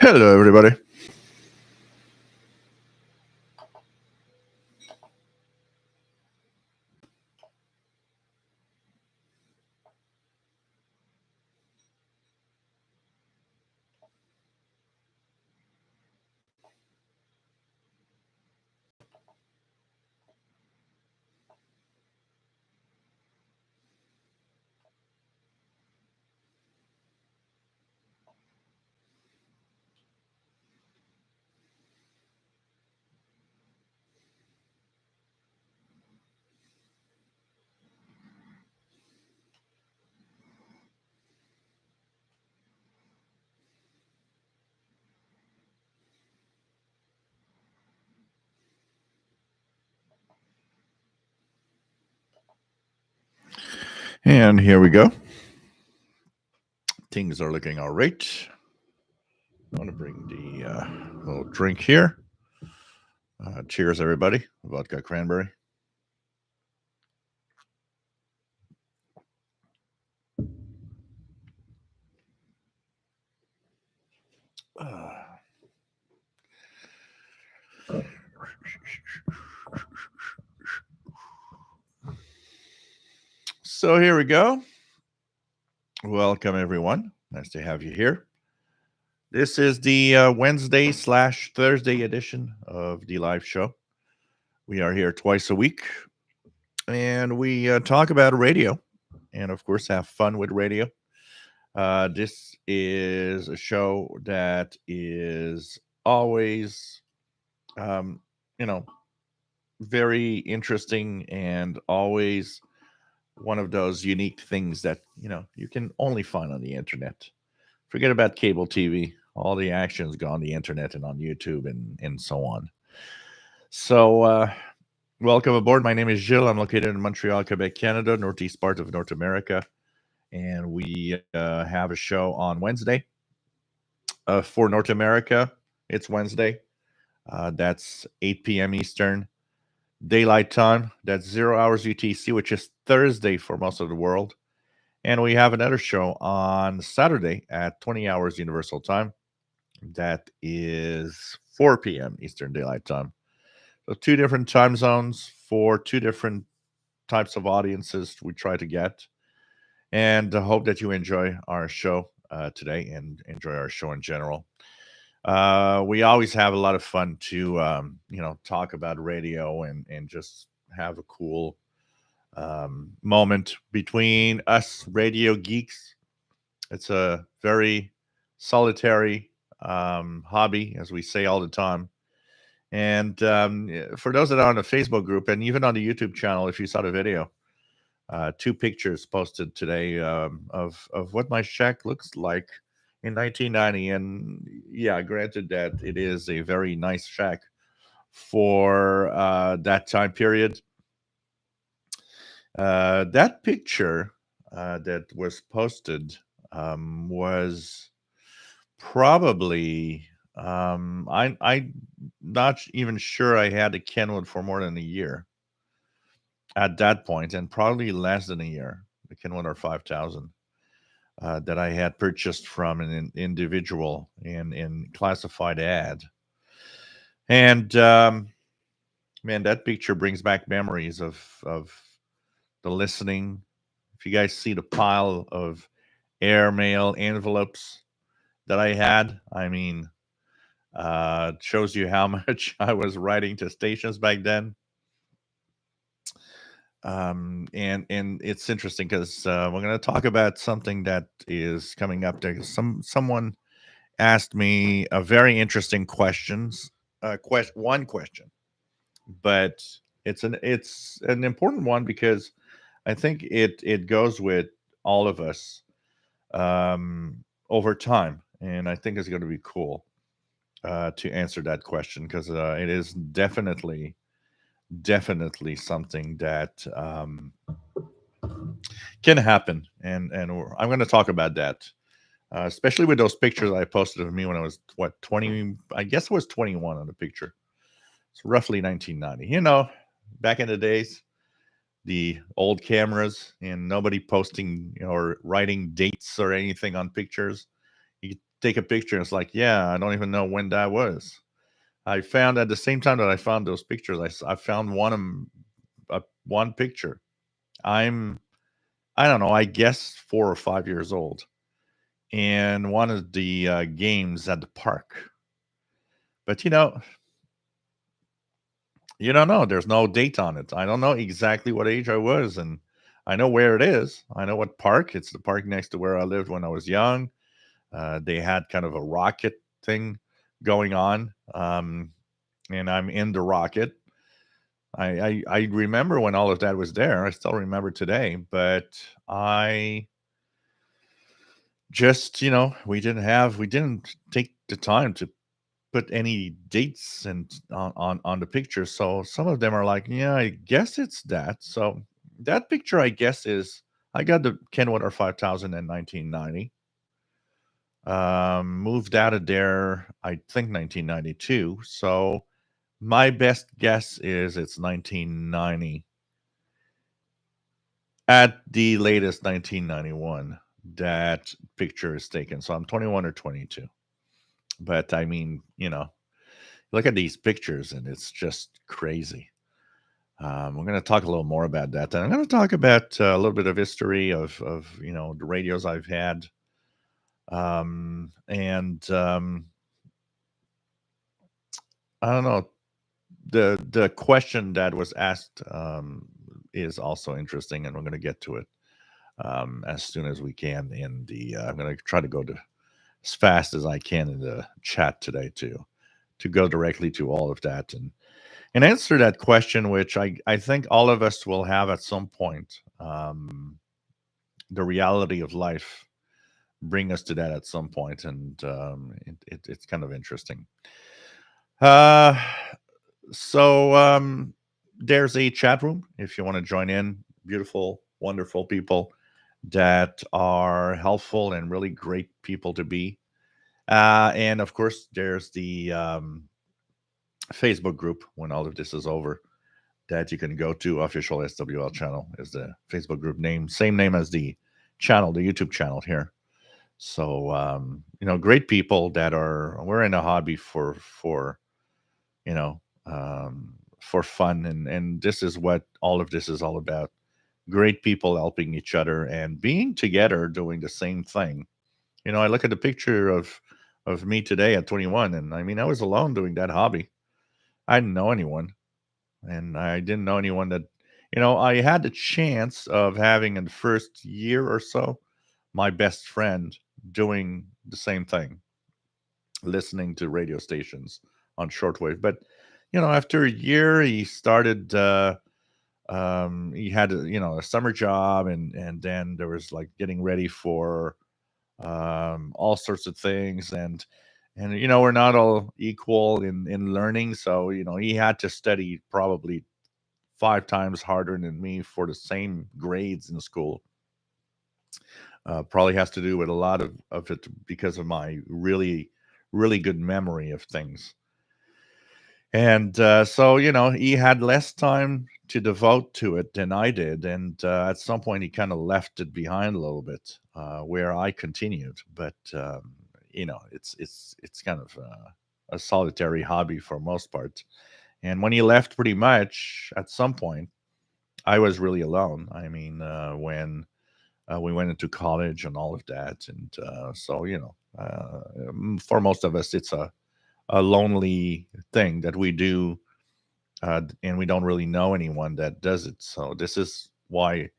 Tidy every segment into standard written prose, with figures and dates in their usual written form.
Hello, everybody. And here we go. Things are looking all right. I want to bring the little drink here. Cheers, everybody. Vodka cranberry. So here we go. Welcome, everyone. Nice to have you here. This is the Wednesday/Thursday edition of the live show. We are here twice a week, and we talk about radio, and of course, have fun with radio. This is a show that is always, um, you know, very interesting and always one of those unique things that, you can only find on the internet. Forget about cable TV. All the action's gone on the internet and on YouTube and so on. So, welcome aboard. My name is Gilles. I'm located in Montreal, Quebec, Canada, northeast part of North America. And we have a show on Wednesday. For North America, it's Wednesday. That's 8 p.m. Eastern Daylight Time. That's 0 hours UTC, which is Thursday for most of the world. And we have another show on Saturday at 20 hours Universal Time. That is 4 p.m. Eastern Daylight Time. So, two different time zones for two different types of audiences we try to get. And I hope that you enjoy our show today and enjoy our show in general. We always have a lot of fun to, talk about radio and just have a cool moment between us radio geeks. It's a very solitary hobby, as we say all the time. And for those that are on the Facebook group and even on the YouTube channel, if you saw the video, two pictures posted today of what my shack looks like in 1990. And yeah, granted that it is a very nice shack for that time period. That picture that was posted was probably I'm not even sure I had a Kenwood for more than a year at that point, and probably less than a year. The Kenwood R5000 that I had purchased from an individual in classified ad, and man, that picture brings back memories of the listening. If you guys see the pile of airmail envelopes that I had, I mean, it shows you how much I was writing to stations back then. And it's interesting because we're going to talk about something that is coming up. There, someone asked me a very interesting questions. One question, but it's an important one because I think it goes with all of us over time, and I think it's going to be cool to answer that question because it is definitely something that can happen, and I'm going to talk about that, especially with those pictures I posted of me when I was 20. I guess I was 21 on the picture. It's roughly 1990. Back in the days, the old cameras and nobody posting or writing dates or anything on pictures. You take a picture. And it's like, yeah, I don't even know when that was. I found at the same time that I found those pictures, I found one picture. I don't know, I guess 4 or 5 years old, and one of the games at the park. But you don't know. There's no date on it. I don't know exactly what age I was, and I know where it is. I know what park. It's the park next to where I lived when I was young. They had kind of a rocket thing going on, and I'm in the rocket. I remember when all of that was there. I still remember today, but I just we didn't take the time to put any dates and on the picture. So some of them are like, yeah, I guess it's that. So that picture, I guess, is I got the Kenwood R5000 in 1990. Moved out of there, I think 1992. So my best guess is it's 1990. At the latest 1991, that picture is taken. So I'm 21 or 22. But I mean, look at these pictures and it's just crazy. We're going to talk a little more about that. And I'm going to talk about a little bit of history of the radios I've had. And I don't know, the question that was asked is also interesting, and we're going to get to it as soon as we can. In the I'm going to try to go to as fast as I can in the chat today to go directly to all of that and answer that question, which I think all of us will have at some point. The reality of life bring us to that at some point, and it's kind of interesting. Uh, so there's a chat room if you want to join in. Beautiful, wonderful people that are helpful and really great people to be. And of course, there's the Facebook group when all of this is over that you can go to. Official SWL channel is the Facebook group name, same name as the channel, the YouTube channel here. So great people that we're in a hobby you know for fun, and this is what all of this is all about. Great people helping each other and being together doing the same thing. I look at the picture of me today at 21, and I mean I was alone doing that hobby. I didn't know anyone, and I didn't know anyone that I had the chance of having in the first year or so my best friend doing the same thing, listening to radio stations on shortwave. But after a year, he started. He had a summer job, and then there was like getting ready for all sorts of things, and we're not all equal in learning. So he had to study probably 5 times harder than me for the same grades in school. Probably has to do with a lot of it because of my really, really good memory of things. And so, he had less time to devote to it than I did. And at some point, he kind of left it behind a little bit, where I continued. But, it's kind of a solitary hobby for most part. And when he left, pretty much at some point, I was really alone. I mean, when we went into college and all of that. And so, for most of us, it's a lonely thing that we do, and we don't really know anyone that does it. So, this is why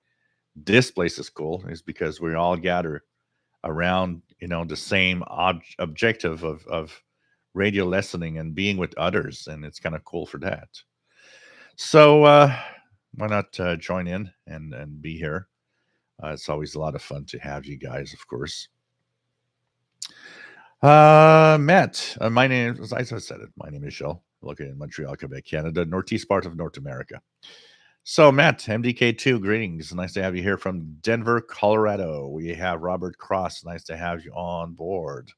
this place is cool, is because we all gather around, the same objective of radio listening and being with others. And it's kind of cool for that. So, why not join in and be here? It's always a lot of fun to have you guys, of course. Matt, my name, as I said it, my name is Shell, located in Montreal, Quebec, Canada, northeast part of North America. So, Matt, MDK2, greetings. Nice to have you here from Denver, Colorado. We have Robert Cross. Nice to have you on board.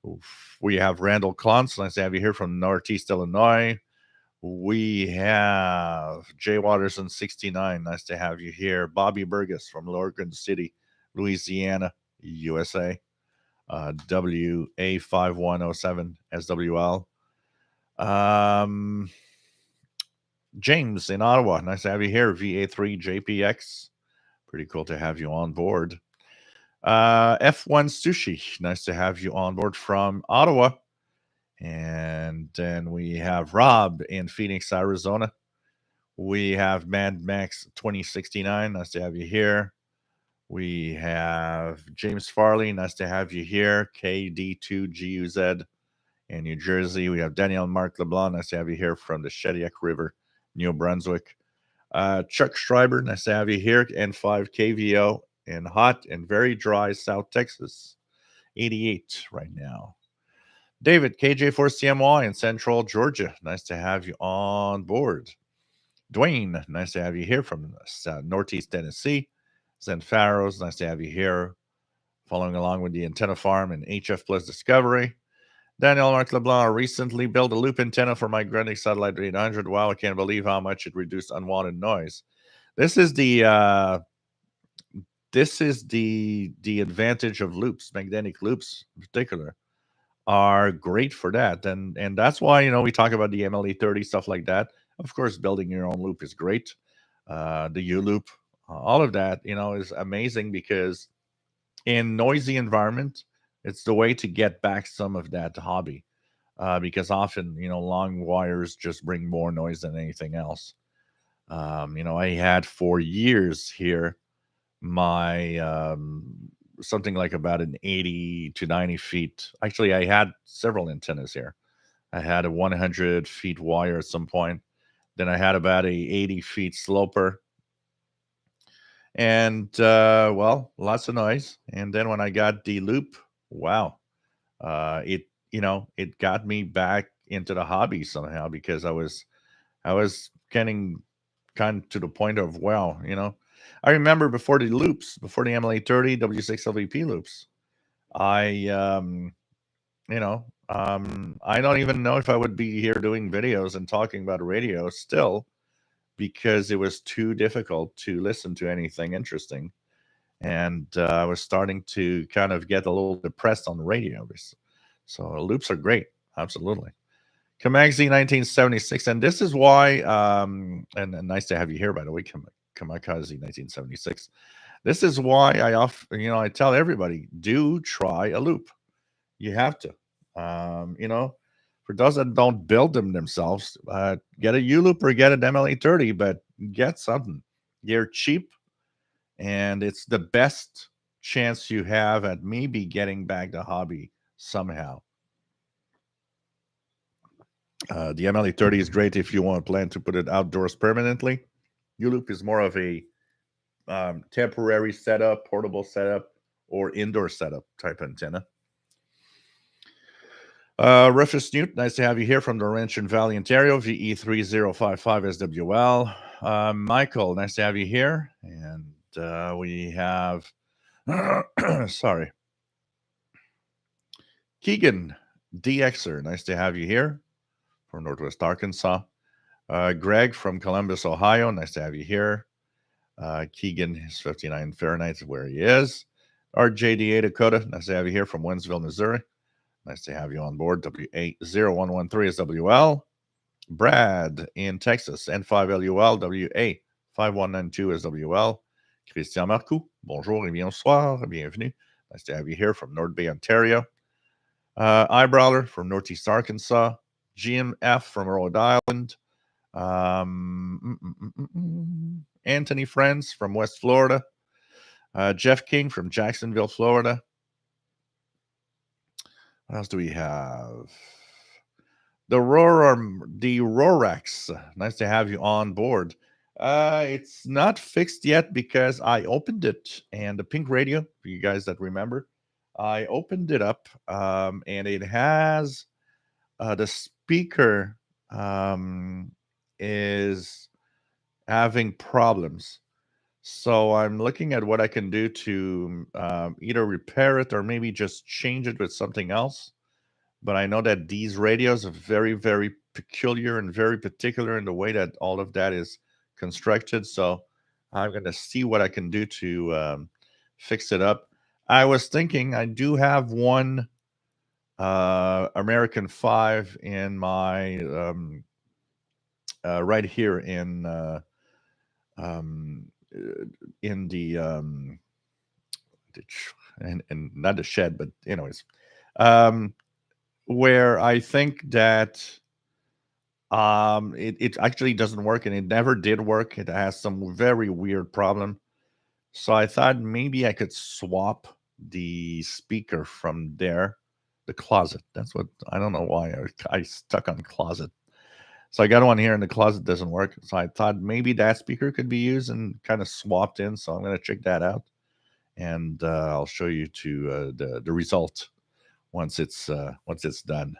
Oof. We have Randall Klontz. Nice to have you here from Northeast Illinois. We have Jay Watterson 69. Nice to have you here. Bobby Burgess from Logan City, Louisiana, USA. WA5107 SWL. James in Ottawa, nice to have you here. VA3JPX, pretty cool to have you on board. F1 Sushi, nice to have you on board from Ottawa. And then we have Rob in Phoenix, Arizona. We have Mad Max 2069, nice to have you here. We have James Farley, nice to have you here. KD2GUZ in New Jersey. We have Daniel Mark LeBlanc, nice to have you here from the Shediac River, New Brunswick. Chuck Schreiber, nice to have you here. N5KVO in hot and very dry South Texas, 88 right now. David, KJ4CMY in Central Georgia, nice to have you on board. Dwayne, nice to have you here from Northeast Tennessee. Zen Farrows, nice to have you here. Following along with the antenna farm and HF Plus Discovery. Daniel Mark LeBlanc recently built a loop antenna for my Greenwich Satellite 800. Wow, I can't believe how much it reduced unwanted noise. This is the advantage of loops. Magnetic loops in particular are great for that, and that's why we talk about the MLE30, stuff like that. Of course, building your own loop is great. The U loop, all of that, is amazing because in noisy environment, it's the way to get back some of that hobby. Because often, long wires just bring more noise than anything else. I had for years here my something like about an 80 to 90 feet. Actually, I had several antennas here. I had a 100 feet wire at some point. Then I had about a 80 feet sloper. And, well, lots of noise. And then when I got the loop, wow, it got me back into the hobby somehow because I was getting kind of to the point of, wow, I remember before the loops, before the MLA30 W6LVP loops, I I don't even know if I would be here doing videos and talking about radio still, because it was too difficult to listen to anything interesting. And I was starting to kind of get a little depressed on the radio. So loops are great. Absolutely. Kamagzi 1976. And this is why, and nice to have you here, by the way, Kamakazi 1976. This is why I tell everybody, do try a loop. You have to. For those that don't build them themselves, get a U-loop or get an MLA30, but get something. They're cheap, and it's the best chance you have at maybe getting back the hobby somehow. The MLA30 is great if you want to plan to put it outdoors permanently. U-loop is more of a temporary setup, portable setup, or indoor setup type antenna. Rufus Newt, nice to have you here from the Laurentian Valley, Ontario, VE3055SWL. Michael, nice to have you here. And we have, sorry, Keegan DXer, nice to have you here from Northwest Arkansas. Greg from Columbus, Ohio, nice to have you here. Keegan is 59 Fahrenheit, where he is. RJDA Dakota, nice to have you here from Wentzville, Missouri. Nice to have you on board. WA0113 is WL. Brad in Texas, N5LUL, WA5192 is WL. Christian Marcoux, bonjour et bonsoir, bienvenue. Nice to have you here from North Bay, Ontario. Eyebrawler from Northeast Arkansas. GMF from Rhode Island. Anthony Friends from West Florida. Jeff King from Jacksonville, Florida. What else do we have? The Rorax. Nice to have you on board. It's not fixed yet because I opened it, and the pink radio, for you guys that remember, I opened it up, and it has the speaker is having problems. So I'm looking at what I can do to either repair it or maybe just change it with something else. But I know that these radios are very, very peculiar and very particular in the way that all of that is constructed. So I'm going to see what I can do to fix it up. I was thinking I do have one American 5 in my right here um, uh, in the and not the shed, but anyways, um, where I think that it actually doesn't work, and it never did work. It has some very weird problem. So I thought maybe I could swap the speaker from there, the closet. That's what I don't know why I stuck on closet. So I got one here, and the closet doesn't work. So I thought maybe that speaker could be used and kind of swapped in. So I'm going to check that out, and I'll show you to the result once it's done.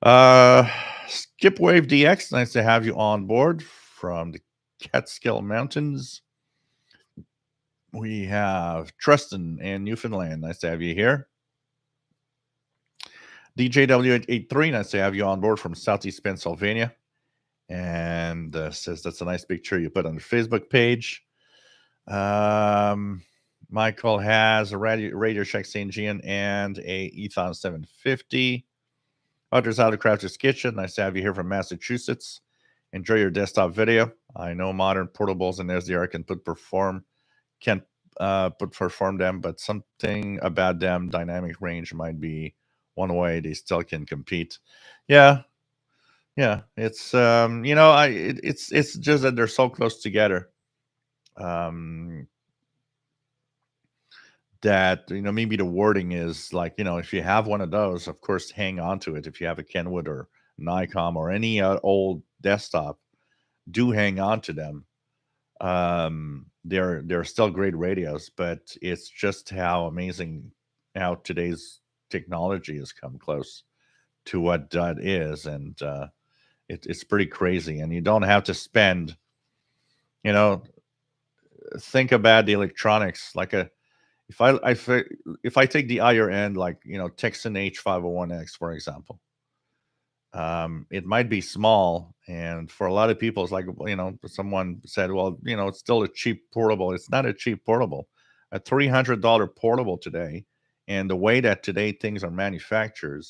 Skipwave DX, nice to have you on board from the Catskill Mountains. We have Tristan in Newfoundland. Nice to have you here. DJW883, nice to have you on board from Southeast Pennsylvania. And says that's a nice picture you put on the Facebook page. Michael has a Radio Shack St. Jean and a Ethon 750. Others out of Crafter's Kitchen. Nice to have you here from Massachusetts. Enjoy your desktop video. I know modern portables and SDR can perform them, but something about them dynamic range might be one way they still can compete. Yeah, yeah. It's it's just that they're so close together. Um, that maybe the wording is like, if you have one of those, of course hang on to it. If you have a Kenwood or Nikon or any old desktop, do hang on to them. They're still great radios, but it's just how amazing how today's technology has come close to what that is. And it's pretty crazy, and you don't have to spend, you know think about the electronics like a if if I take the higher end, like Texan H501X, for example. It might be small, and for a lot of people, it's like, someone said, well, it's still a cheap portable. It's not a cheap portable. A $300 portable today, and the way that today things are manufactured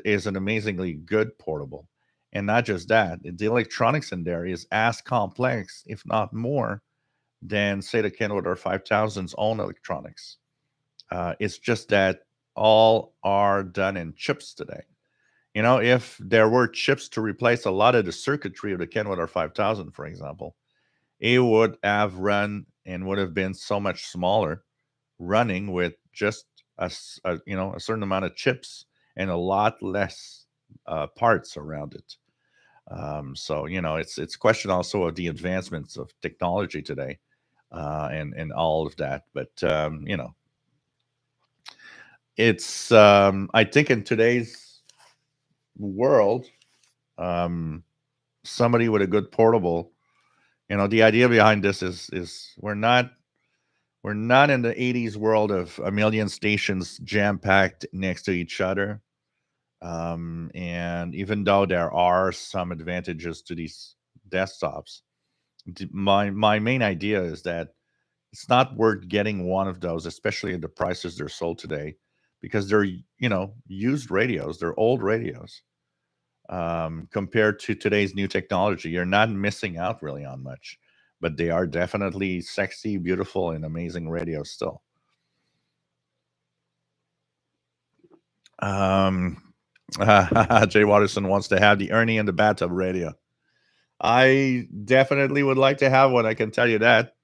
is an amazingly good portable. And not just that, the electronics in there is as complex, if not more, than say the Kenwood or 5000's own electronics. It's just that all are done in chips today. If there were chips to replace a lot of the circuitry of the Kenwood or 5000, for example, it would have run and would have been so much smaller, running with just a certain amount of chips and a lot less parts around it. So it's question also of the advancements of technology today, and all of that. But it's I think in today's world, um, somebody with a good portable. The idea behind this is we're not in the 80s world of a million stations jam packed next to each other. And even though there are some advantages to these desktops, my main idea is that it's not worth getting one of those, especially at the prices they're sold today, because they're used radios, they're old radios. Compared to today's new technology, you're not missing out really on much, but they are definitely sexy, beautiful, and amazing radios still. Um, Jay Watterson wants to have the Ernie and the bathtub radio. I definitely would like to have one. I can tell you that.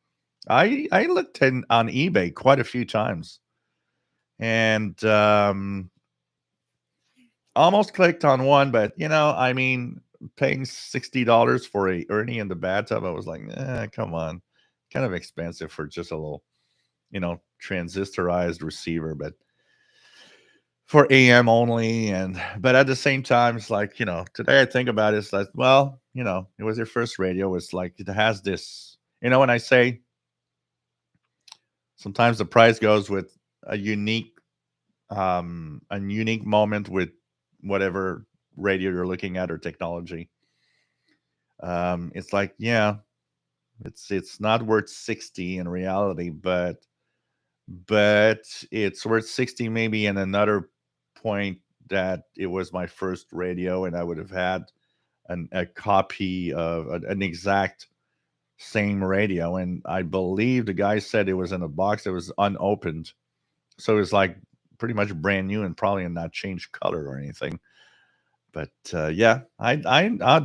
I looked on eBay quite a few times, and almost clicked on one, but I mean, paying $60 for a Ernie in the bathtub, I was like, come on, kind of expensive for just a little, transistorized receiver, but for AM only. And but at the same time, it's like, today I think about it, it's like, well, it was your first radio. It's like it has this, when I say sometimes the price goes with a unique moment with whatever radio you're looking at or technology. It's like, yeah, it's not worth 60 in reality, but but it's worth 60 maybe, and another point that it was my first radio, and I would have had a copy of an exact same radio, and I believe the guy said it was in a box that was unopened, so it was like pretty much brand new and probably not changed color or anything. But yeah, I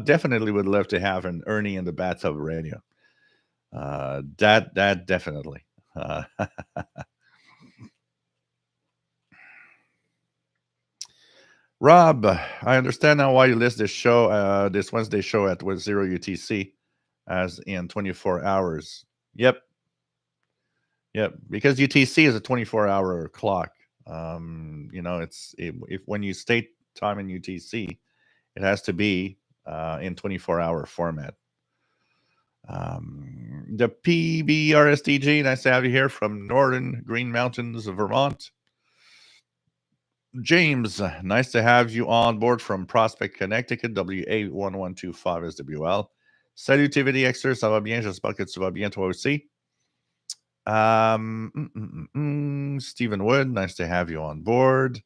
definitely would love to have an Ernie in the bathtub radio. That definitely. Uh, Rob, I understand now why you list this show, this Wednesday show at with zero UTC, as in 24 hours. Yep, yep. Because UTC is a 24-hour clock. If when you state time in UTC, it has to be in 24-hour format. The PBRSTG, nice to have you here from Northern Green Mountains of Vermont. James, nice to have you on board from Prospect, Connecticut, WA1125 SWL. Salut TVD Exter, ça va bien, j'espère que tu vas bien toi aussi. Stephen Wood, nice to have you on board.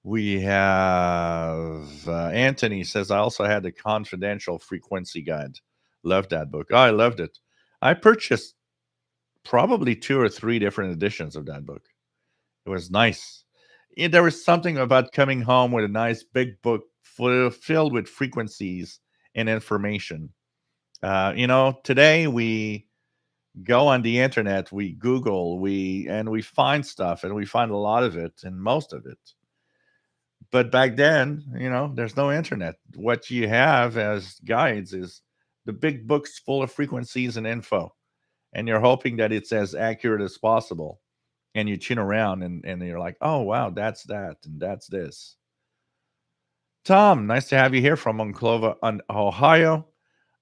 We have Anthony says, I also had the Confidential Frequency Guide. Loved that book. Oh, I loved it. I purchased probably 2 or 3 different editions of that book. It was nice. There was something about coming home with a nice big book filled with frequencies and information. Today we go on the internet, we Google, we find stuff, and we find a lot of it and most of it. But back then, there's no internet. What you have as guides is the big books full of frequencies and info, and you're hoping that it's as accurate as possible. And you tune around and you're like, oh, wow, that's that, and that's this. Tom, nice to have you here from Monclova, Ohio.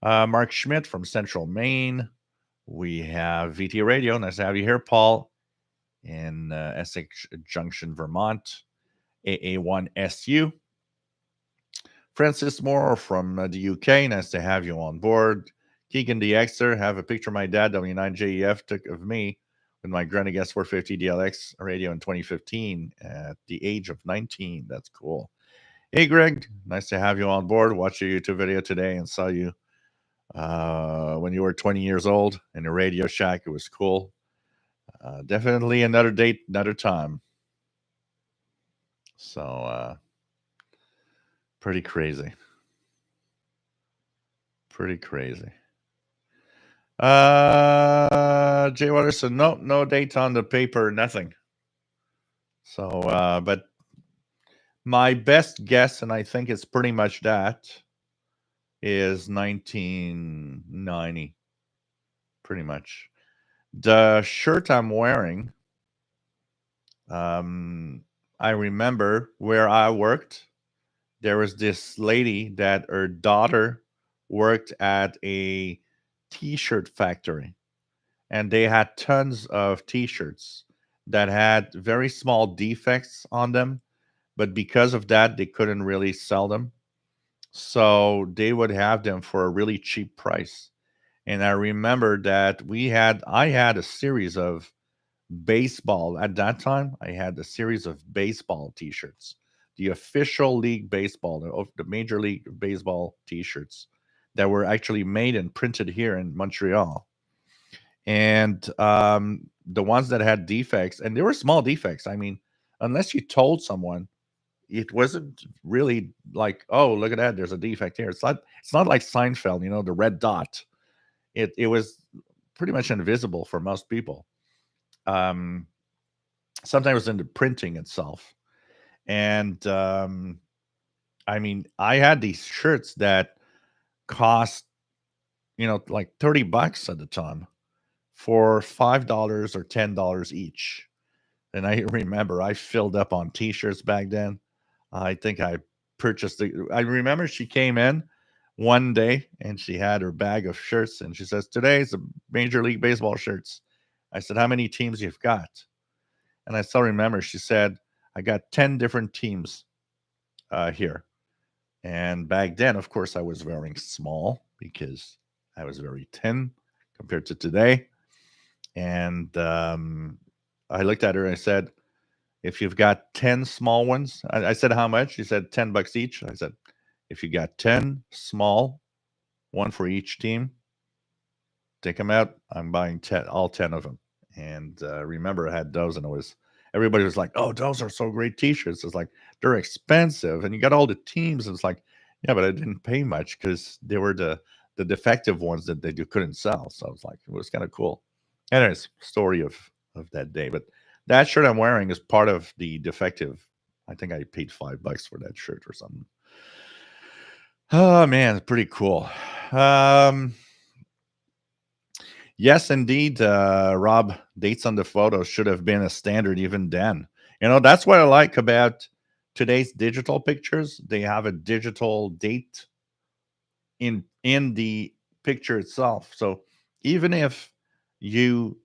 Mark Schmidt from Central Maine. We have VT Radio. Nice to have you here, Paul, in Essex Junction, Vermont. AA1SU. Francis Moore from the UK. Nice to have you on board. Keegan DXer, have a picture my dad, W9JEF, took of me with my Granny Guest 450 DLX radio in 2015 at the age of 19. That's cool. Hey, Greg, nice to have you on board. Watched your YouTube video today and saw you when you were 20 years old in a Radio Shack. It was cool. Definitely another date, another time. So, pretty crazy. Pretty crazy. Jay Watterson, no date on the paper, nothing. So, but my best guess, and I think it's pretty much that, is 1990. Pretty much. The shirt I'm wearing, I remember where I worked. There was this lady that her daughter worked at a t-shirt factory, and they had tons of t-shirts that had very small defects on them, but because of that they couldn't really sell them, so they would have them for a really cheap price. And I remember that I had a series of baseball at that time. I had a series of baseball t-shirts, the official league baseball, the Major League Baseball t-shirts that were actually made and printed here in Montreal. And the ones that had defects, and they were small defects. I mean, unless you told someone, it wasn't really like, oh, look at that, there's a defect here. It's not like Seinfeld, the red dot. It was pretty much invisible for most people. Um, Sometimes it was in the printing itself. And I mean, I had these shirts that cost, like $30 at the time for $5 or $10 each. And I remember I filled up on t-shirts back then. I think I I remember she came in one day and she had her bag of shirts and she says, today's the Major League Baseball shirts. I said, how many teams you've got? And I still remember she said, I got 10 different teams here. And back then, of course, I was wearing small because I was very thin compared to today. And I looked at her and I said, if you've got 10 small ones, I said, how much? She said $10 each. I said, if you got 10 small, one for each team, take them out. I'm buying 10, all 10 of them. And remember, I had those, and it was everybody was like, "Oh, those are so great T-shirts." It's like they're expensive, and you got all the teams. And it's like, yeah, but I didn't pay much because they were the defective ones that they couldn't sell. So I was like, it was kind of cool. Anyways, story of that day. But that shirt I'm wearing is part of the defective. I think I paid $5 for that shirt or something. Oh man, it's pretty cool. Yes, indeed, Rob. Dates on the photos should have been a standard even then. That's what I like about today's digital pictures. They have a digital date in the picture itself. So even if you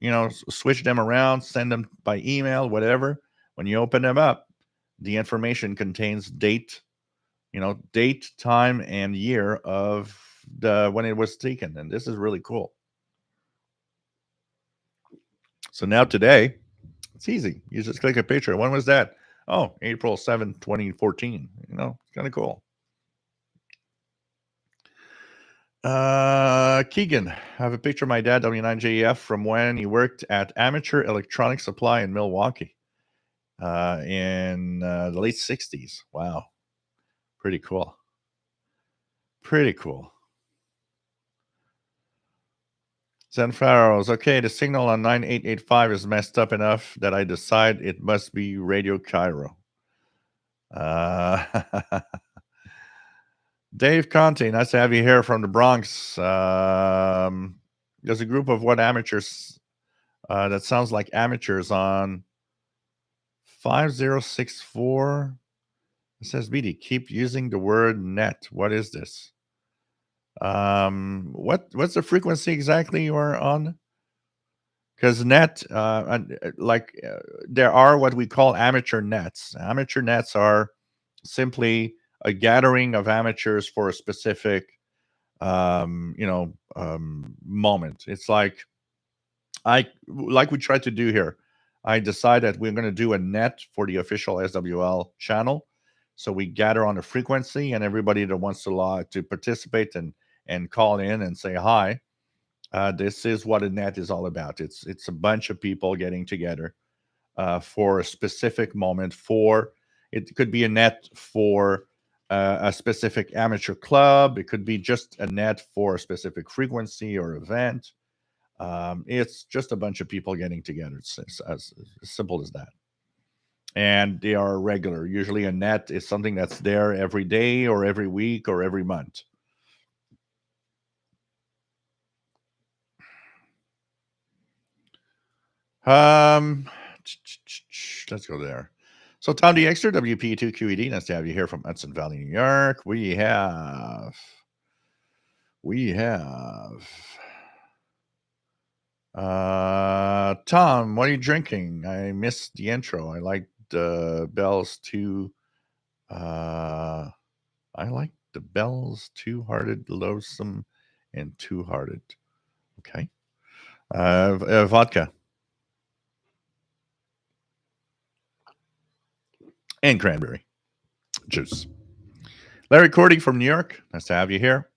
switch them around, send them by email, whatever, when you open them up, the information contains date, date, time, and year of the when it was taken, and this is really cool. So now today, it's easy. You just click a picture. When was that? Oh, April 7th, 2014. It's kind of cool. Keegan, I have a picture of my dad, W9JEF, from when he worked at Amateur Electronic Supply in Milwaukee in the late 60s. Wow. Pretty cool. Pretty cool. Zen Pharaohs. Okay, the signal on 9885 is messed up enough that I decide it must be Radio Cairo. Dave Conte, nice to have you here from the Bronx. There's a group of what amateurs that sounds like amateurs on 5064. It says, BD, keep using the word net. What is this? What's the frequency exactly you are on? Because net, there are what we call amateur nets. Amateur nets are simply a gathering of amateurs for a specific moment. It's like we tried to do here. I decided we're going to do a net for the official SWL channel. So we gather on a frequency, and everybody that wants to participate and call in and say hi. This is what a net is all about. It's a bunch of people getting together for a specific moment. It could be a net for a specific amateur club. It could be just a net for a specific frequency or event. It's just a bunch of people getting together. It's as simple as that. And they are regular. Usually a net is something that's there every day or every week or every month. Let's go there. So Tom D. Extra, WP2QED, nice to have you here from Hudson Valley, New York. We have Tom, what are you drinking? I missed the intro. I like the Bell's Two-Hearted, Loathsome, and Two-Hearted. Okay. Vodka. And cranberry juice. Larry Cordy from New York. Nice to have you here.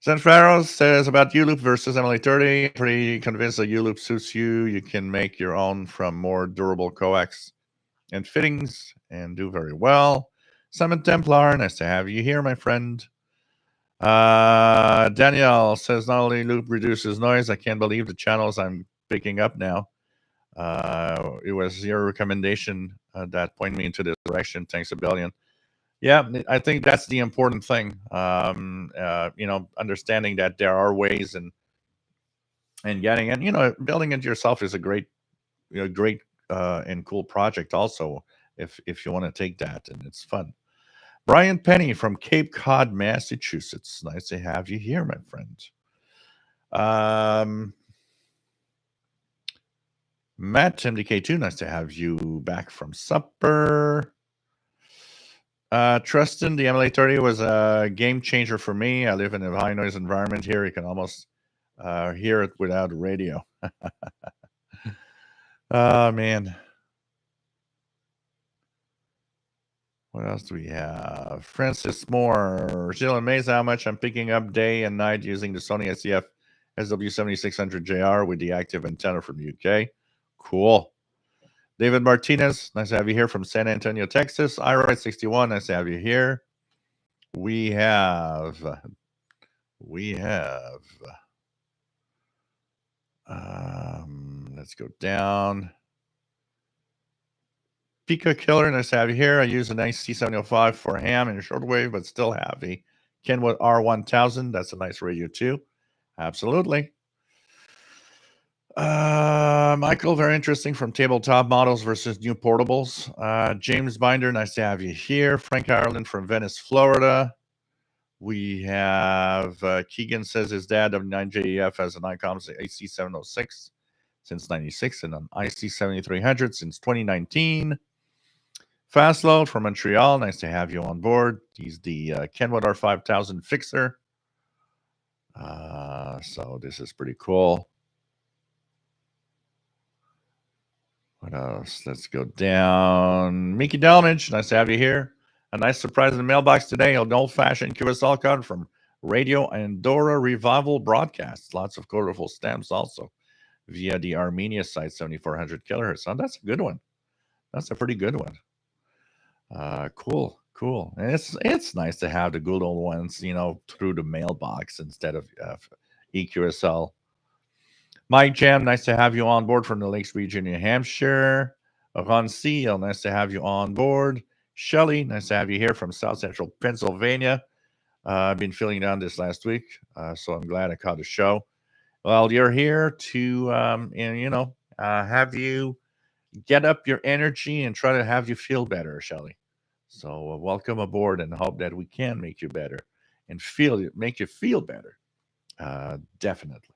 Zen Farrow says about U-Loop versus MLA30. Pretty convinced that U-Loop suits you. You can make your own from more durable coax and fittings and do very well. Simon Templar, nice to have you here, my friend. Danielle says not only loop reduces noise, I can't believe the channels I'm picking up now. It was your recommendation that pointed me into this direction. Thanks a billion. Yeah, I think that's the important thing. Understanding that there are ways and getting it. Building it yourself is a great and cool project. Also, if you want to take that, and it's fun. Brian Penny from Cape Cod, Massachusetts. Nice to have you here, my friend. Matt MDK2, nice to have you back from supper. Tristan, the MLA30 was a game changer for me. I live in a high noise environment here. You can almost hear it without a radio. Oh, man. What else do we have? Francis Moore. Still amazed how much I'm picking up day and night using the Sony SCF SW7600JR with the active antenna from the UK. Cool. David Martinez, nice to have you here from San Antonio, Texas. iRide61, nice to have you here. We have, let's go down. Pika Killer, nice to have you here. I use a nice C705 for ham and shortwave, but still have a Kenwood R1000. That's a nice radio too. Absolutely. Michael, very interesting from tabletop models versus new portables. James Binder, nice to have you here. Frank Ireland from Venice, Florida. We have Keegan says his dad of 9JEF has an ICOM AC706 since 96 and an IC7300 since 2019. Fastload from Montreal, nice to have you on board. He's the Kenwood R5000 fixer. So this is pretty cool. What else? Let's go down. Mickey Delmage, nice to have you here. A nice surprise in the mailbox today. An old-fashioned QSL card from Radio Andorra Revival Broadcasts. Lots of colorful stamps also via the Armenia site, 7400 kilohertz. So that's a good one. That's a pretty good one. Cool. And it's nice to have the good old ones, through the mailbox instead of EQSL. Mike Jam, nice to have you on board from the Lakes region, New Hampshire. Ron Seal, nice to have you on board. Shelly, nice to have you here from South Central Pennsylvania. I've been feeling down this last week, so I'm glad I caught a show. Well, you're here to, have you get up your energy and try to have you feel better, Shelly. So welcome aboard and hope that we can make you better and make you feel better. Definitely.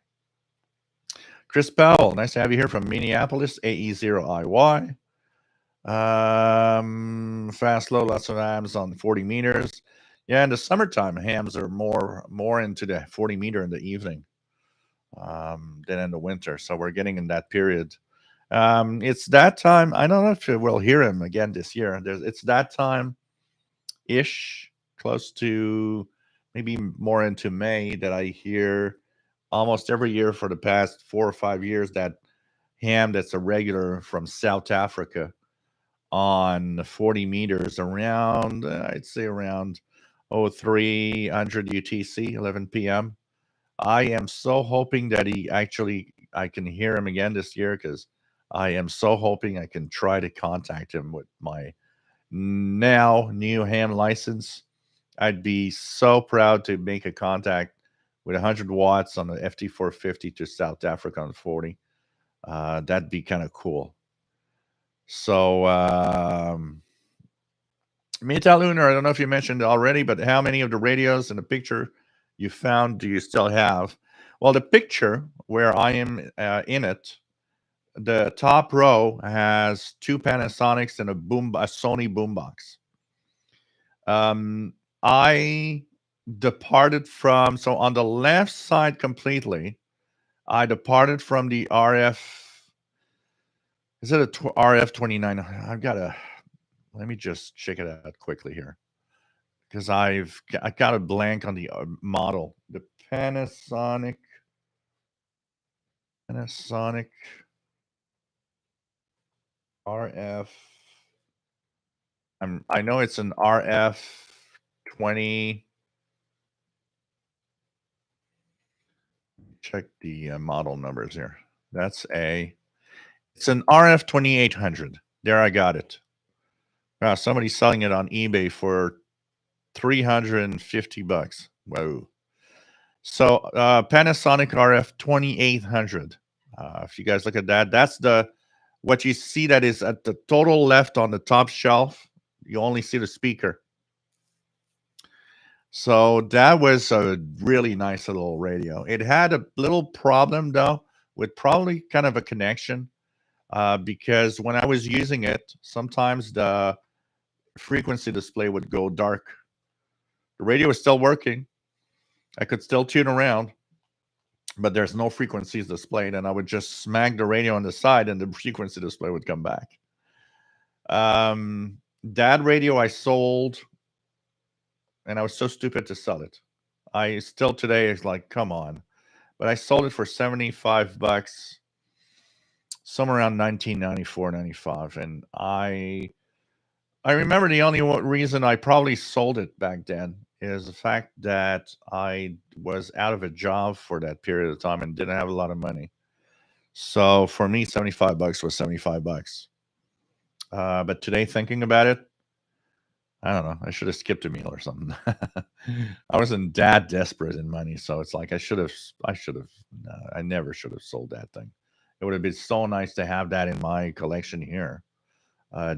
Chris Powell, nice to have you here from Minneapolis, AE0IY. Fast low, lots of hams on 40 meters. Yeah, in the summertime, hams are more into the 40 meter in the evening than in the winter. So we're getting in that period. It's that time. I don't know if we'll hear him again this year. It's that time ish, close to maybe more into May, that I hear almost every year for the past 4 or 5 years that ham that's a regular from South Africa on 40 meters around, I'd say around 0300 UTC, 11 p.m. I am so hoping that I can hear him again this year, because I am so hoping I can try to contact him with my now new ham license. I'd be so proud to make a contact with 100 watts on the FT450 to South Africa on 40. That'd be kind of cool. So, Meta Lunar, I don't know if you mentioned it already, but how many of the radios in the picture you found do you still have? Well, the picture where I am in it, the top row has 2 Panasonics and a Sony boombox. I departed from, so on the left side completely, I departed from the RF. Is it a RF29? Let me just check it out quickly here, because I got a blank on the model. The Panasonic RF. I know it's an RF 20. Check the model numbers here. It's an RF 2800. There, I got it. Wow, somebody's selling it on eBay for $350. Whoa. So Panasonic RF 2800. If you guys look at that, that's what you see that is at the total left on the top shelf. You only see the speaker. So that was a really nice little radio. It had a little problem though, with probably kind of a connection, because when I was using it, sometimes the frequency display would go dark. The radio was still working. I could still tune around, but there's no frequencies displayed, and I would just smack the radio on the side, and the frequency display would come back. That radio I sold, and I was so stupid to sell it. I still today is like, come on, but I sold it for $75, somewhere around 1994, 95, and I remember the only reason I probably sold it back then is the fact that I was out of a job for that period of time and didn't have a lot of money. So for me, $75 was $75. But today, thinking about it, I don't know. I should have skipped a meal or something. I wasn't that desperate in money, so it's like I should have. No, I never should have sold that thing. It would have been so nice to have that in my collection here.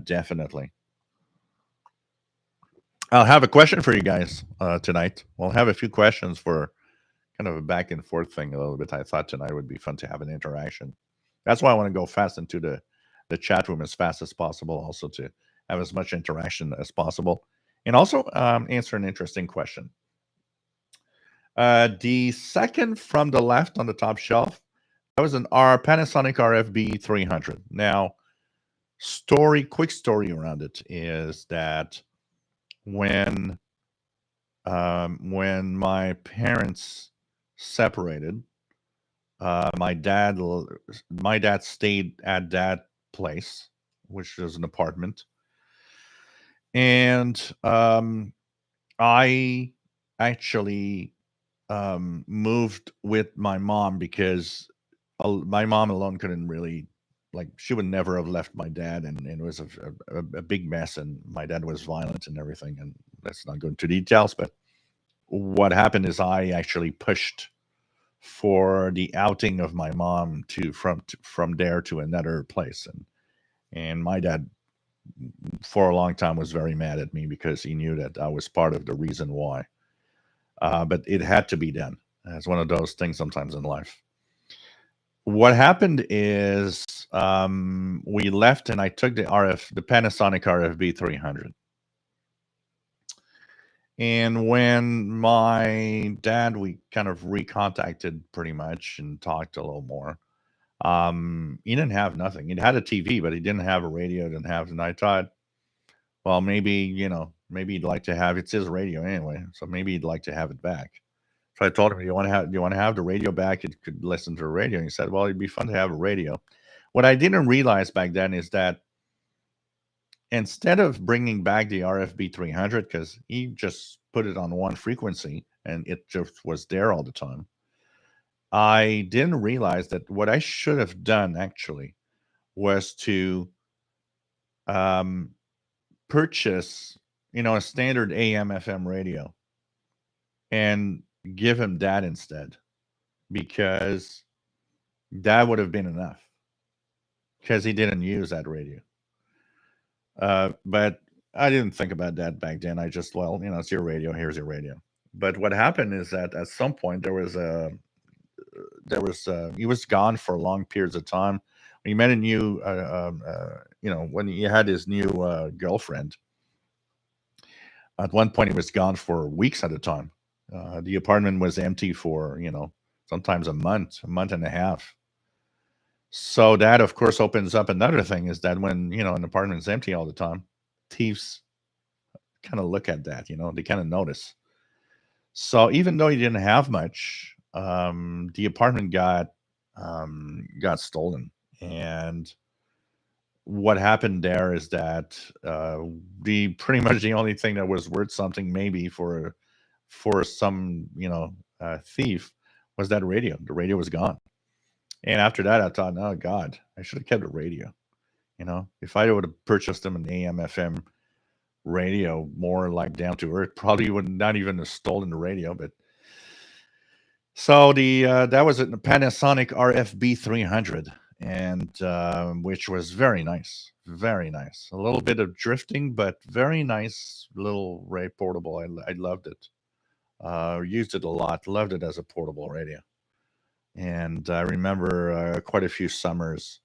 Definitely. I'll have a question for you guys tonight. We'll have a few questions for kind of a back and forth thing a little bit. I thought tonight would be fun to have an interaction. That's why I want to go fast into the chat room as fast as possible, also to have as much interaction as possible, and also answer an interesting question. The second from the left on the top shelf, that was an Panasonic RFB 300. Now, quick story around it is that when my parents separated, my dad stayed at that place, which was an apartment, and I actually moved with my mom because my mom alone couldn't really, like, she would never have left my dad, and it was a big mess, and my dad was violent and everything, and let's not go into details, but what happened is I actually pushed for the outing of my mom from there to another place, and my dad for a long time was very mad at me because he knew that I was part of the reason why. But it had to be done. It's one of those things sometimes in life. What happened is we left, and I took the Panasonic RFB 300. And when my dad, we kind of recontacted pretty much and talked a little more. He didn't have nothing. He had a TV, but he didn't have a radio. Didn't have. And I thought, well, maybe he'd like to have. It's his radio anyway, so maybe he'd like to have it back. So I told him, "Do you want to have the radio back? You could listen to the radio." And he said, "Well, it'd be fun to have a radio." What I didn't realize back then is that instead of bringing back the RFB 300, because he just put it on one frequency and it just was there all the time, I didn't realize that what I should have done actually was to um, purchase, a standard AM FM radio and give him that instead, because that would have been enough, because he didn't use that radio. But I didn't think about that back then. I just, well, it's your radio. Here's your radio. But what happened is that at some point he was gone for long periods of time. When he met a new, when he had his new girlfriend, at one point he was gone for weeks at a time. The apartment was empty for, sometimes a month and a half. So that, of course, opens up another thing, is that when, an apartment's empty all the time, thieves kind of look at that, they kind of notice. So even though he didn't have much, the apartment got stolen. And what happened there is that the pretty much the only thing that was worth something maybe for some thief was that radio. The radio was gone. And after that, I thought, oh God, I should have kept a radio. If I would have purchased them an AM FM radio, more like down to earth, probably would not even have stolen the radio. But so that was a Panasonic RFB 300, and which was very nice, very nice. A little bit of drifting, but very nice little portable. I loved it. Used it a lot. Loved it as a portable radio. And I remember quite a few summers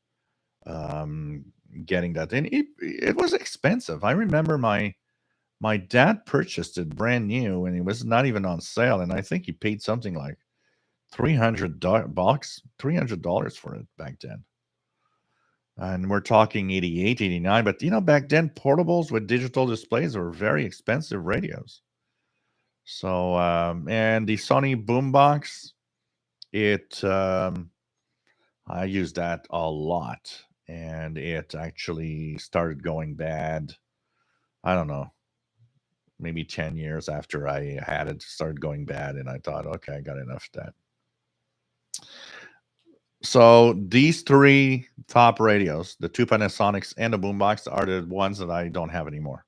getting that. And it was expensive. I remember my dad purchased it brand new, and it was not even on sale. And I think he paid something like $300 $300 for it back then. And we're talking 88, 89. But back then, portables with digital displays were very expensive radios. So, and the Sony boombox, I used that a lot, and it actually started going bad. I don't know, maybe 10 years after I had it, started going bad, and I thought, okay, I got enough of that. So these three top radios, the two Panasonics and the boombox, are the ones that I don't have anymore.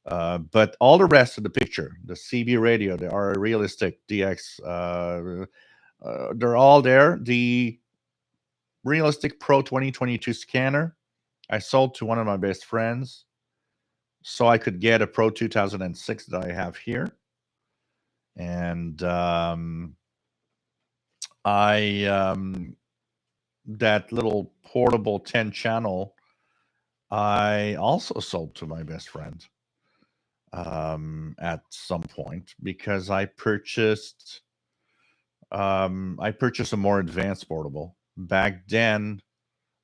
But all the rest of the picture, the CB radio, the R Realistic DX, they're all there. The Realistic Pro 2022 scanner, I sold to one of my best friends so I could get a Pro 2006 that I have here. And that little portable 10 channel, I also sold to my best friend at some point because I purchased a more advanced portable. Back then,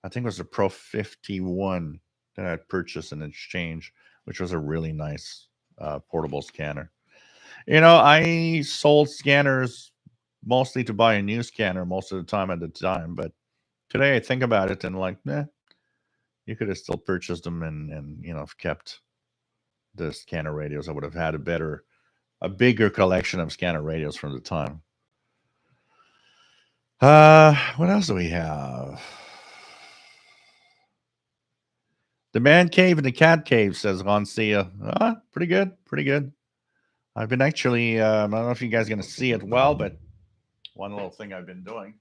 I think it was a Pro 51 that I purchased in exchange, which was a really nice portable scanner. I sold scanners mostly to buy a new scanner most of the time at the time, but today I think about it and like, you could have still purchased them and kept the scanner radios. I would have had a bigger collection of scanner radios from the time. What else do we have? The man cave and the cat cave, says Ronsia. Pretty good, pretty good. I've been actually, I don't know if you guys are going to see it well, but one little thing I've been doing,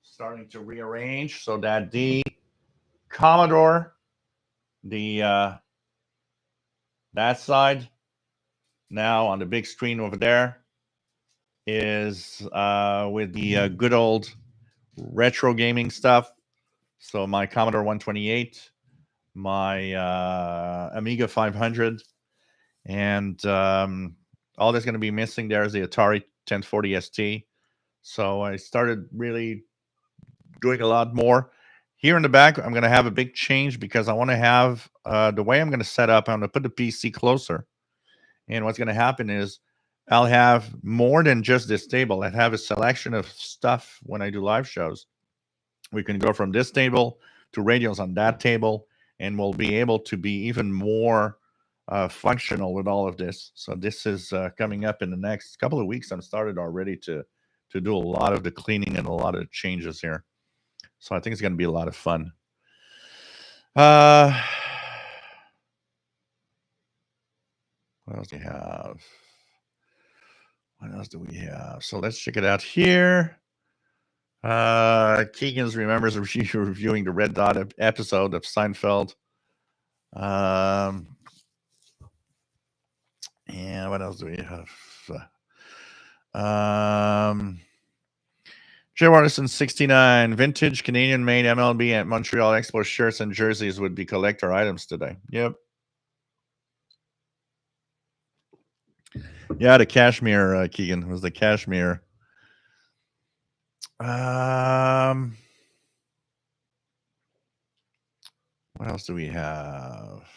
starting to rearrange so that the Commodore, that side, now on the big screen over there, is with the good old retro gaming stuff. So my Commodore 128, my Amiga 500, and all that's going to be missing there is the Atari 1040 ST. So I started really doing a lot more. Here in the back, I'm going to have a big change because I want to have the way I'm going to set up, I'm going to put the PC closer. And what's going to happen is I'll have more than just this table. I have a selection of stuff when I do live shows. We can go from this table to radios on that table, and we'll be able to be even more functional with all of this. So this is coming up in the next couple of weeks. I'm started already to do a lot of the cleaning and a lot of changes here. So I think it's going to be a lot of fun. What else do we have? What else do we have? So let's check it out here. Keegan's remembers reviewing the Red Dot episode of Seinfeld. And what else do we have? Jay Watterson 69, vintage Canadian-made MLB and Montreal Expos shirts and jerseys would be collector items today. Yep. Yeah, the cashmere, Keegan, was the cashmere. What else do we have?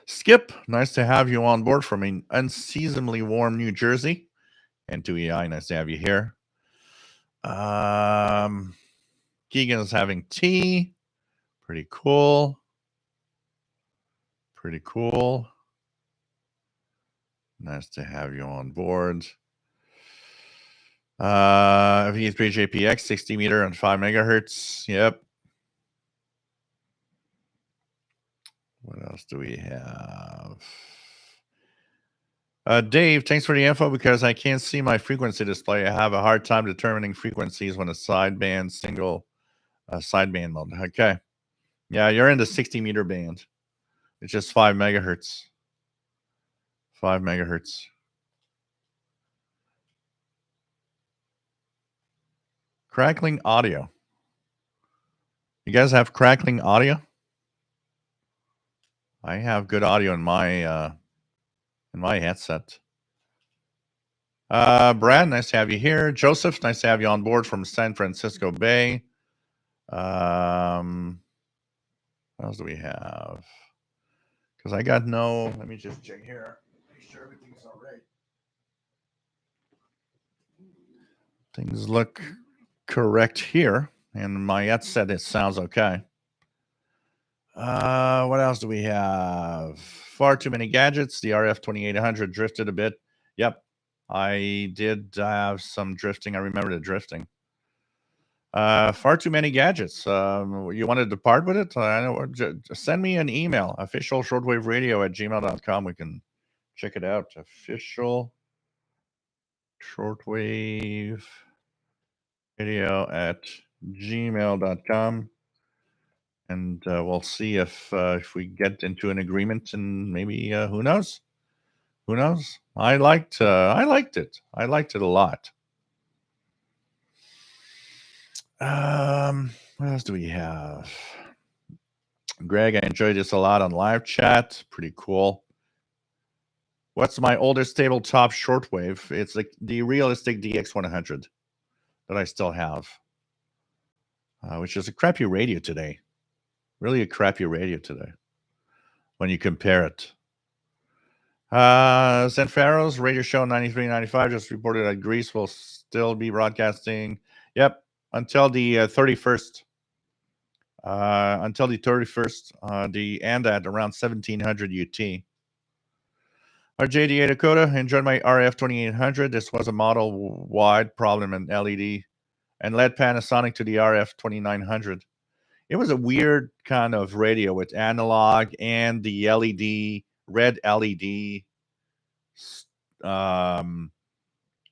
Skip, nice to have you on board from an unseasonably warm New Jersey. And 2EI, nice to have you here. Keegan is having tea. Pretty cool. Pretty cool. Nice to have you on board. V3 JPX, 60 meter and 5 megahertz. Yep. What else do we have? Dave, thanks for the info because I can't see my frequency display. I have a hard time determining frequencies when a sideband sideband mode. Okay. Yeah, you're in the 60 meter band. It's just 5 megahertz. 5 megahertz. Crackling audio. You guys have crackling audio? I have good audio in my headset. Brad, nice to have you here. Joseph, nice to have you on board from San Francisco Bay. What else do we have? Because I got no. Let me just check here. Make sure everything's all right. Things look correct here, and Mayette said it sounds okay. What else do we have? Far too many gadgets. The RF 2800 drifted a bit. Yep, I did have some drifting. I remember the drifting. Far too many gadgets. You want to depart with it? I know. Send me an email. Official shortwave radio at gmail.com. We can check it out. Official shortwave radio at gmail.com. And we'll see if we get into an agreement, and maybe who knows? Who knows? I liked it. I liked it a lot. What else do we have? Greg, I enjoyed this a lot on live chat. Pretty cool. What's my oldest tabletop shortwave? It's like the Realistic DX100 that I still have, which is a crappy radio today. Really a crappy radio today when you compare it. Zanfaro's radio show 93.95 just reported that Greece will still be broadcasting. Yep, until the 31st. Until the 31st, the and at around 1700 UT. Our JDA Dakota enjoyed my RF 2800. This was a model wide problem in LED and led Panasonic to the RF 2900. It was a weird kind of radio with analog and the LED, red LED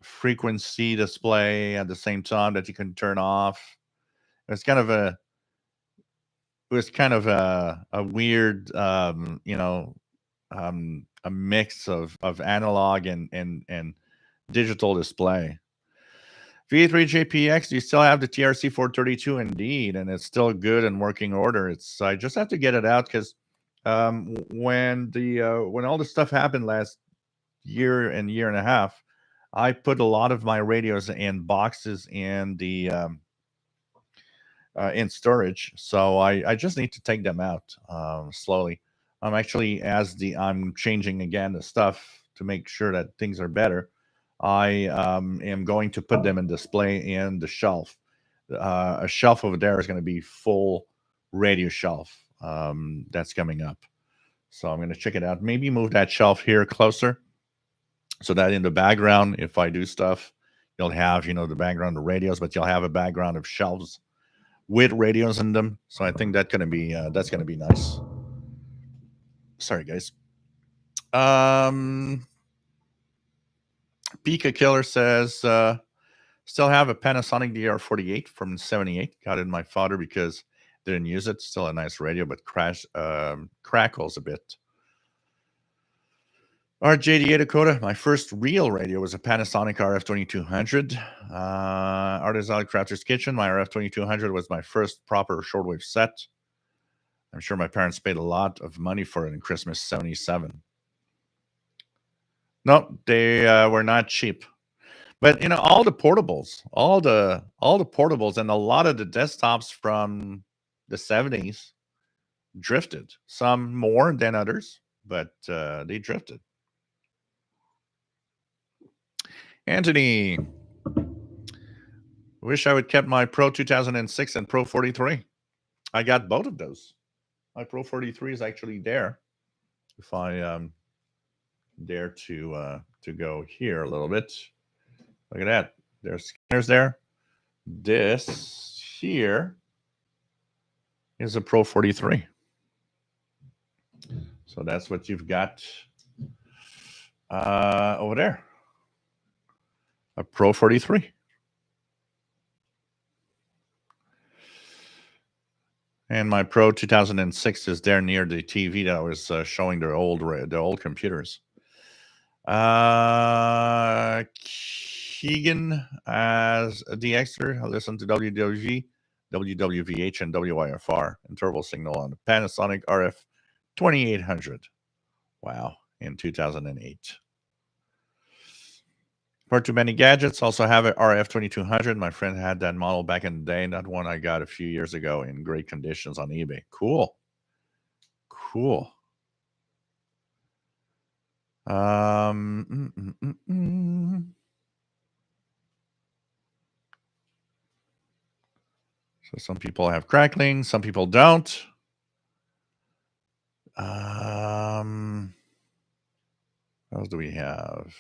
frequency display at the same time that you can turn off. It was kind of a weird, a mix of analog and digital display. V3JPX, you still have the TRC 432 indeed, and it's still good and working order. I just have to get it out because when all the stuff happened last year and a half, I put a lot of my radios in boxes in the in storage, so I just need to take them out slowly. I'm actually I'm changing again the stuff to make sure that things are better. I am going to put them in display in the shelf. A shelf over there is going to be full radio shelf. That's coming up, so I'm going to check it out. Maybe move that shelf here closer, so that in the background, if I do stuff, you'll have the background of radios, but you'll have a background of shelves with radios in them. So I think that's gonna be nice. Sorry, guys. Pika Killer says still have a Panasonic DR48 from '78. Got it in my father because didn't use it. Still a nice radio, but crackles a bit. RJDA Dakota, my first real radio was a Panasonic RF 2200. Artisan Crafter's Kitchen, my RF 2200 was my first proper shortwave set. I'm sure my parents paid a lot of money for it in Christmas '77. No, they were not cheap. But all the portables, all the portables, and a lot of the desktops from the '70s drifted. Some more than others, but they drifted. Anthony, wish I would kept my Pro 2006 and Pro 43. I got both of those. My Pro 43 is actually there. If I dare to go here a little bit, look at that. There's scanners there. This here is a Pro 43. So that's what you've got over there. A Pro 43. And my Pro 2006 is there near the TV that I was showing the old computers. Keegan as a DXer, I listen to WWV, WWVH, and WIFR interval signal on the Panasonic RF 2800. Wow, in 2008. Far too many gadgets. Also have an RF 2200. My friend had that model back in the day. That one I got a few years ago in great conditions on eBay. Cool. Cool. So some people have crackling, some people don't. What else do we have?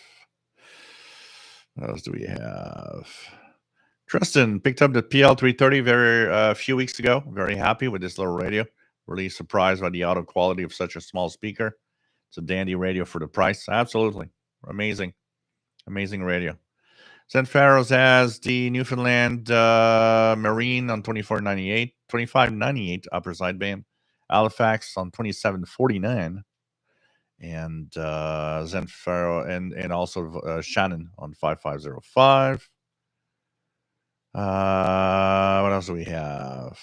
What else do we have? Tristan picked up the PL330 very a few weeks ago. Very happy with this little radio. Really surprised by the audio quality of such a small speaker. It's a dandy radio for the price. Absolutely. Amazing. Amazing radio. St. Pharaoh's has the Newfoundland Marine on 2498, 2598 upper sideband. Halifax on 2749. And St. Pharaoh and also Shannon on 5505. What else do we have?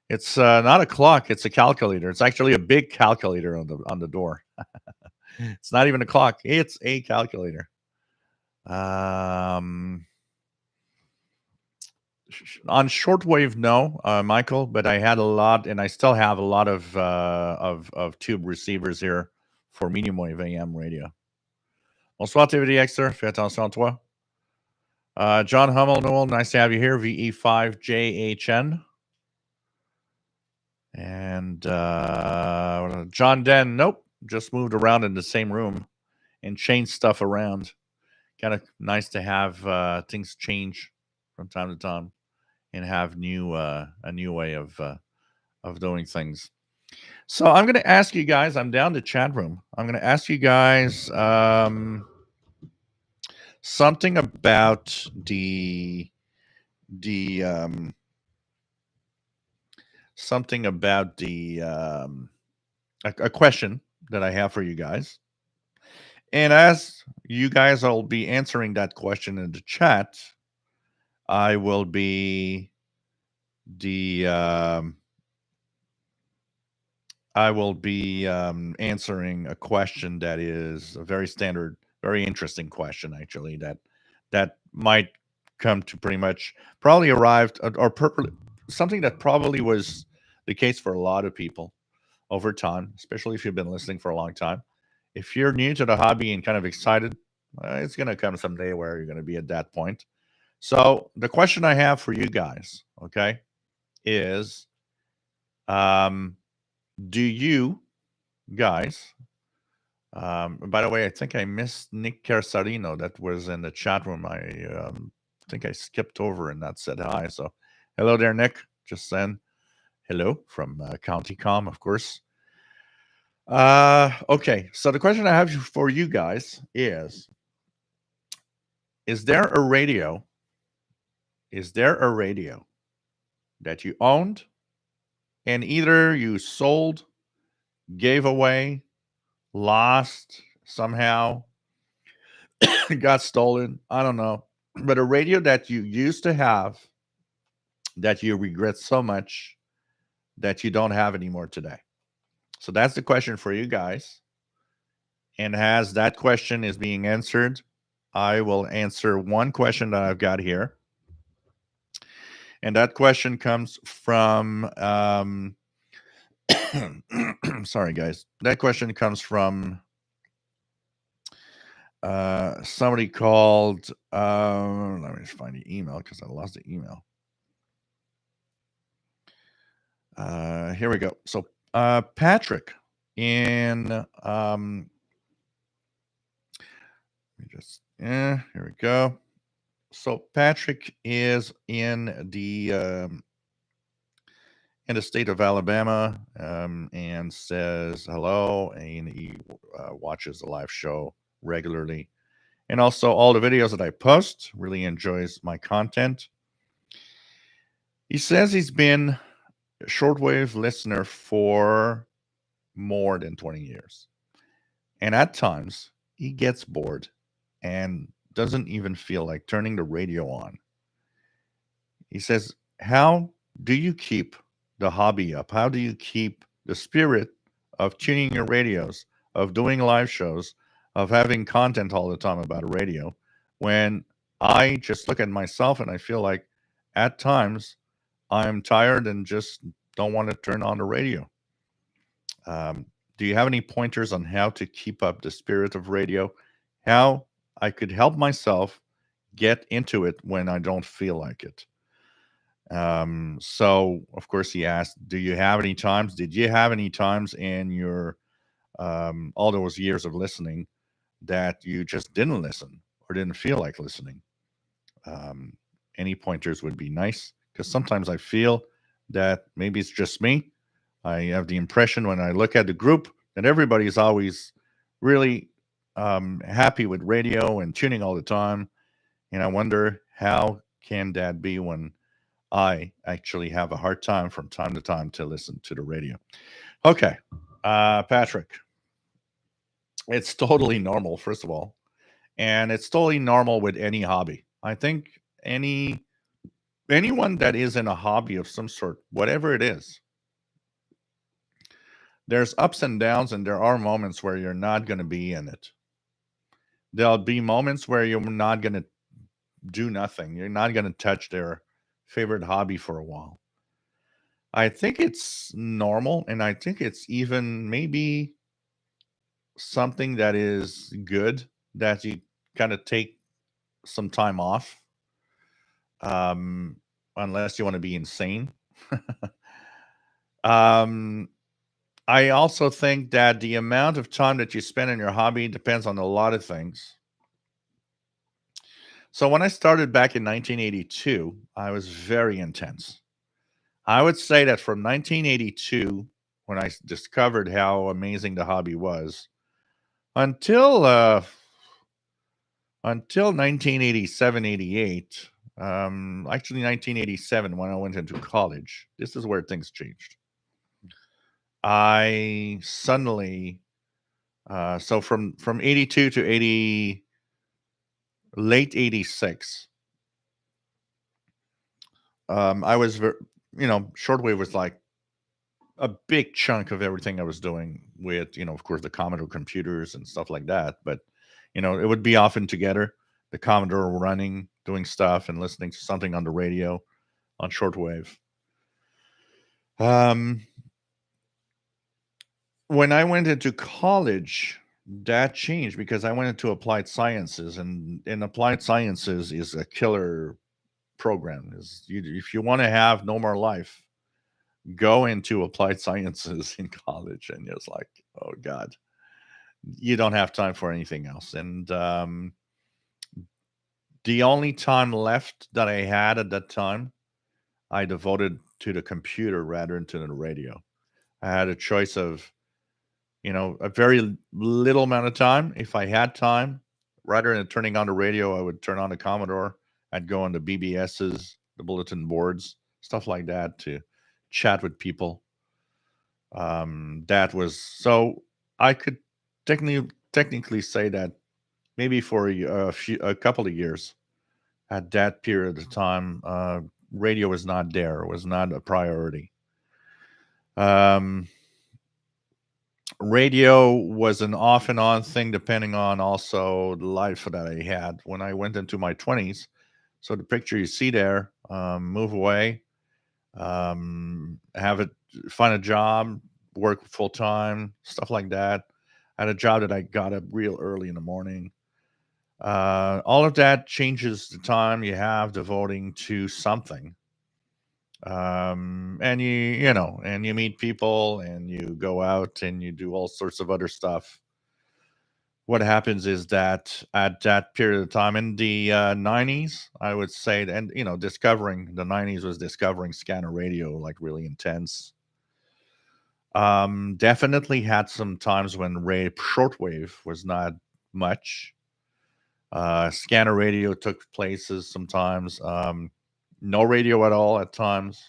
It's not a clock, it's a calculator. It's actually a big calculator on the door. It's not even a clock, it's a calculator. On shortwave, no, Michael, but I had a lot, and I still have a lot of tube receivers here for medium wave AM radio. Bonsoir, TV Extra. Fais attention à toi. John Hummel, Noel, nice to have you here. VE5JHN. And John Den, nope, just moved around in the same room and changed stuff around. Kind of nice to have things change from time to time and have a new way of doing things. So I'm going to ask you guys. I'm down to chat room. I'm going to ask you guys something about a question that I have for you guys. And as you guys will be answering that question in the chat, I will be answering a question that is a very standard, very interesting question, actually, that might come to pretty much probably arrived or something that probably was the case for a lot of people over time, especially if you've been listening for a long time. If you're new to the hobby and kind of excited, it's going to come someday where you're going to be at that point. So the question I have for you guys, okay, is do you guys, by the way, I think I missed Nick Carsarino that was in the chat room. I think I skipped over and not said hi. So hello there, Nick. Just saying hello from County Com, of course. Okay, so the question I have for you guys is there a radio that you owned and either you sold, gave away, lost somehow, got stolen, I don't know, but a radio that you used to have that you regret so much that you don't have anymore today? So that's the question for you guys. And as that question is being answered, I will answer one question that I've got here. And that question comes from, sorry, guys. That question comes from somebody called, let me just find the email because I lost the email. Here we go. So Patrick in, here we go. So Patrick is in the state of Alabama and says hello, and he watches the live show regularly, and also all the videos that I post. Really enjoys my content. He says he's been a shortwave listener for more than 20 years, and at times he gets bored and doesn't even feel like turning the radio on. He says, how do you keep the hobby up? How do you keep the spirit of tuning your radios, of doing live shows, of having content all the time about a radio, when I just look at myself and I feel like at times I'm tired and just don't want to turn on the radio. Do you have any pointers on how to keep up the spirit of radio? How I could help myself get into it when I don't feel like it? So, of course, he asked, do you have any times? Did you have any times in your all those years of listening that you just didn't listen or didn't feel like listening? Um, any pointers would be nice because sometimes I feel that maybe it's just me. I have the impression when I look at the group that everybody is always really happy with radio and tuning all the time. And I wonder how can that be when I actually have a hard time from time to time to listen to the radio. Okay, Patrick, it's totally normal, first of all, and it's totally normal with any hobby. I think anyone that is in a hobby of some sort, whatever it is, there's ups and downs, and there are moments where you're not going to be in it. There'll be moments where you're not going to do nothing. You're not going to touch their favorite hobby for a while. I think it's normal, and I think it's even maybe something that is good that you kind of take some time off, um, unless you want to be insane. um, I also think that the amount of time that you spend in your hobby depends on a lot of things. So when I started back in 1982, I was very intense. I would say that from 1982, when I discovered how amazing the hobby was, until until 1987, 88, actually 1987 when I went into college, this is where things changed. I suddenly, so from 82 to 80, late 86, I was, shortwave was like a big chunk of everything I was doing with, of course, the Commodore computers and stuff like that. But, it would be often together, the Commodore running, doing stuff and listening to something on the radio on shortwave. Um, when I went into college, that changed because I went into applied sciences, and in applied sciences is a killer program. If you want to have no more life, go into applied sciences in college, and it's like, oh god, you don't have time for anything else. And the only time left that I had at that time, I devoted to the computer rather than to the radio. I had a choice of, a very little amount of time. If I had time, rather than turning on the radio, I would turn on the Commodore. I'd go on the BBSs, the bulletin boards, stuff like that, to chat with people. That was so I could technically say that maybe for a couple of years at that period of time, radio was not there, was not a priority. Um, Radio was an off and on thing depending on also the life that I had when I went into my 20s. So the picture you see there, move away, have it, find a job, work full time, stuff like that. I had a job that I got up real early in the morning. All of that changes the time you have devoting to something. And and you meet people and you go out and you do all sorts of other stuff. What happens is that at that period of time in the 90s, I would say, and discovering the 90s was discovering scanner radio like really intense. Definitely had some times when shortwave was not much. Scanner radio took places sometimes. No radio at all at times.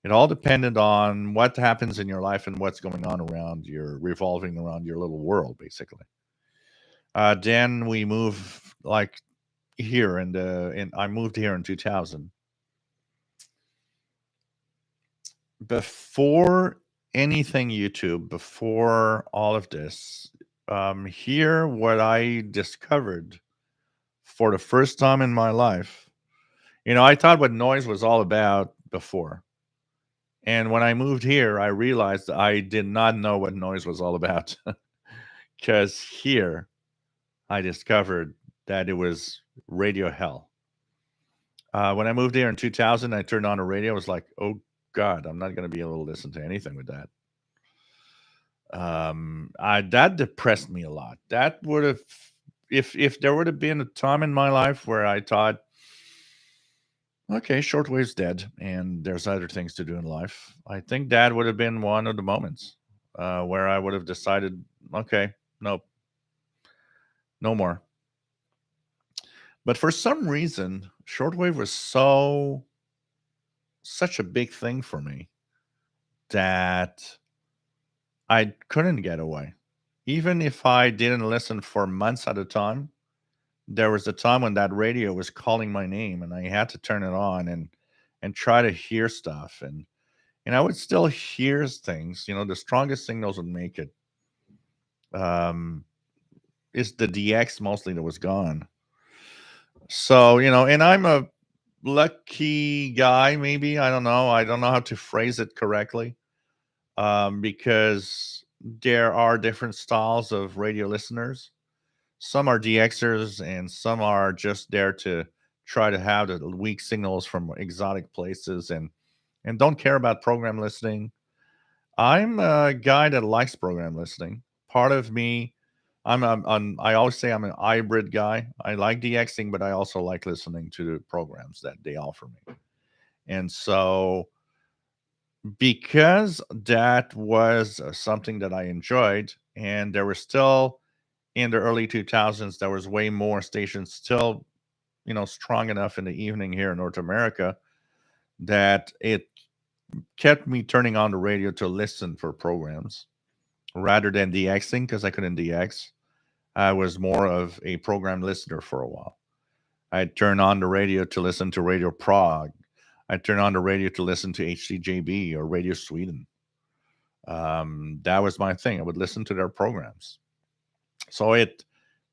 It all depended on what happens in your life and what's going on around your revolving around your little world, basically. Then we move like here in I moved here in 2000. Before anything YouTube, before all of this, here what I discovered for the first time in my life, I thought what noise was all about before. And when I moved here, I realized I did not know what noise was all about. Because here I discovered that it was radio hell. When I moved here in 2000, I turned on a radio. I was like, oh God, I'm not going to be able to listen to anything with that. That depressed me a lot. That would have, if there would have been a time in my life where I thought, okay, shortwave's dead and there's other things to do in life, I think that would have been one of the moments where I would have decided, okay, nope, no more. But for some reason, shortwave was such a big thing for me that I couldn't get away. Even if I didn't listen for months at a time, there was a time when that radio was calling my name and I had to turn it on and try to hear stuff, and I would still hear things. The strongest signals would make it. It's the DX mostly that was gone. So, and I'm a lucky guy, maybe. I don't know. I don't know how to phrase it correctly. Because there are different styles of radio listeners. Some are DXers and some are just there to try to have the weak signals from exotic places and don't care about program listening. I'm a guy that likes program listening. Part of me, I always say I'm an hybrid guy. I like DXing, but I also like listening to the programs that they offer me. And so, because that was something that I enjoyed, and there were still in the early 2000s, there was way more stations still, strong enough in the evening here in North America that it kept me turning on the radio to listen for programs rather than DXing because I couldn't DX. I was more of a program listener for a while. I'd turn on the radio to listen to Radio Prague. I'd turn on the radio to listen to HCJB or Radio Sweden. That was my thing. I would listen to their programs. So it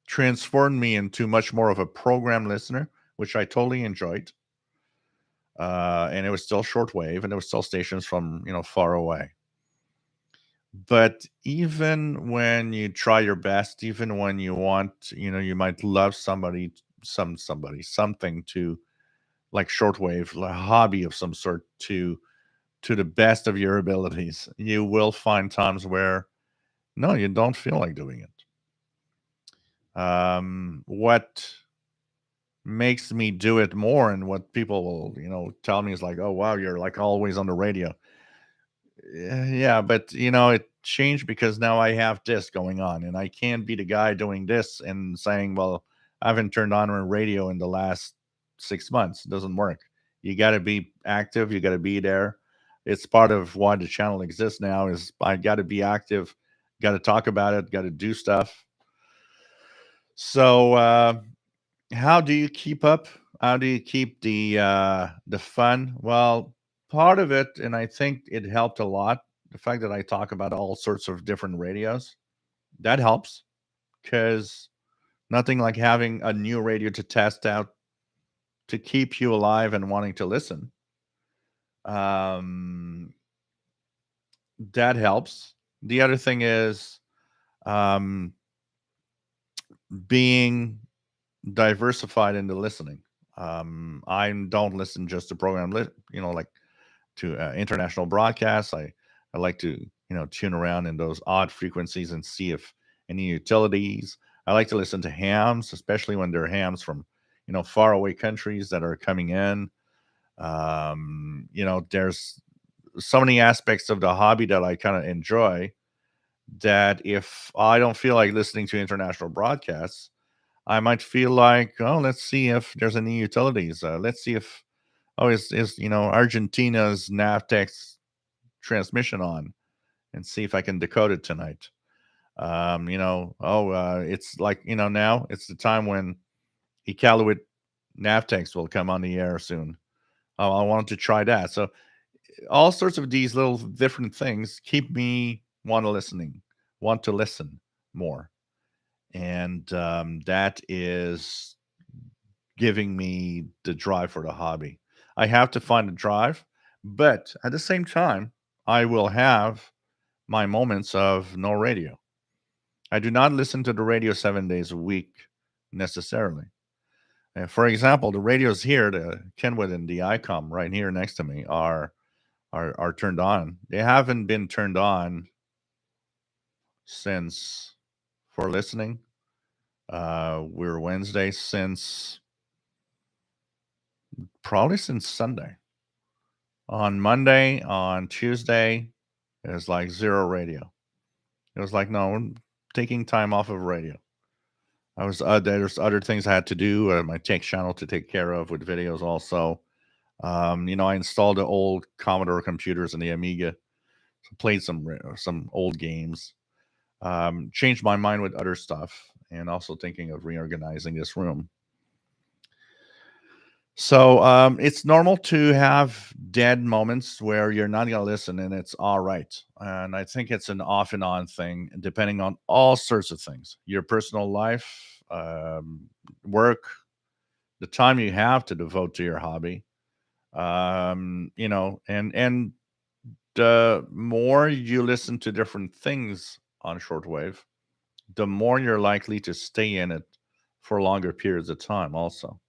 transformed me into much more of a program listener, which I totally enjoyed. And it was still shortwave, and there was still stations from far away. But even when you try your best, even when you want, you might love something to like shortwave, a hobby of some sort to the best of your abilities, you will find times where no, you don't feel like doing it. What makes me do it more and what people will tell me is like, oh wow, you're like always on the radio. Yeah, but it changed because now I have this going on and I can't be the guy doing this and saying, well, I haven't turned on a radio in the last 6 months. It doesn't work. You got to be active, you got to be there. It's part of why the channel exists now is I got to be active, got to talk about it, got to do stuff. So how do you keep up? How do you keep the fun? Well, part of it, and I think it helped a lot. The fact that I talk about all sorts of different radios, that helps because nothing like having a new radio to test out to keep you alive and wanting to listen. Um, that helps. The other thing is um, being diversified into listening. I don't listen just to program, like to international broadcasts. I like to tune around in those odd frequencies and see if any utilities. I like to listen to hams, especially when they're hams from far away countries that are coming in. There's so many aspects of the hobby that I kind of enjoy that if I don't feel like listening to international broadcasts, I might feel like, oh, let's see if there's any utilities. Let's see if, oh, is Argentina's Navtex transmission on, and see if I can decode it tonight. It's like now it's the time when Iqaluit Navtex will come on the air soon. Oh, I wanted to try that. So all sorts of these little different things keep me want to listen more, and that is giving me the drive for the hobby. I have to find the drive, but at the same time, I will have my moments of no radio. I do not listen to the radio 7 days a week necessarily. And for example, the radios here, the Kenwood and the ICOM right here next to me are turned on. They haven't been turned on since for listening. We're Wednesday since probably since Sunday. On Monday, on Tuesday, it was like zero radio. It was like, no, I'm taking time off of radio. I was there's other things I had to do. My tech channel to take care of with videos also. I installed the old Commodore computers and the Amiga, played some old games. Changed my mind with other stuff, and also thinking of reorganizing this room. So it's normal to have dead moments where you're not going to listen, and it's all right. And I think it's an off and on thing, depending on all sorts of things: your personal life, work, the time you have to devote to your hobby. And the more you listen to different things on shortwave, the more you're likely to stay in it for longer periods of time. Also.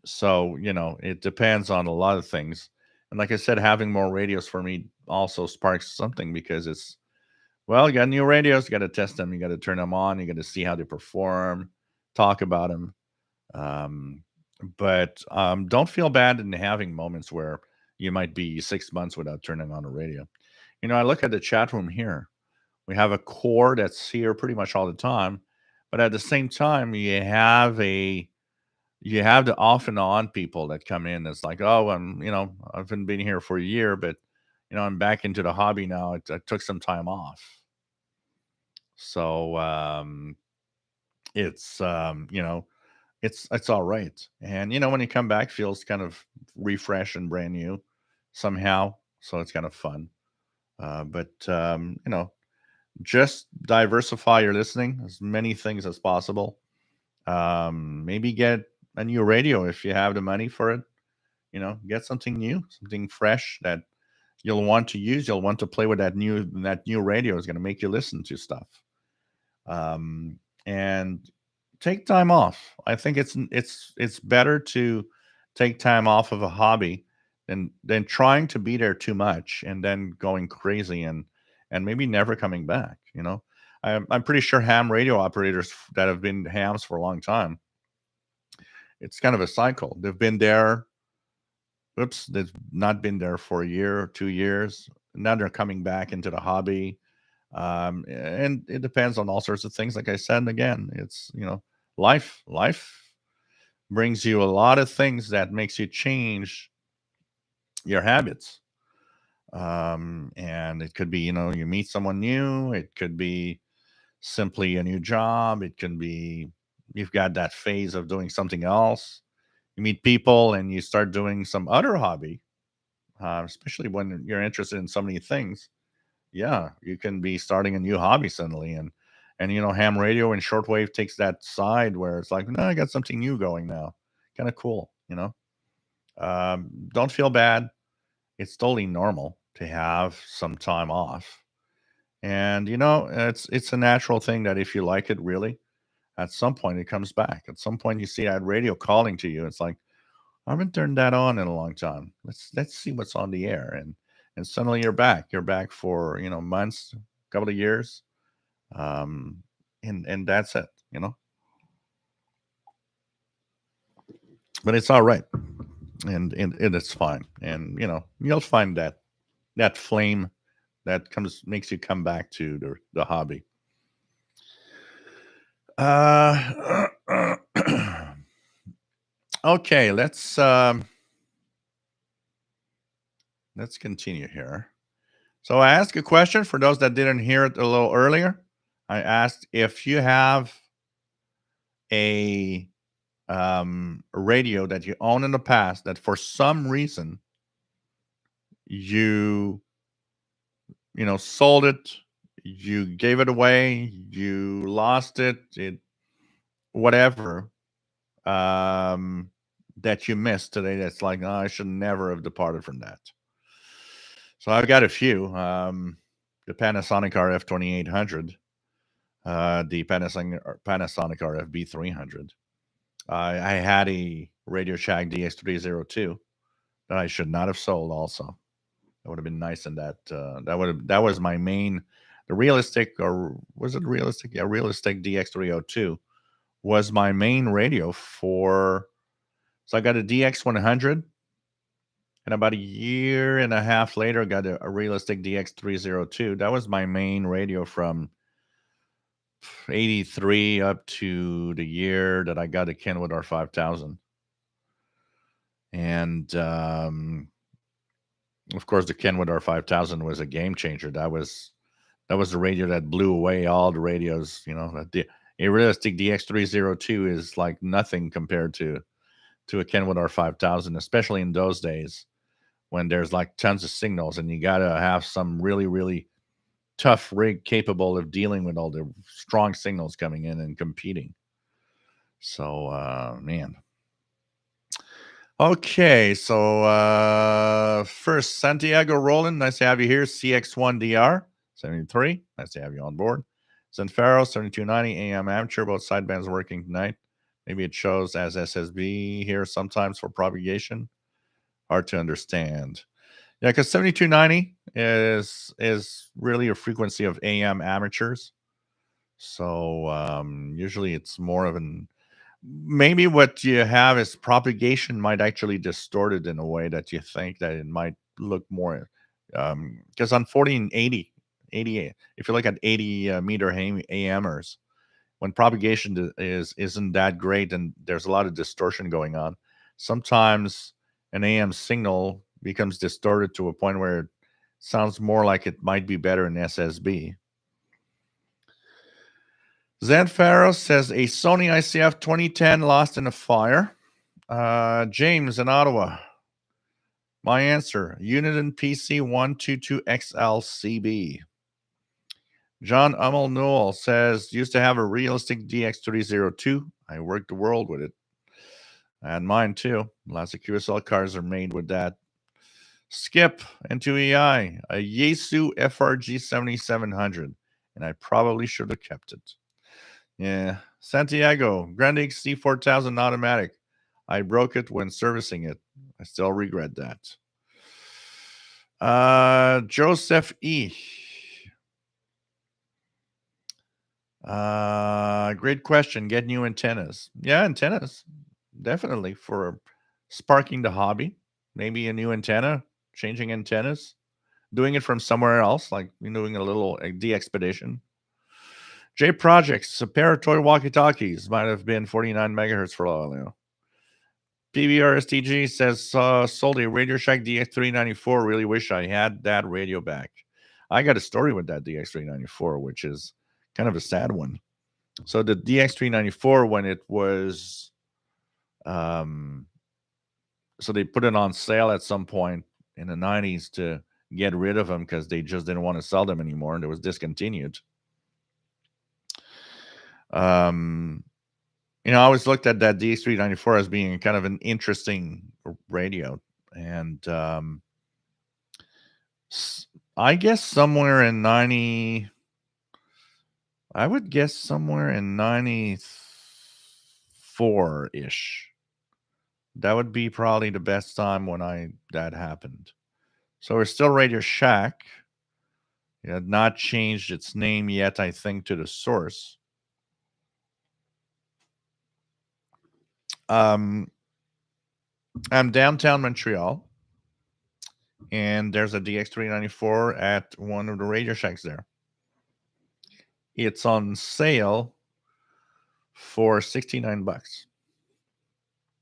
So it depends on a lot of things. And like I said, having more radios for me also sparks something because you got new radios, you got to test them, you got to turn them on, you got to see how they perform, talk about them. Um, but don't feel bad in having moments where you might be 6 months without turning on a radio. I look at the chat room here. We have a core that's here pretty much all the time, but at the same time, you have the off and on people that come in. It's like, oh, I've been here for a year, but I'm back into the hobby now. I took some time off, so it's it's all right. And when you come back, feels kind of refreshed and brand new somehow. So it's kind of fun. But just diversify your listening as many things as possible. Maybe get a new radio if you have the money for it. Get something new, something fresh that you'll want to use. You'll want to play with that new radio is going to make you listen to stuff. And take time off. I think it's better to take time off of a hobby than trying to be there too much and then going crazy and maybe never coming back. I'm pretty sure ham radio operators that have been hams for a long time. It's kind of a cycle. They've been there. Oops, they've not been there for a year or 2 years. Now they're coming back into the hobby. And it depends on all sorts of things. Like I said, again, it's life brings you a lot of things that makes you change your habits. And it could be you meet someone new. It could be simply a new job. It can be you've got that phase of doing something else. You meet people and you start doing some other hobby, especially when you're interested in so many things. Yeah, you can be starting a new hobby suddenly, and ham radio and shortwave takes that side where it's like, no, I got something new going now, kind of cool. Don't feel bad. It's totally normal to have some time off, and it's a natural thing that if you like it really, at some point it comes back. At some point you see that radio calling to you. It's like, I haven't turned that on in a long time. Let's see what's on the air, and suddenly you're back. You're back for months, couple of years, um, and that's it. But it's all right, and it's fine. And you'll find that flame that comes makes you come back to the hobby. Uh, okay, let's continue here. So I asked a question for those that didn't hear it a little earlier. I asked if you have a radio that you own in the past that for some reason you sold it, you gave it away, you lost it, whatever. that you missed today that's like, oh, I should never have departed from that? So I've got a few. The Panasonic RF 2800, the Panasonic RF B300. I had a Radio Shack DX302 that I should not have sold. Also, that would have been nice. In that was my main. The realistic, or was it realistic? Yeah, realistic DX302 was my main radio for. So I got a DX100, and about a year and a half later, I got a realistic DX302. That was my main radio from 83 up to the year that I got a Kenwood R5000. And of course, the Kenwood R5000 was a game changer. That was the radio that blew away all the radios. A realistic DX302 is like nothing compared to a Kenwood R5000, especially in those days when there's like tons of signals and you got to have some really, really tough rig capable of dealing with all the strong signals coming in and competing. So, man. Okay, so first, Santiago Roland, nice to have you here. CX1DR 73, nice to have you on board. Zenfaro 7290 AM amateur, both sidebands working tonight. Maybe it shows as SSB here sometimes for propagation. Hard to understand. Yeah, because 7290 is really a frequency of AM amateurs. So usually it's more of an, maybe what you have is propagation might actually distort it in a way that you think that it might look more, because on 40 and 80, if you look at 80 meter AMers, when propagation isn't that great and there's a lot of distortion going on, sometimes an AM signal becomes distorted to a point where it sounds more like it might be better in SSB. Zanfaro says a Sony ICF 2010 lost in a fire. James in Ottawa. My answer, Uniden PC 122XLCB. John Ummel Newell says, used to have a realistic DX302. I worked the world with it. And mine too. Lots of QSL cars are made with that. Skip into EI, a Yaesu FRG 7700. And I probably should have kept it. Yeah. Santiago, Grande XC 4000 automatic. I broke it when servicing it. I still regret that. Joseph E. Great question. Get new antennas. Yeah, antennas. Definitely for sparking the hobby. Maybe a new antenna, changing antennas, doing it from somewhere else, like doing a little de-expedition. J Projects, a pair of toy walkie-talkies might have been 49 megahertz for all I know. PBRSTG says, sold a Radio Shack DX394. Really wish I had that radio back. I got a story with that DX394, which is kind of a sad one. So the DX394, when it was, so they put it on sale at some point in the 90s to get rid of them because they just didn't want to sell them anymore, and it was discontinued. I always looked at that DX394 as being kind of an interesting radio. And I guess somewhere in 90, I would guess somewhere in 94-ish. That would be probably the best time when that happened. So we're still Radio Shack. It had not changed its name yet, I think, to the source. I'm downtown Montreal, and there's a DX394 at one of the Radio Shacks there. It's on sale for $69.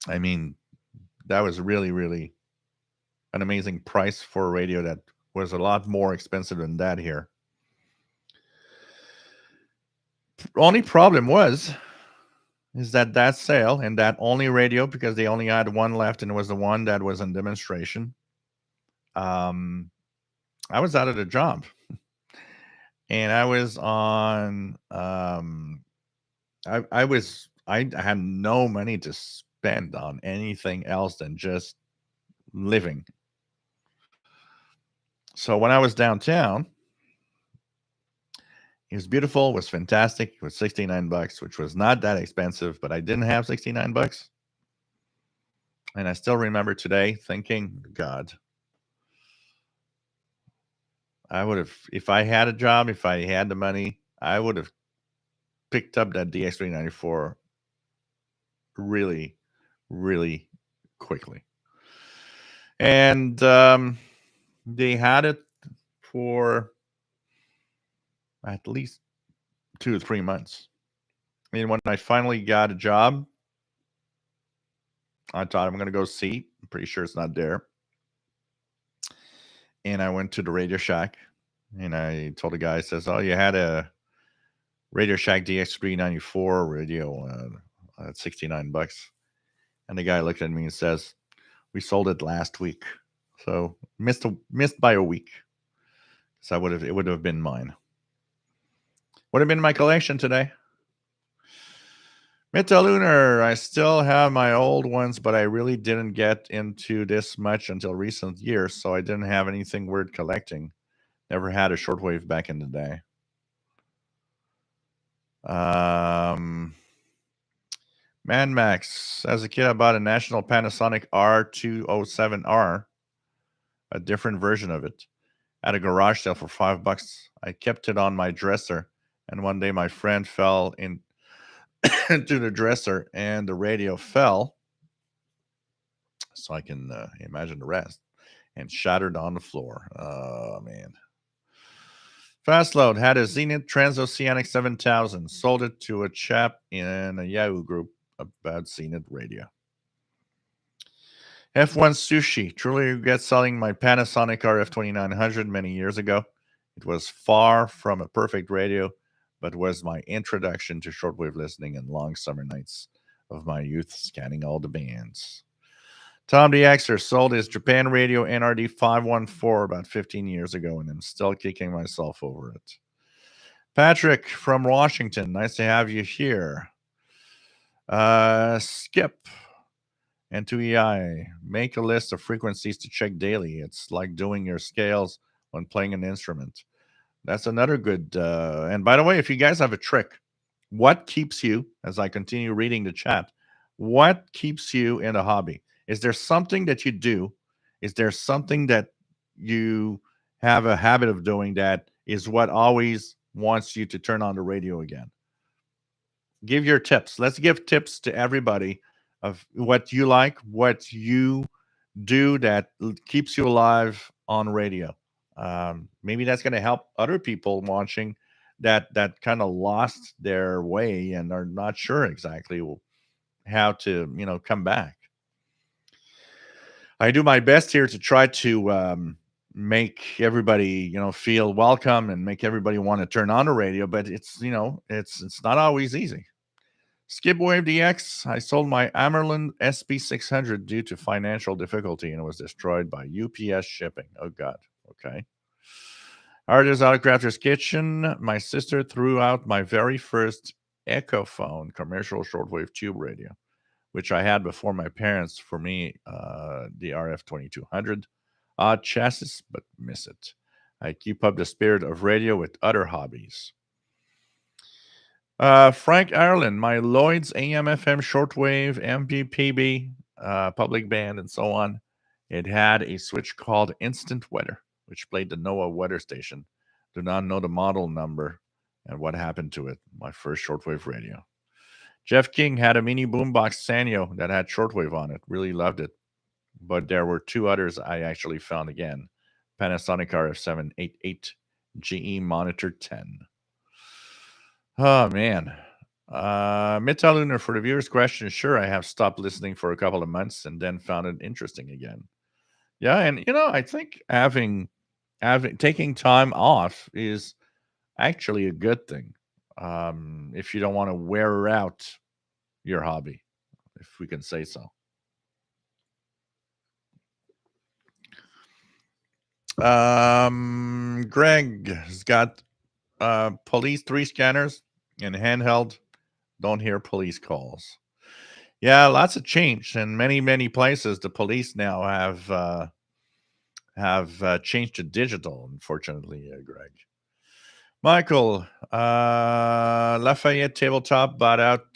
I mean, that was really, really an amazing price for a radio that was a lot more expensive than that here. Only problem is that sale and that only radio, because they only had one left and it was the one that was in demonstration. I was out of the job. And I was on I I had no money to spend on anything else than just living. So when I was downtown, it was beautiful, it was fantastic. It was $69, which was not that expensive, but I didn't have $69. And I still remember today thinking, God, I would have, if I had a job, if I had the money, I would have picked up that DX394 really, really quickly. And they had it for at least 2 or 3 months. I mean, when I finally got a job, I thought I'm going to go see. I'm pretty sure it's not there. And I went to the Radio Shack and I told the guy, says, "Oh, you had a Radio Shack DX394 radio at $69." And the guy looked at me and says, "We sold it last week." So missed by a week. So it would have been mine. Would have been my collection today. Metalunar, I still have my old ones, but I really didn't get into this much until recent years, so I didn't have anything worth collecting. Never had a shortwave back in the day. Man Max, as a kid, I bought a National Panasonic R207R, a different version of it, at a garage sale for $5. I kept it on my dresser, and one day my friend fell into the dresser, and the radio fell. So I can imagine the rest, and shattered on the floor. Oh, man. Fastload had a Zenith Transoceanic 7000. Sold it to a chap in a Yahoo group about Zenith radio. F1 Sushi. Truly regret selling my Panasonic RF2900 many years ago. It was far from a perfect radio, but was my introduction to shortwave listening and long summer nights of my youth scanning all the bands. Tom the Xer sold his Japan Radio NRD 514 about 15 years ago, and I'm still kicking myself over it. Patrick from Washington, nice to have you here. Skip and 2EI, make a list of frequencies to check daily. It's like doing your scales when playing an instrument. That's another good. And by the way, if you guys have a trick, what keeps you, as I continue reading the chat, what keeps you in a hobby? Is there something that you do? Is there something that you have a habit of doing that is what always wants you to turn on the radio again? Give your tips. Let's give tips to everybody of what you like, what you do that keeps you alive on radio. Maybe that's going to help other people watching that kind of lost their way and are not sure exactly how to come back. I do my best here to try to make everybody feel welcome and make everybody want to turn on the radio, but it's not always easy. Skipwave DX, I sold my Amerlin SB600 due to financial difficulty and it was destroyed by UPS shipping. Oh God. Okay. Artist Autocrafter's Kitchen, my sister threw out my very first Echophone commercial shortwave tube radio, which I had before my parents. For me, the RF2200. Odd chassis, but miss it. I keep up the spirit of radio with other hobbies. Frank Ireland, my Lloyd's AM/FM shortwave MPPB, public band, and so on. It had a switch called Instant Weather, which played the NOAA weather station. Do not know the model number and what happened to it. My first shortwave radio. Jeff King had a mini boombox Sanyo that had shortwave on it. Really loved it. But there were two others I actually found again. Panasonic RF788, GE Monitor 10. Oh, man. Metalunar, for the viewer's question, sure, I have stopped listening for a couple of months and then found it interesting again. Yeah, and I think having taking time off is actually a good thing. If you don't want to wear out your hobby, if we can say so. Greg has got police 3 scanners and handheld Don't hear police calls. Yeah, lots of change in many places. The police now have changed to digital. Unfortunately, Greg. Michael, Lafayette tabletop brought out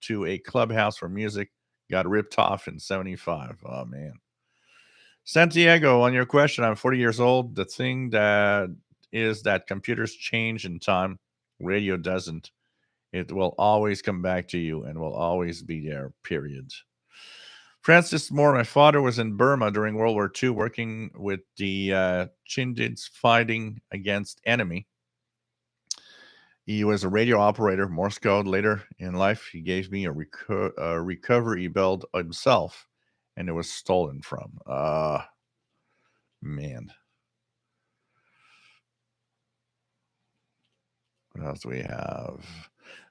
to a clubhouse for music. Got ripped off in '75. Oh man. Santiago, on your question, I'm 40 years old. The thing that is that computers change in time, radio doesn't. It will always come back to you and will always be there, period. Francis Moore, my father was in Burma during World War II working with the Chindids fighting against enemy. He was a radio operator, Morse code. Later in life, he gave me a recovery belt himself, and it was stolen from. Man. What else do we have?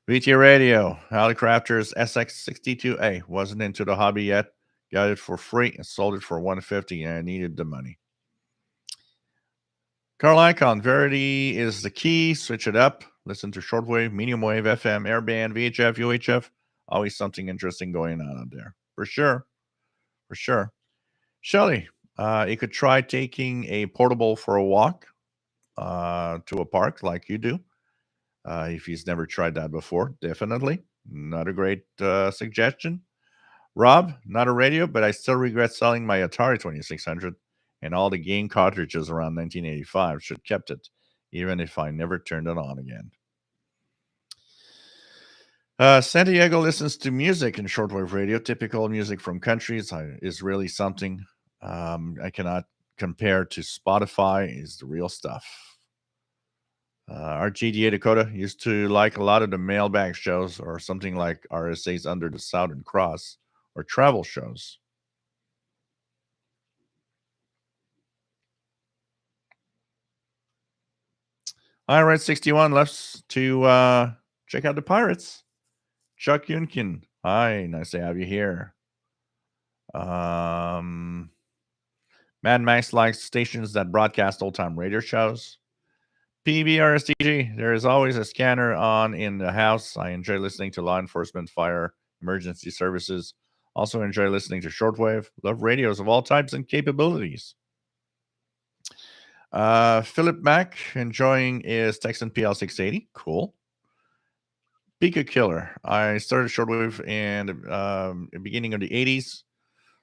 VT Radio, Halicrafters SX62A. Wasn't into the hobby yet. Got it for free and sold it for $150, and I needed the money. Carl Icon, Verity is the key. Switch it up. Listen to shortwave, medium wave, FM, airband, VHF, UHF. Always something interesting going on out there. For sure. For sure. Shelly, you could try taking a portable for a walk to a park like you do. If he's never tried that before, definitely. Not a great suggestion. Rob, not a radio, but I still regret selling my Atari 2600 and all the game cartridges around 1985. Should kept it, even if I never turned it on again. Santiago listens to music in shortwave radio. Typical music from countries is really something I cannot compare to Spotify. Is the real stuff. Our GDA Dakota used to like a lot of the mailbag shows or something like RSA's Under the Southern Cross or travel shows. All right, 61 left to check out the Pirates. Chuck Yunkin. Hi, nice to have you here. Mad Max likes stations that broadcast old-time radio shows. PBRSTG, there is always a scanner on in the house. I enjoy listening to law enforcement, fire, emergency services. Also enjoy listening to shortwave. Love radios of all types and capabilities. Philip Mack, enjoying is Texan PL680. Cool. Pika Killer. I started shortwave in the beginning of the 80s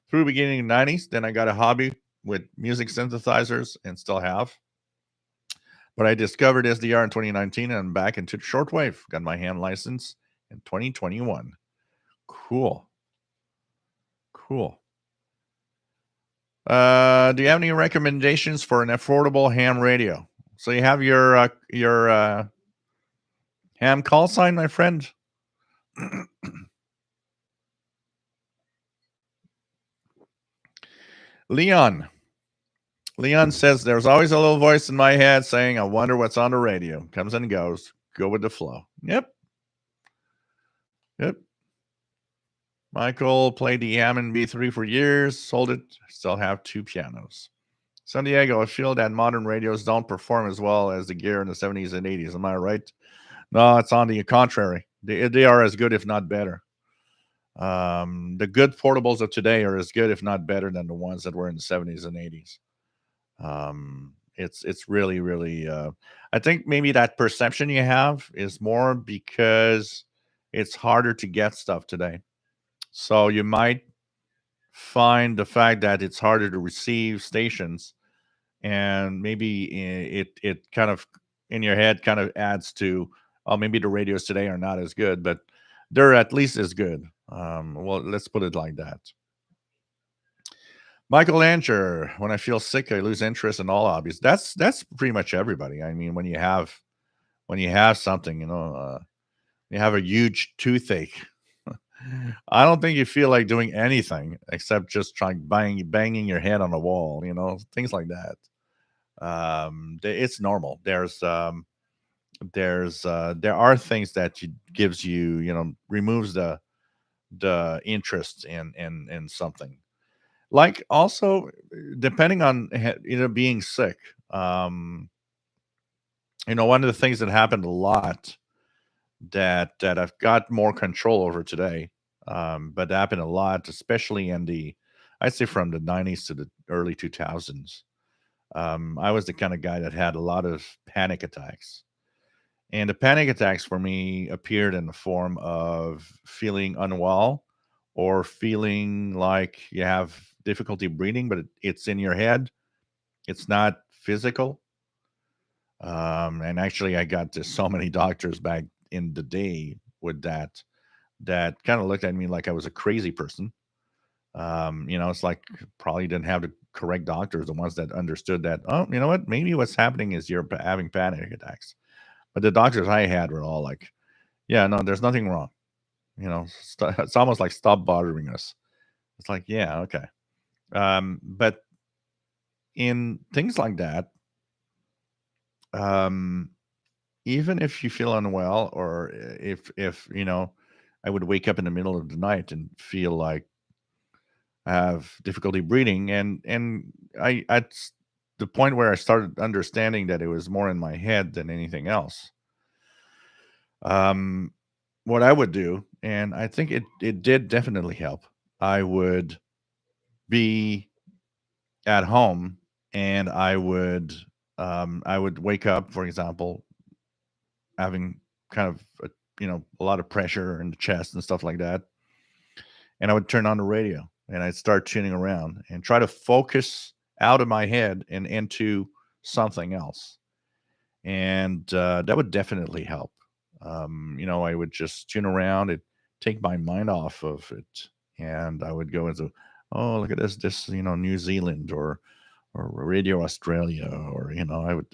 through beginning of the 90s. Then I got a hobby with music synthesizers and still have. But I discovered SDR in 2019 and I'm back into shortwave. Got my hand license in 2021. Cool. Cool. Do you have any recommendations for an affordable ham radio? So you have your ham call sign, my friend. Leon says there's always a little voice in my head saying, I wonder what's on the radio. Comes and goes. Go with the flow. Yep. Michael played the Hammond B3 for years, sold it, still have 2 pianos. San Diego, I feel that modern radios don't perform as well as the gear in the 70s and 80s. Am I right? No, it's on the contrary. They are as good, if not better. The good portables of today are as good, if not better, than the ones that were in the 70s and 80s. It's really I think maybe that perception you have is more because it's harder to get stuff today. So you might find the fact that it's harder to receive stations, and maybe it kind of in your head kind of adds to, oh, maybe the radios today are not as good, but they're at least as good. Well, let's put it like that. Michael Langer, when I feel sick, I lose interest in all hobbies. That's pretty much everybody. I mean, when you have something, you have a huge toothache. I don't think you feel like doing anything except just banging your head on the wall, things like that. It's normal. There are things that gives you, removes the interest in something. Like also, depending on being sick, one of the things that happened a lot that I've got more control over today. But that happened a lot, especially in the, I'd say from the 90s to the early 2000s. I was the kind of guy that had a lot of panic attacks. And the panic attacks for me appeared in the form of feeling unwell or feeling like you have difficulty breathing, but it's in your head. It's not physical. And actually, I got to so many doctors back in the day with that kind of looked at me like I was a crazy person. It's like probably didn't have the correct doctors, the ones that understood that, oh, you know what, maybe what's happening is you're having panic attacks. But the doctors I had were all like, yeah, no, there's nothing wrong. It's almost like stop bothering us. It's like, yeah, okay. But in things like that, um, even if you feel unwell, or if I would wake up in the middle of the night and feel like I have difficulty breathing, and I at the point where I started understanding that it was more in my head than anything else. Um, what I would do, and I think it did definitely help. I would be at home, and I would wake up, for example, having kind of a lot of pressure in the chest and stuff like that, and I would turn on the radio and I'd start tuning around and try to focus out of my head and into something else, and that would definitely help. I would just tune around and take my mind off of it, and I would go into, oh, look at this, New Zealand or Radio Australia, or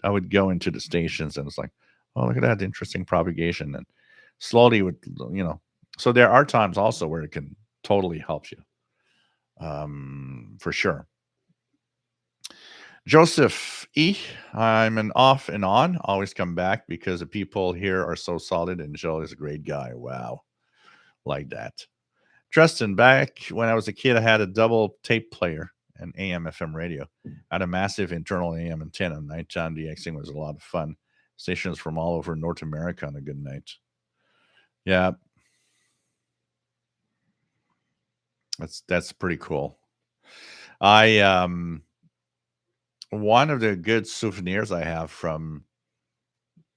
I would go into the stations, and it's like, oh, look at that interesting propagation, and slowly would you know. So there are times also where it can totally help you, for sure. Joseph E, I'm an off and on. Always come back because the people here are so solid, and Joe is a great guy. Wow, like that. Tristan, back when I was a kid, I had a double tape player, an AM FM radio. I had a massive internal AM antenna. Nighttime DXing was a lot of fun. Stations from all over North America on a good night. Yeah, that's pretty cool. I One of the good souvenirs I have from,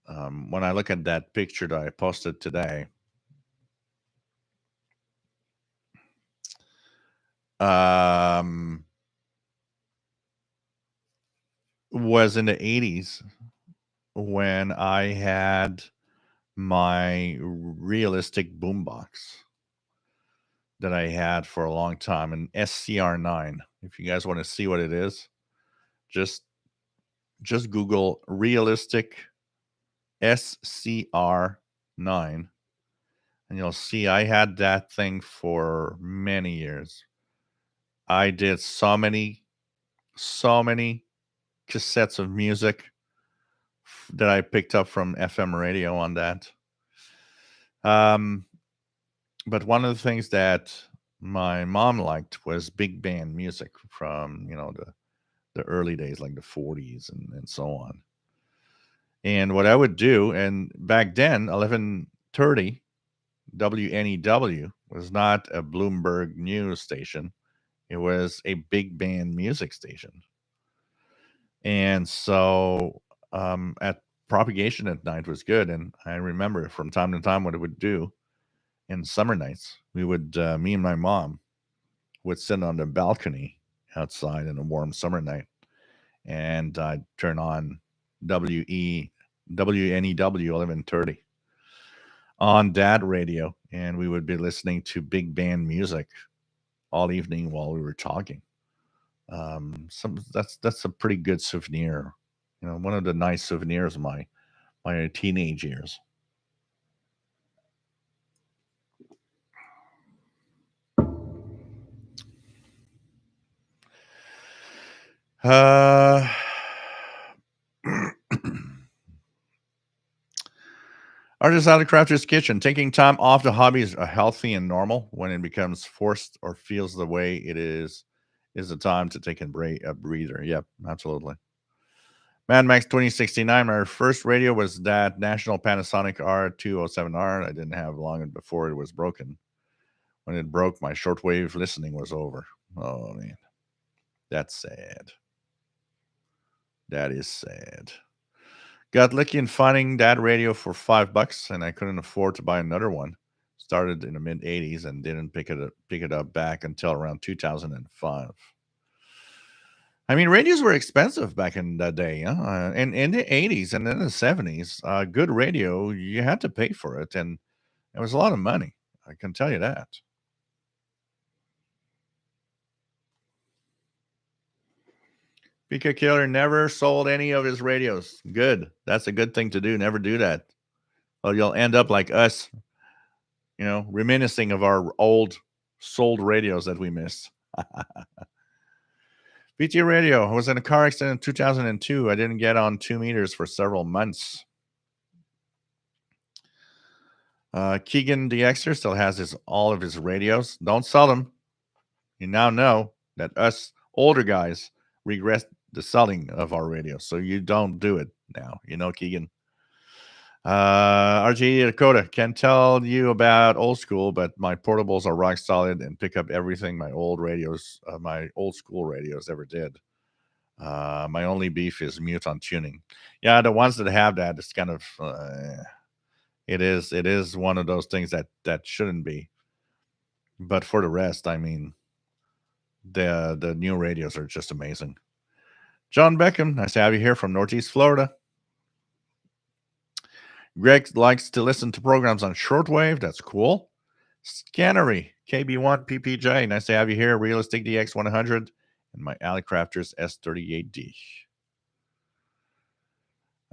when I look at that picture that I posted today, um, was in the 80s when I had my realistic boombox that I had for a long time, an SCR9. If you guys want to see what it is, just just Google realistic SCR9, and you'll see I had that thing for many years. I did so many cassettes of music that I picked up from FM radio on that. Um, but one of the things that my mom liked was big band music from the early days, like the 40s and so on. And what I would do, and back then, 1130 WNEW was not a Bloomberg news station; it was a big band music station. And so, at propagation at night was good. And I remember from time to time what it would do in summer nights. We would, me and my mom would sit on the balcony outside in a warm summer night, and I'd turn on WNEW 1130 on that radio, and we would be listening to big band music all evening while we were talking. That's a pretty good souvenir. One of the nice souvenirs of my teenage years. Uh, Artist out of Crafter's Kitchen. Taking time off the hobby is healthy and normal. When it becomes forced or feels the way it is the time to take a breather. Yep, absolutely. Mad Max 2069. My first radio was that National Panasonic R207R. I didn't have long before it was broken. When it broke, my shortwave listening was over. Oh, man. That's sad. That is sad. Got lucky in finding that radio for $5, and I couldn't afford to buy another one. Started in the mid '80s and didn't pick it up back until around 2005. I mean, radios were expensive back in that day, huh? And in the '80s and then the '70s, good radio you had to pay for it, and it was a lot of money. I can tell you that. Pika Killer never sold any of his radios. Good. That's a good thing to do. Never do that. Well, you'll end up like us, reminiscing of our old sold radios that we missed. BT Radio. I was in a car accident in 2002. I didn't get on 2 meters for several months. Keegan DXer still has all of his radios. Don't sell them. You now know that us older guys regret the selling of our radios. So you don't do it now. Keegan. RG Dakota, can't tell you about old school, but my portables are rock solid and pick up everything my my old school radios ever did. My only beef is mute on tuning. Yeah, the ones that have that, it's kind of it is one of those things that shouldn't be. But for the rest, I mean, the new radios are just amazing. John Beckham, nice to have you here from Northeast Florida. Greg likes to listen to programs on shortwave. That's cool. Scannery, KB1 PPJ, nice to have you here. Realistic DX100 and my Alleycrafters S38D.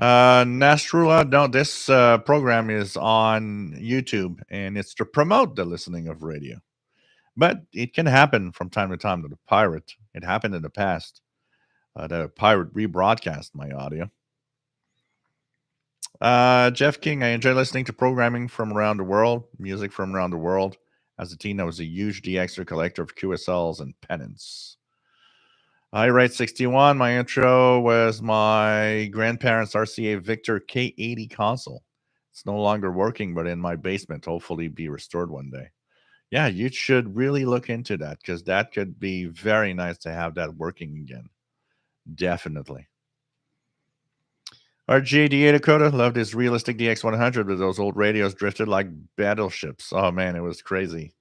Nastrula, no, this program is on YouTube and it's to promote the listening of radio. But it can happen from time to time to the pirate. It happened in the past. The pirate rebroadcast my audio. Jeff King, I enjoy listening to programming from around the world, music from around the world. As a teen, I was a huge DXer collector of QSLs and pennants. I write 61. My intro was my grandparents' RCA Victor K80 console. It's no longer working, but in my basement, hopefully be restored one day. Yeah, you should really look into that because that could be very nice to have that working again. Definitely. Our JDA Dakota loved his realistic DX100, but those old radios drifted like battleships. Oh man, it was crazy.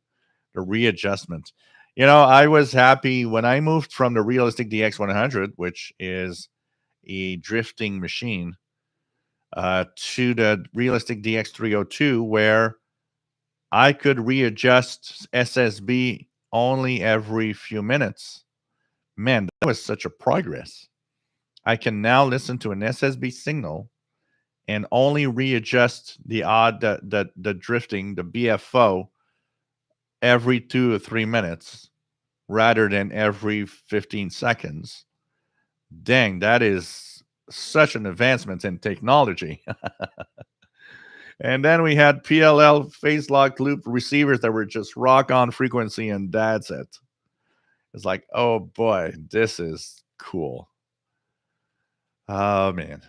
The readjustment. I was happy when I moved from the realistic DX100, which is a drifting machine, to the realistic DX302, where I could readjust SSB only every few minutes. Man, that was such a progress. I can now listen to an SSB signal and only readjust the drifting, the BFO, every 2 or 3 minutes rather than every 15 seconds. Dang, that is such an advancement in technology. And then we had PLL phase locked loop receivers that were just rock on frequency, and that's it. It's like, oh boy, this is cool. Oh man.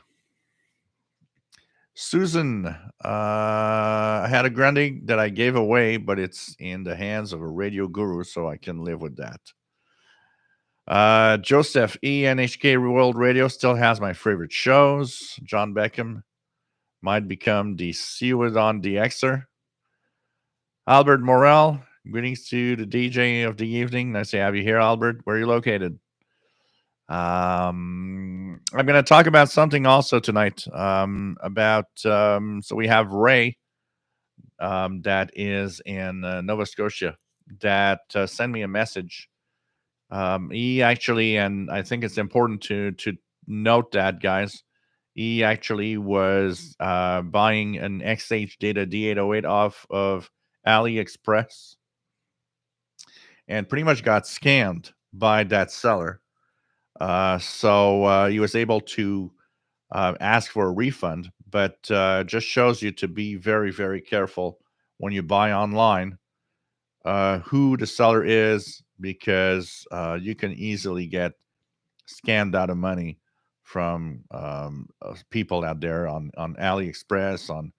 Susan, I had a Grundy that I gave away, but it's in the hands of a radio guru, so I can live with that. Joseph, ENHK World Radio still has my favorite shows. John Beckham might become the Seward on DXer. Albert Morel, greetings to the DJ of the evening. Nice to have you here, Albert. Where are you located? I'm going to talk about something also tonight. So we have Ray, that is in Nova Scotia, that sent me a message. He actually, and I think it's important to note that, guys, he actually was buying an XH Data D808 off of AliExpress and pretty much got scammed by that seller. So he was able to ask for a refund, but just shows you to be very, very careful when you buy online who the seller is, because you can easily get scammed out of money from people out there on AliExpress, on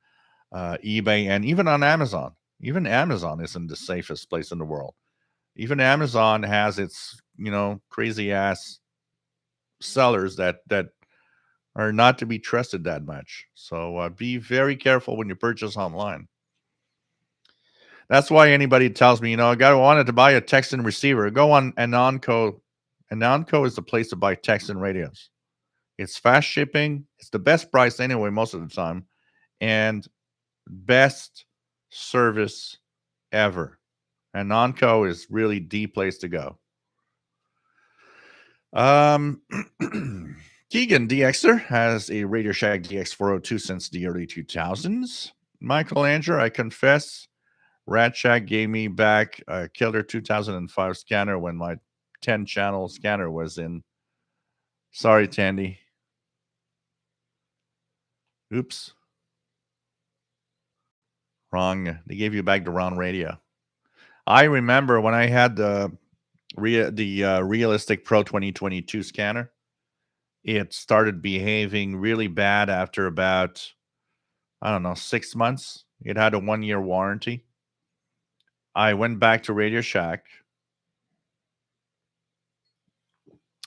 eBay, and even on Amazon. Even Amazon isn't the safest place in the world. Even Amazon has its crazy ass sellers that are not to be trusted that much. So be very careful when you purchase online. That's why anybody tells me, I wanted to buy a Texan receiver, go on Anonco. Anonco is the place to buy Texan radios. It's fast shipping. It's the best price anyway, most of the time, and best service ever. Anonco is really the place to go. Keegan DXer has a Radio Shack DX402 since the early 2000s. Michael Anger, I confess, Rat Shack gave me back a killer 2005 scanner when my 10-channel scanner was in. Sorry, Tandy. Oops. Wrong. They gave you back the wrong radio. I remember when I had the Realistic Pro 2022 scanner, it started behaving really bad after about, 6 months. It had a 1-year warranty. I went back to Radio Shack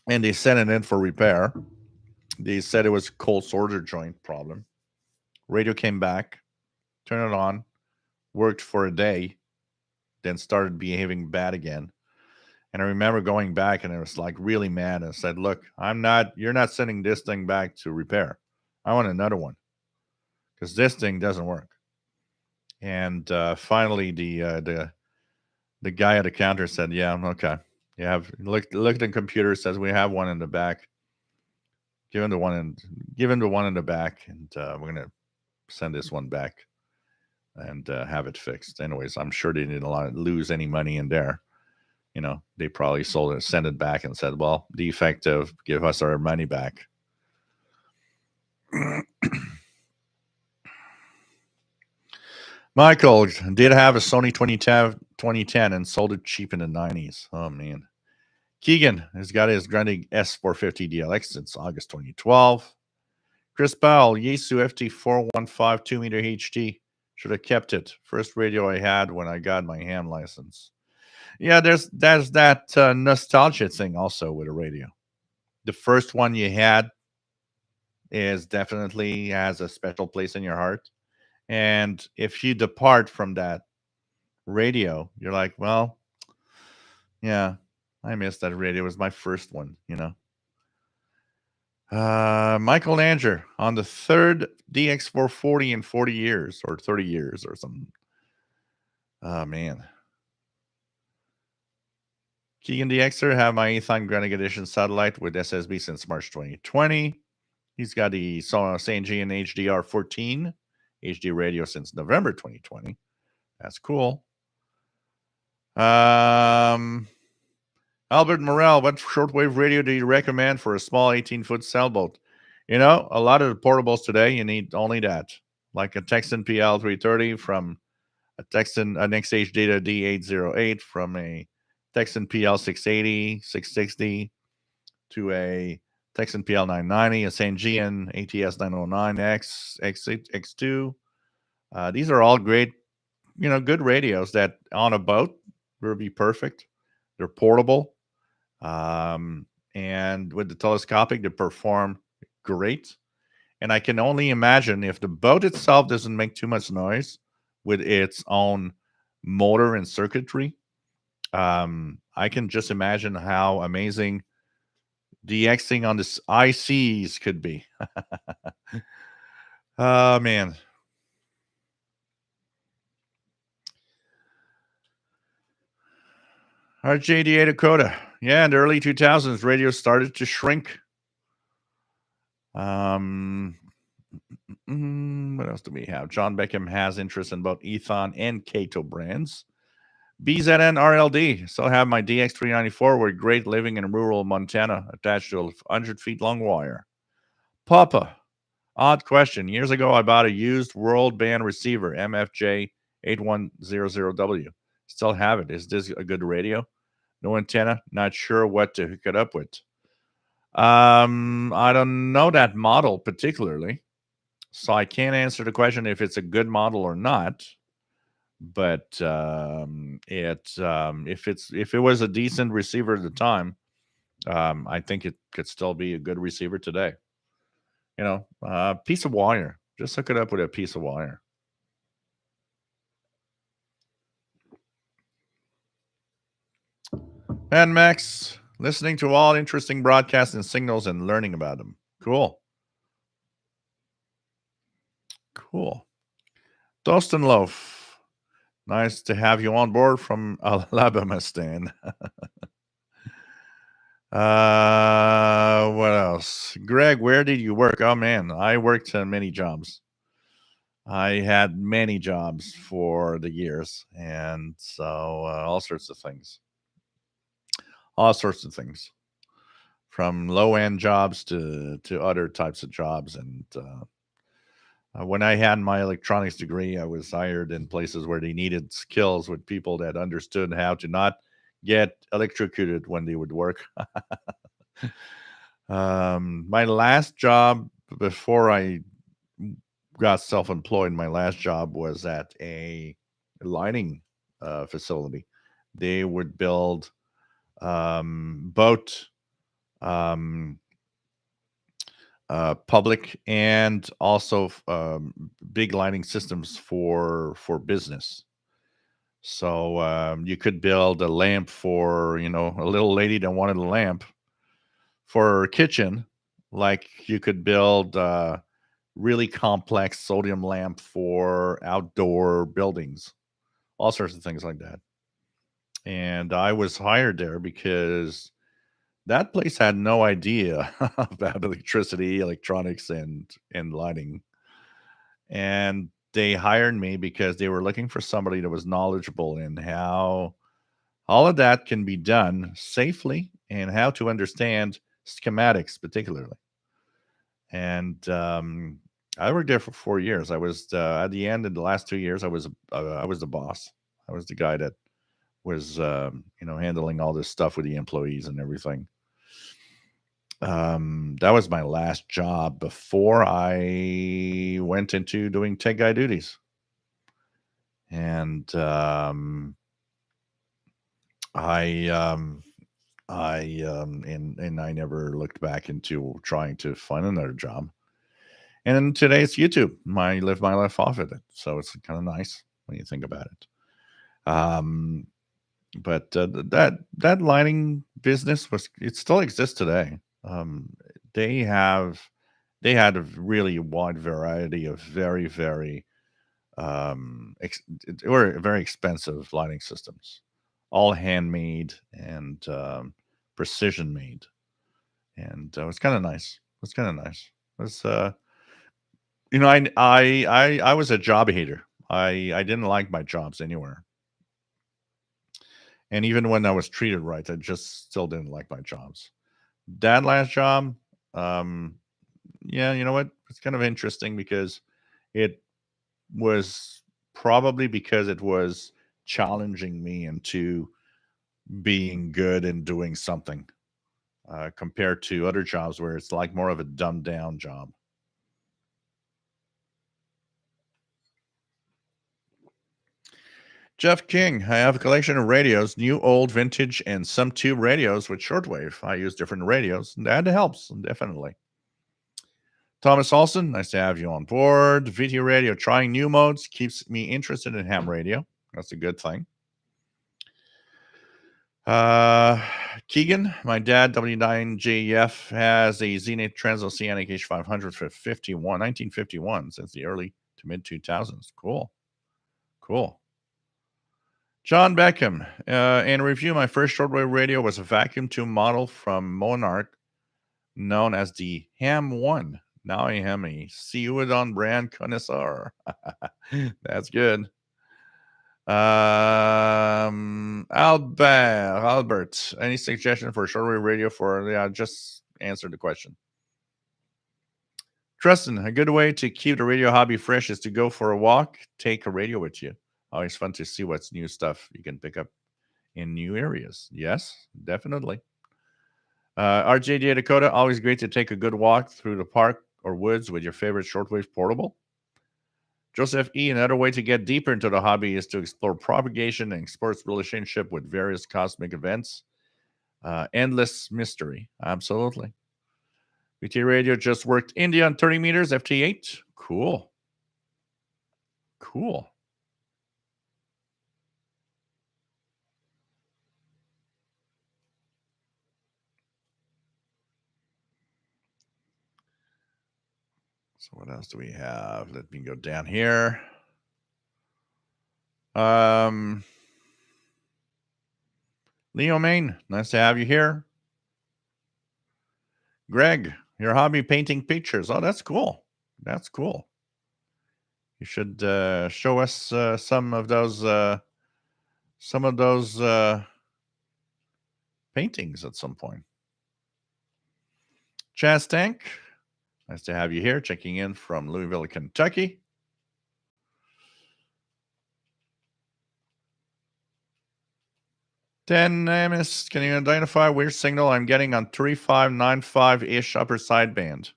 and they sent it in for repair. They said it was a cold solder joint problem. Radio came back, turned it on, worked for a day, then started behaving bad again. And I remember going back and I was like really mad and said, look, you're not sending this thing back to repair. I want another one because this thing doesn't work. And finally the guy at the counter said, yeah, okay. You have looked at the computer, says we have one in the back. Give him the one in the back, and we're gonna send this one back and have it fixed. Anyways, I'm sure they didn't lose any money in there. They probably sent it back and said, well, defective, give us our money back. Michael did have a Sony 2010 and sold it cheap in the 90s. Oh, man. Keegan has got his Grundig S450 DLX since August 2012. Chris Powell, Yaesu FT415 2-meter HD. Should have kept it. First radio I had when I got my ham license. Yeah, there's that nostalgia thing also with a radio. The first one you had is definitely has a special place in your heart. And if you depart from that radio, you're like, well, yeah, I missed that radio. It was my first one, Michael Anger on the third DX440 in 40 years or 30 years or something. Oh, man. Keegan DXer have my Ethan Grenick Edition satellite with SSB since March 2020. He's got the St. Gian HDR14 HD radio since November 2020. That's cool. Albert Morel, what shortwave radio do you recommend for a small 18-foot sailboat? A lot of the portables today, you need only that. Like a Texan PL330 from a Texan NXH Data D808 from a Texan PL680, 660 to a Texan PL990, a St. Gian ATS909X, X2. These are all great, good radios that on a boat will be perfect. They're portable. And with the telescopic, they perform great. And I can only imagine if the boat itself doesn't make too much noise with its own motor and circuitry, I can just imagine how amazing DXing on this ICs could be. Oh, man. RJDA Dakota. Yeah, in the early 2000s, radio started to shrink. What else do we have? John Beckham has interest in both Ethon and Kato brands. BZN RLD. Still have my DX394 with great living in rural Montana attached to a 100 feet long wire. Papa. Odd question. Years ago, I bought a used world band receiver, MFJ 8100W. Still have it. Is this a good radio? No antenna. Not sure what to hook it up with. I don't know that model particularly, so I can't answer the question if it's a good model or not. But if it was a decent receiver at the time, I think it could still be a good receiver today. Piece of wire. Just hook it up with a piece of wire. And Max, listening to all interesting broadcasts and signals and learning about them. Cool. Cool. Toast and Loaf. Nice to have you on board from Alabama, Stan. What else? Greg, where did you work? Oh man, I worked many jobs. I had many jobs for the years, and so all sorts of things. All sorts of things, from low end jobs to other types of jobs. And when I had my electronics degree, I was hired in places where they needed skills with people that understood how to not get electrocuted when they would work. My last job before I got self-employed, my last job was at a lighting facility. They would build both um, public and also big lighting systems for business. So you could build a lamp for a little lady that wanted a lamp for her kitchen, like you could build really complex sodium lamp for outdoor buildings, all sorts of things like that. And I was hired there because that place had no idea about electricity, electronics, and lighting. And they hired me because they were looking for somebody that was knowledgeable in how all of that can be done safely and how to understand schematics, particularly. And I worked there for 4 years. I was at the end in the last 2 years. I was the boss. I was the guy that was handling all this stuff with the employees and everything. That was my last job before I went into doing tech guy duties. And I and I never looked back into trying to find another job. And then today it's YouTube. I live my life off of it, so it's kind of nice when you think about it. Um, but that lighting business it still exists today. They have they had a really wide variety of very or very expensive lighting systems, all handmade and precision made, and it's kind of nice. It's kind of nice. It's I was a job hater. I didn't like my jobs anywhere, and even when I was treated right, I just still didn't like my jobs. That last job, um, yeah, you know what? It's kind of interesting because it was probably because it was challenging me into being good and doing something compared to other jobs where it's like more of a dumbed down job. Jeff King, I have a collection of radios, new, old, vintage, and some tube radios with shortwave. I use different radios, and that helps, definitely. Thomas Olson, nice to have you on board. VT radio, trying new modes keeps me interested in ham radio. That's a good thing. Uh, Keegan, my dad, W9JF, has a Zenith Transoceanic H500 for 1951, since the early to mid 2000s. Cool. Cool. John Beckham, in review, my first shortwave radio was a vacuum tube model from Monarch known as the Ham 1. Now I am a Seudon brand connoisseur. That's good. Albert, any suggestion for shortwave radio for? Yeah, just answer the question. Tristan, a good way to keep the radio hobby fresh is to go for a walk, take a radio with you. Always fun to see what's new stuff you can pick up in new areas. Yes, definitely. RJD Dakota, always great to take a good walk through the park or woods with your favorite shortwave portable. Joseph E., another way to get deeper into the hobby is to explore propagation and explore its relationship with various cosmic events. Endless mystery. Absolutely. BT Radio just worked India on 30 meters, FT8. Cool. Cool. So what else do we have? Let me go down here. Leo Main, nice to have you here. Greg, your hobby painting pictures. Oh, that's cool. That's cool. You should show us some of those paintings at some point. Chaz Tank, nice to have you here, checking in from Louisville, Kentucky. Dan Namis, can you identify which signal I'm getting on 3595-ish upper sideband?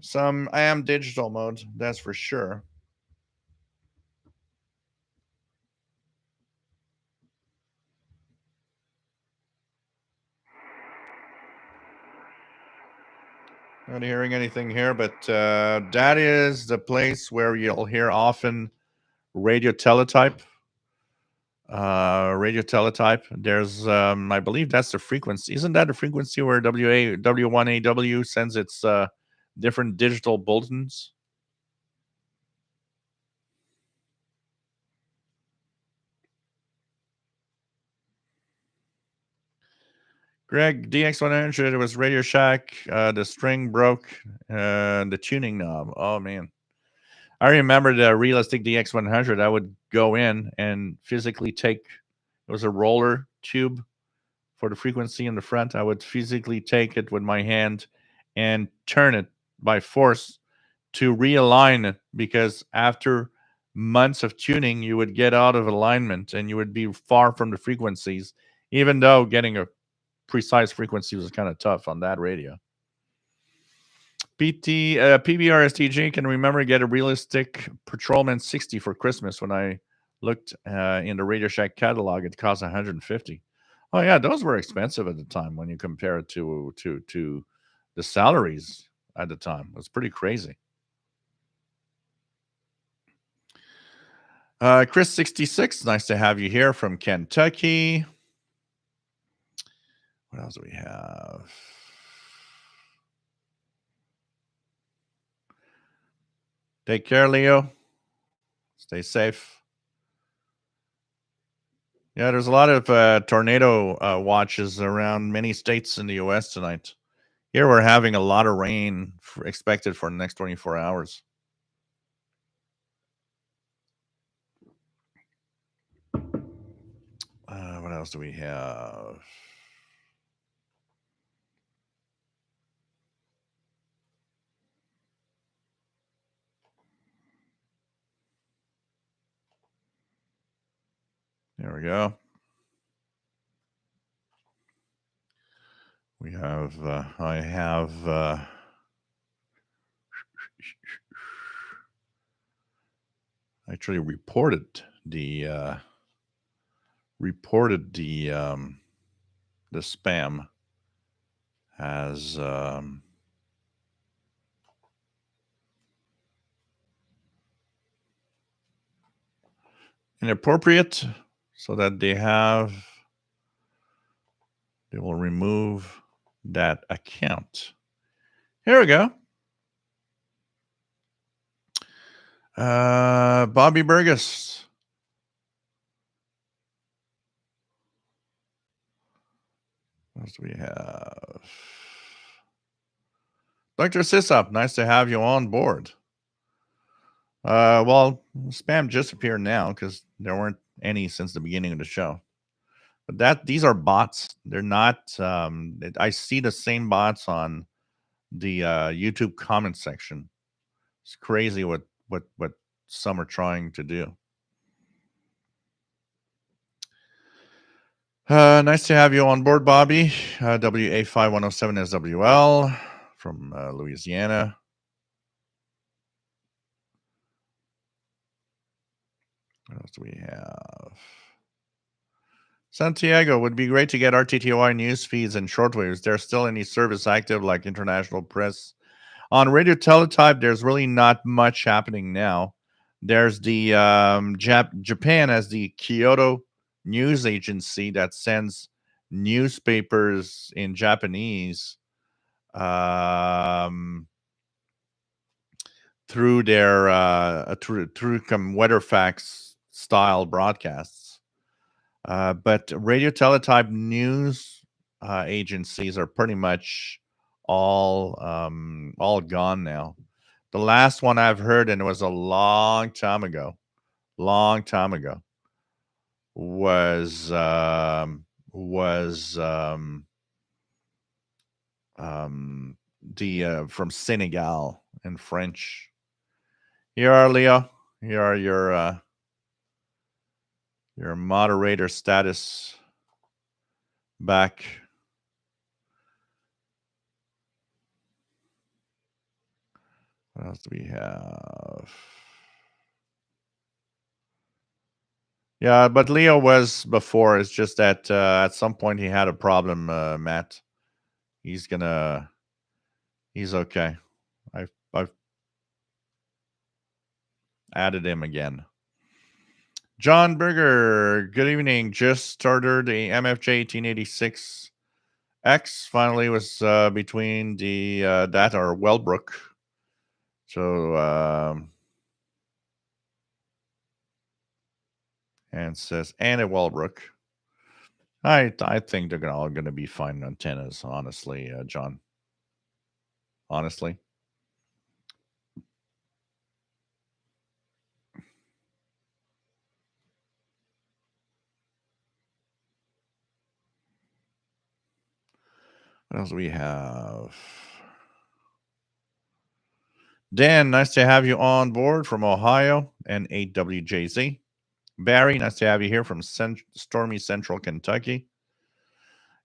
Some AM digital mode, that's for sure. Not hearing anything here, but that is the place where you'll hear often radio teletype. Radio teletype. There's, I believe that's the frequency. Isn't that the frequency where W1AW sends its different digital bulletins? Greg, DX100, it was Radio Shack. The string broke, the tuning knob. Oh, man. I remember the realistic DX100. I would go in and physically take, it was a roller tube for the frequency in the front. I would physically take it with my hand and turn it by force to realign it, because after months of tuning, you would get out of alignment and you would be far from the frequencies, even though getting a precise frequency was kind of tough on that radio. PBRSTG can remember get a realistic Patrolman 60 for Christmas. When I looked in the Radio Shack catalog, it cost 150. Oh yeah, those were expensive at the time when you compare it to the salaries at the time. It was pretty crazy. Chris 66, nice to have you here from Kentucky. What else do we have? Take care, Leo. Stay safe. Yeah, there's a lot of tornado watches around many states in the U.S. tonight. Here we're having a lot of rain expected for the next 24 hours. What else do we have? There we go. We have, I have, actually reported the spam as inappropriate, so that they will remove that account. Here we go. Bobby Burgess. What else do we have? Dr. Sisop, nice to have you on board. Well, spam just appeared now because there weren't any since the beginning of the show. But these are bots. They're not. I see the same bots on the YouTube comment section. It's crazy what some are trying to do. Nice to have you on board, Bobby. WA5107SWL from Louisiana. What else do we have? Santiago, would be great to get RTTY news feeds and shortwave. Is there still any service active like international press? On Radio Teletype, there's really not much happening now. There's the Japan has the Kyoto News Agency that sends newspapers in Japanese um, through their through some WeatherFax style broadcasts. But radio teletype news agencies are pretty much all gone now. The last one I've heard, and it was a long time ago, was the from Senegal in French. Here are Leo. Here are your moderator status back. What else do we have? Yeah, but Leo was before. It's just that at some point he had a problem, Matt. He's okay. I've added him again. John Berger, good evening. Just started the MFJ 1886 X. Finally was between the that or Wellbrook. So and says Anna Wellbrook. I think they're all going to be fine antennas, honestly, John. Honestly. What else do we have? Dan, nice to have you on board from Ohio and 8WJZ. Barry, nice to have you here from stormy central Kentucky.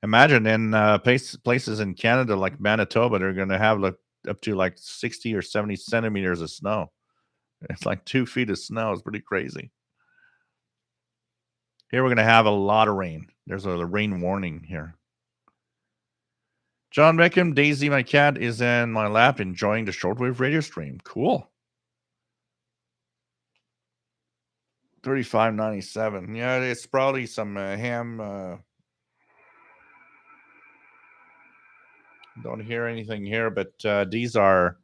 Imagine in places in Canada like Manitoba, they're going to have up to like 60 or 70 centimeters of snow. It's like 2 feet of snow. It's pretty crazy. Here we're going to have a lot of rain. There's a rain warning here. John Beckham, Daisy, my cat, is in my lap enjoying the shortwave radio stream. Cool. 35.97. Yeah, it's probably some ham. Don't hear anything here, but these are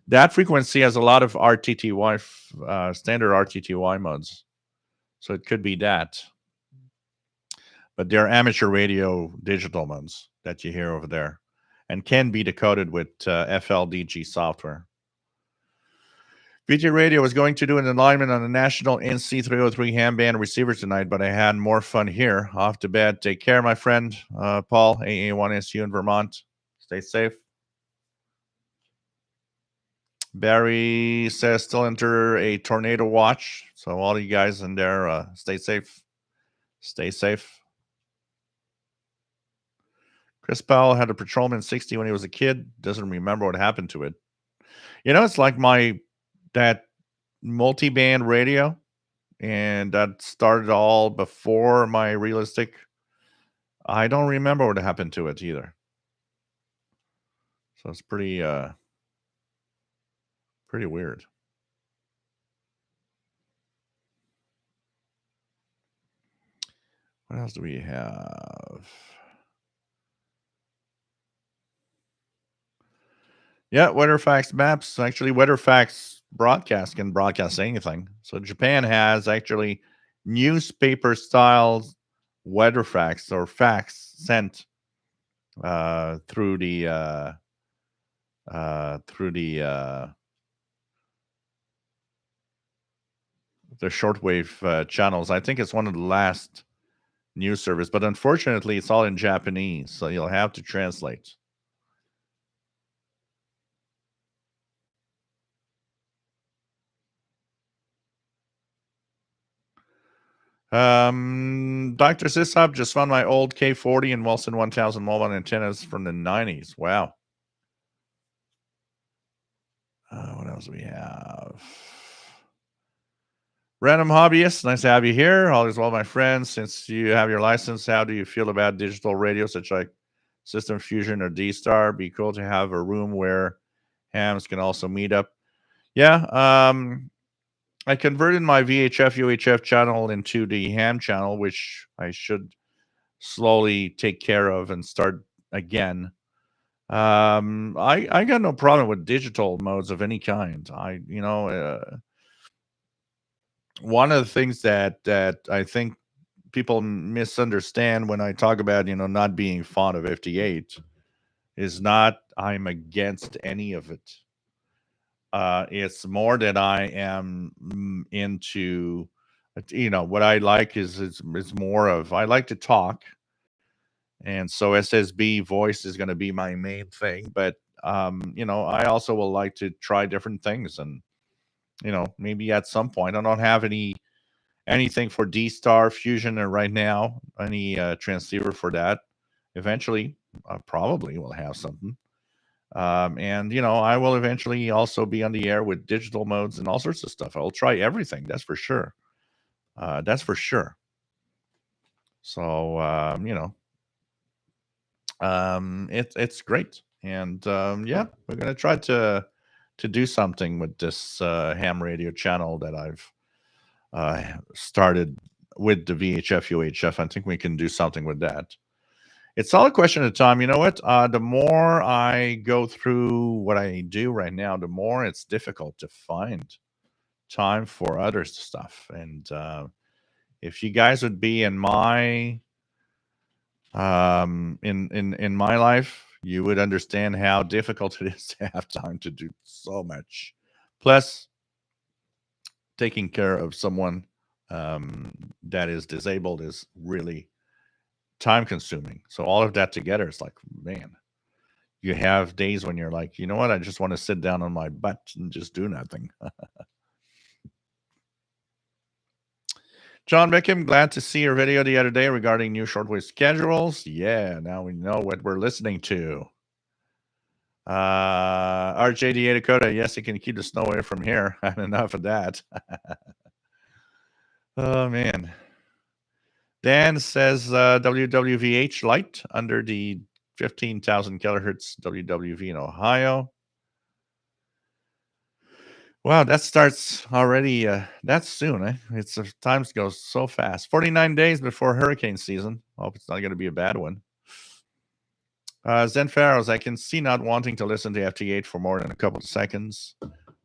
that frequency has a lot of RTTY standard RTTY modes, so it could be that. But they're amateur radio digital modes that you hear over there, and can be decoded with FLDG software. VT Radio was going to do an alignment on the national NC303 ham band receiver tonight, but I had more fun here. Off to bed. Take care, my friend. Paul, AA1SU in Vermont. Stay safe. Barry says still enter a tornado watch. So all you guys in there, stay safe. Stay safe. Chris Powell had a Patrolman 60 when he was a kid. Doesn't remember what happened to it. You know, it's like that multi-band radio, and that started all before my realistic. I don't remember what happened to it either. So it's pretty weird. What else do we have? Yeah, WeatherFax maps. Actually, WeatherFax broadcast can broadcast anything. So Japan has actually newspaper style WeatherFax or fax sent through the shortwave channels. I think it's one of the last news service, but unfortunately, it's all in Japanese, so you'll have to translate. Dr. Sishub just found my old K40 and Wilson 1000 mobile antennas from the 90s. Wow. What else do we have? Random hobbyist, nice to have you here. All is well, my friends. Since you have your license, how do you feel about digital radio such like System Fusion or D-Star? Be cool to have a room where hams can also meet up. Yeah, I converted my VHF UHF channel into the ham channel, which I should slowly take care of and start again. I got no problem with digital modes of any kind. One of the things that I think people misunderstand when I talk about not being fond of FT8 is not I'm against any of it. It's more that I am into what I like is more of I like to talk, and so SSB voice is going to be my main thing. But I also will like to try different things, and maybe at some point I don't have anything for D Star Fusion or right now any transceiver for that. Eventually, probably will have something. And I will eventually also be on the air with digital modes and all sorts of stuff. I'll try everything. That's for sure. That's for sure. So it's great, and yeah, we're gonna try to do something with this ham radio channel that I've started with the VHF UHF. I think we can do something with that. It's all a question of time. You know what? The more I go through what I do right now, the more it's difficult to find time for other stuff. And if you guys would be in my in my life, you would understand how difficult it is to have time to do so much. Plus, taking care of someone that is disabled is really time consuming. So all of that together is like, man, you have days when you're like, you know what? I just want to sit down on my butt and just do nothing. John Bickham, glad to see your video the other day regarding new shortwave schedules. Yeah, now we know what we're listening to. RJDA Dakota, yes, it can keep the snow away from here. And enough of that. Oh, man. Dan says WWVH light under the 15,000 kilohertz WWV in Ohio. Wow, that starts already. That's soon. It's time goes so fast. 49 days before hurricane season. Hope it's not going to be a bad one. Zen Pharaohs, I can see not wanting to listen to FT8 for more than a couple of seconds,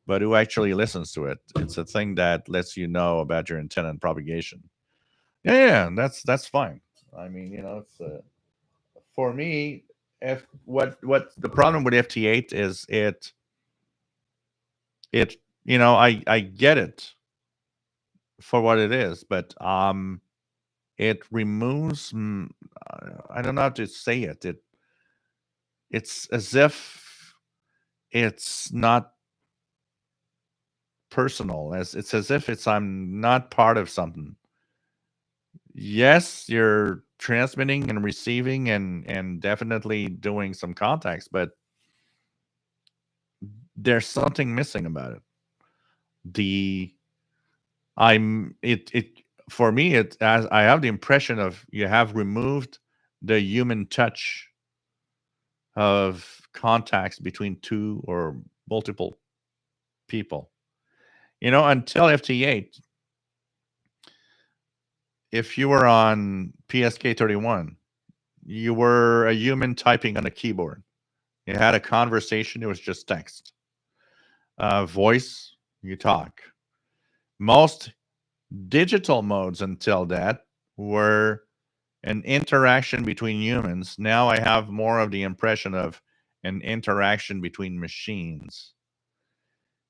but who actually listens to it? It's a thing that lets you know about your antenna and propagation. Yeah, that's fine. I mean, it's for me. If what the problem with FT8 is it I get it for what it is, but it removes. I don't know how to say it. It's as if it's not personal. As it's as if I'm not part of something. Yes, you're transmitting and receiving and definitely doing some contacts, but there's something missing about it. The I'm it for me it as I have the impression of you have removed the human touch of contacts between two or multiple people. Until FT8, if you were on PSK31, you were a human typing on a keyboard. You had a conversation, it was just text. Voice, you talk. Most digital modes until that were an interaction between humans. Now I have more of the impression of an interaction between machines.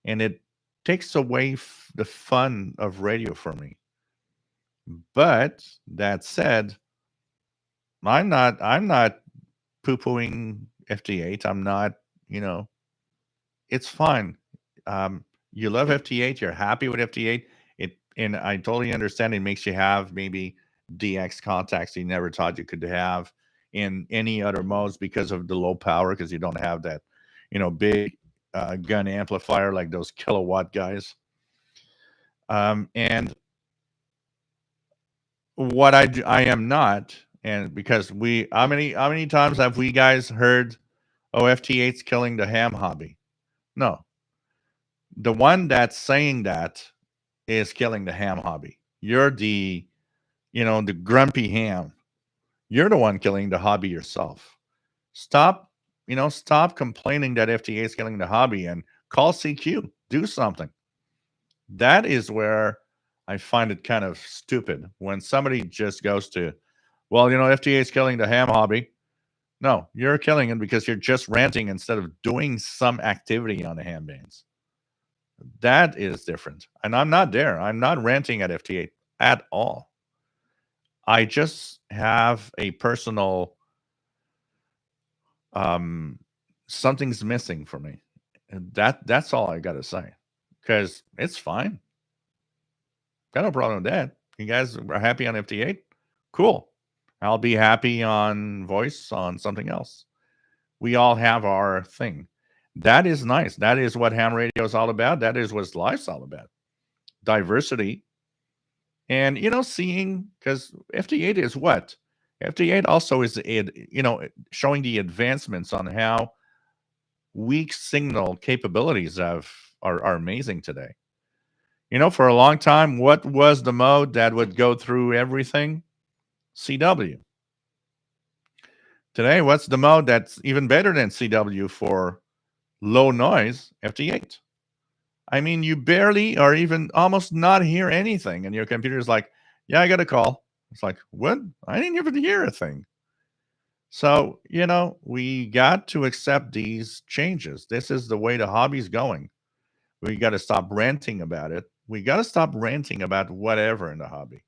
And it takes away the fun of radio for me. But that said, I'm not poo-pooing FT8. I'm not, it's fine. You love FT8, you're happy with FT8. And I totally understand it makes you have maybe DX contacts you never thought you could have in any other modes because of the low power, because you don't have that, big gun amplifier like those kilowatt guys. And what I am not, and because how many times have we guys heard, oh, FT8's killing the ham hobby? No, the one that's saying that is killing the ham hobby. You're the grumpy ham. You're the one killing the hobby yourself. Stop, stop complaining that FTA is killing the hobby and call CQ. Do something. That is where I find it kind of stupid when somebody just goes to, well, FTA is killing the ham hobby. No, you're killing it because you're just ranting instead of doing some activity on the ham bands. That is different. And I'm not there. I'm not ranting at FTA at all. I just have a personal um something's missing for me. And that's all I gotta say. Because it's fine. Got no problem with that. You guys are happy on FT8? Cool. I'll be happy on voice on something else. We all have our thing. That is nice. That is what ham radio is all about. That is what life's all about. Diversity. And seeing, because FT8 is what? FT8 also is showing the advancements on how weak signal capabilities are amazing today. For a long time, what was the mode that would go through everything? CW. Today, what's the mode that's even better than CW for low noise? FT8. I mean, you barely or even almost not hear anything, and your computer's like, yeah, I got a call. It's like, what? I didn't even hear a thing. So, we got to accept these changes. This is the way the hobby's going. We got to stop ranting about it. We got to stop ranting about whatever in the hobby.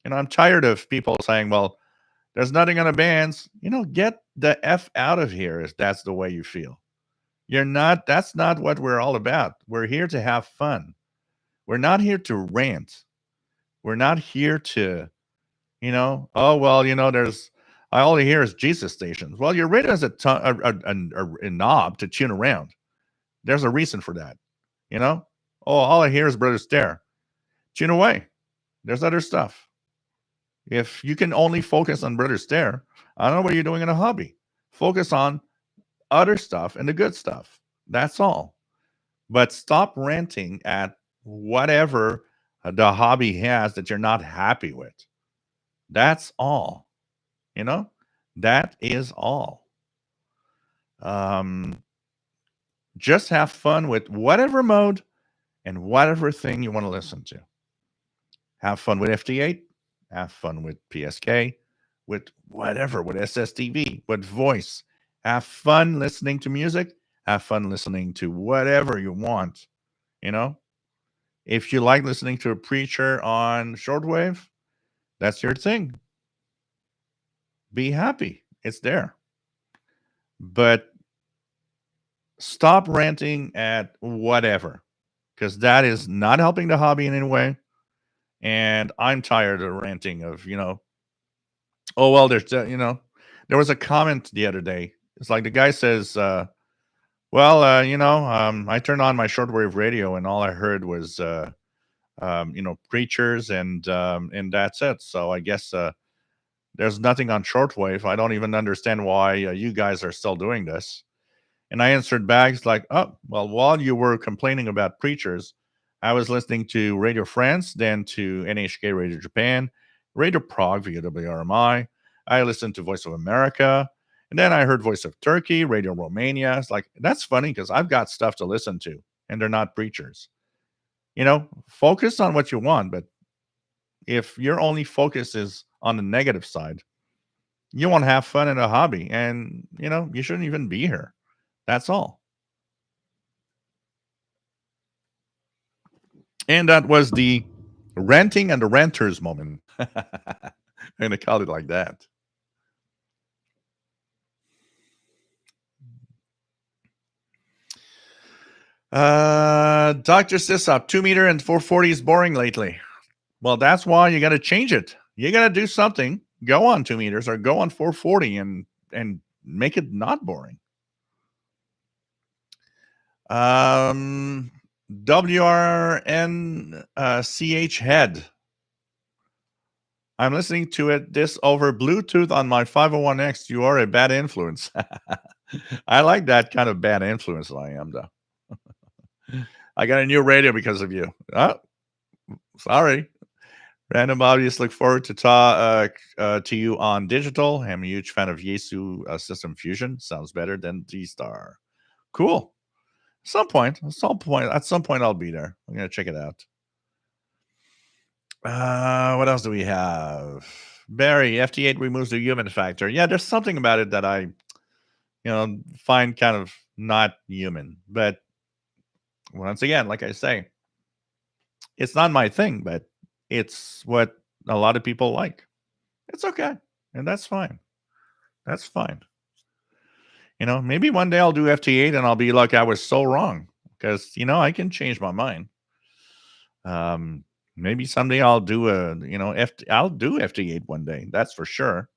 I'm tired of people saying, well, there's nothing on the bands. Get the F out of here if that's the way you feel. That's not what we're all about. We're here to have fun. We're not here to rant. We're not here to, oh, well, I all I hear is Jesus stations. Well, your radio has a knob to tune around. There's a reason for that. Oh, all I hear is Brother Stare. Tune away. There's other stuff. If you can only focus on Brother Stare, I don't know what you're doing in a hobby. Focus on other stuff and the good stuff. That's all. But stop ranting at whatever the hobby has that you're not happy with. That's all. That is all. Um, just have fun with whatever mode and whatever thing you want to listen to. Have fun with FT8. Have fun with PSK. With whatever, with SSTV, with voice. Have fun listening to music. Have fun listening to whatever you want. If you like listening to a preacher on shortwave, that's your thing. Be happy. It's there. But stop ranting at whatever, because that is not helping the hobby in any way. And I'm tired of ranting of, oh, well, there was a comment the other day. It's like the guy says, well, I turned on my shortwave radio and all I heard was, preachers and that's it. So I guess there's nothing on shortwave. I don't even understand why you guys are still doing this. And I answered back, it's like, oh, well, while you were complaining about preachers, I was listening to Radio France, then to NHK Radio Japan, Radio Prague via WRMI. I listened to Voice of America. And then I heard Voice of Turkey, Radio Romania. It's like, that's funny because I've got stuff to listen to and they're not preachers. Focus on what you want. But if your only focus is on the negative side, you won't have fun in a hobby. And, you shouldn't even be here. That's all. And that was the ranting and the ranters moment. I'm going to call it like that. Dr. Sissop, 2 meter and 440 is boring lately. Well, that's why you got to change it. You got to do something. Go on 2 meters or go on 440 and make it not boring. WRNCH head. I'm listening to this over Bluetooth on my 501X. You are a bad influence. I like that kind of bad influence. I am, though. I got a new radio because of you. Oh, sorry. Random Obvious, look forward to you on digital. I'm a huge fan of Yesu System Fusion. Sounds better than D-Star. Cool. At some point, I'll be there. I'm gonna check it out. What else do we have? Barry, FT8 removes the human factor. Yeah, there's something about it that I, find kind of not human. But once again, like I say, it's not my thing, but it's what a lot of people like. It's okay, and that's fine. That's fine. Maybe one day I'll do FT8 and I'll be like, I was so wrong because I can change my mind. Maybe someday I'll do I'll do FT8 one day. That's for sure.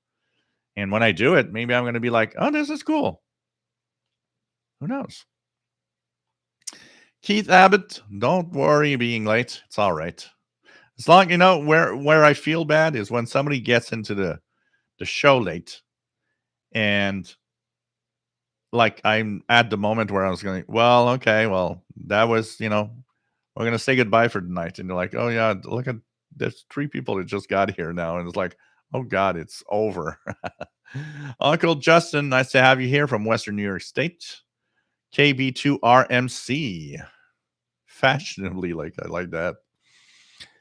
And when I do it, maybe I'm going to be like, oh, this is cool. Who knows? Keith Abbott, don't worry being late. It's all right. As long where I feel bad is when somebody gets into the show late and like I'm at the moment where I was going, well, okay, well, that was, we're going to say goodbye for tonight. And they're like, oh, yeah, look at there's 3 people that just got here now. And it's like, oh, God, it's over. Uncle Justin, nice to have you here from Western New York State. KB2RMC. Fashionably, I like that.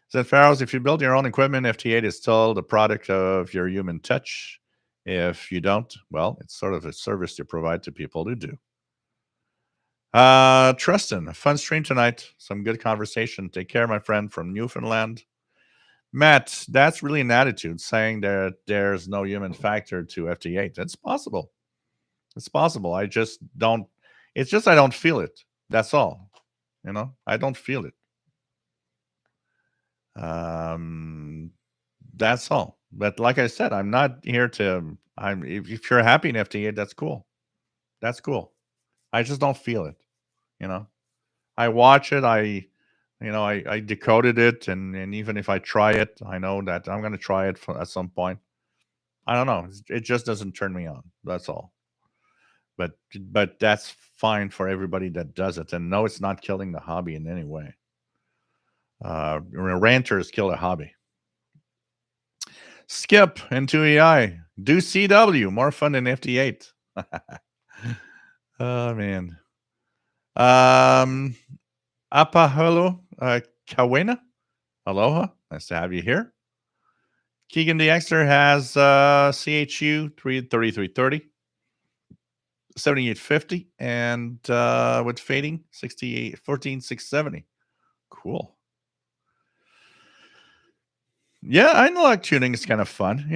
Said Pharaohs, if you build your own equipment, FT8 is still the product of your human touch. If you don't, well, it's sort of a service you provide to people who do. Tristan, a fun stream tonight. Some good conversation. Take care, my friend from Newfoundland. Matt, that's really an attitude saying that there's no human factor to FT8. It's possible. It's possible. I just don't. It's just I don't feel it. That's all. I don't feel it. That's all. But like I said, I'm not here to. If you're happy in FT8, that's cool. That's cool. I just don't feel it. I watch it. I decoded it, and even if I try it, I know that I'm going to try it at some point. I don't know. It just doesn't turn me on. That's all. But that's fine for everybody that does it. And no, it's not killing the hobby in any way. Ranters kill a hobby. Skip into AI. Do CW. More fun than FT8. Oh, man. Apaholo Kawena. Aloha. Nice to have you here. Keegan the Exter has CHU 3330, 7850, and with fading 14670. Cool. Yeah, analog tuning is kind of fun.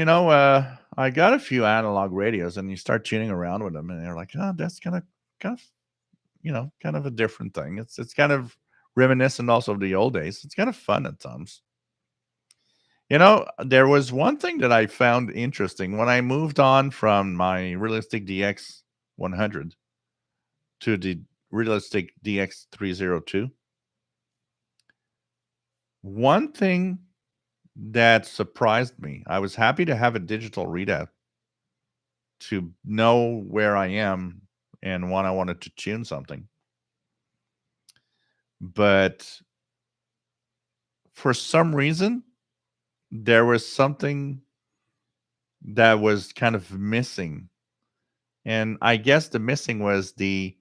I got a few analog radios, and you start tuning around with them, and you're like, oh, that's kind of a different thing. It's kind of reminiscent also of the old days. It's kind of fun at times. There was one thing that I found interesting when I moved on from my Realistic DX 100 to the Realistic DX 302. One thing that surprised me, I was happy to have a digital readout to know where I am and when I wanted to tune something. But for some reason, there was something that was kind of missing. And I guess the missing was the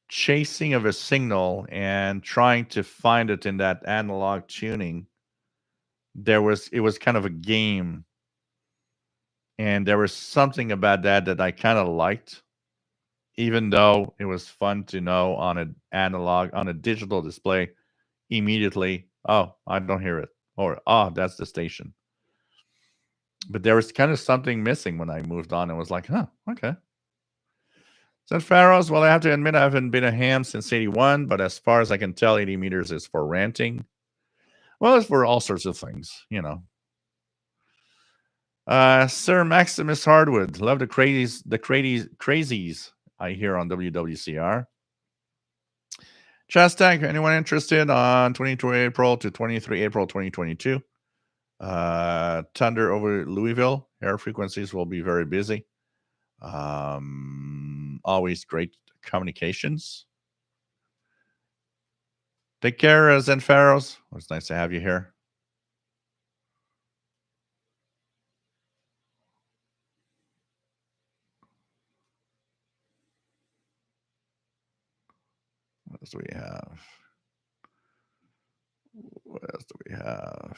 chasing of a signal and trying to find it in that analog tuning. It was kind of a game. And there was something about that I kind of liked, even though it was fun to know on a digital display immediately, oh, I don't hear it, or oh, that's the station. But there was kind of something missing when I moved on and was like, huh, okay. St. Pharaohs, well, I have to admit I haven't been a ham since 81, but as far as I can tell, 80 meters is for ranting. Well, it's for all sorts of things, you know. Sir Maximus Hardwood, love the crazies I hear on WWCR. Chastag, anyone interested on 22 April to 23 April 2022? Thunder over Louisville. Air frequencies will be very busy. Always great communications. Take care, Zen Pharaohs. It's nice to have you here. What else do we have? What else do we have?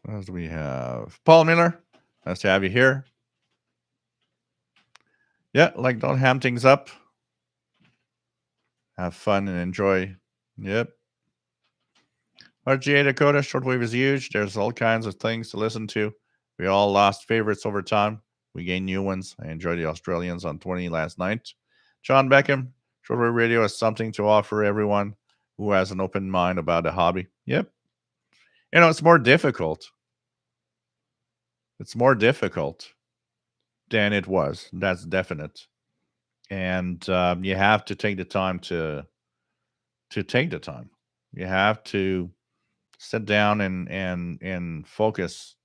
What else do we have? Paul Miller, nice to have you here. Yeah, like don't ham things up. Have fun and enjoy. Yep. RGA Dakota, shortwave is huge. There's all kinds of things to listen to. We all lost favorites over time. We gained new ones. I enjoyed the Australians on 20 last night. John Beckham, shortwave radio has something to offer everyone who has an open mind about the hobby. Yep. You know, it's more difficult. It's more difficult than it was. That's definite. And you have to take the time to take the time. You have to sit down and focus,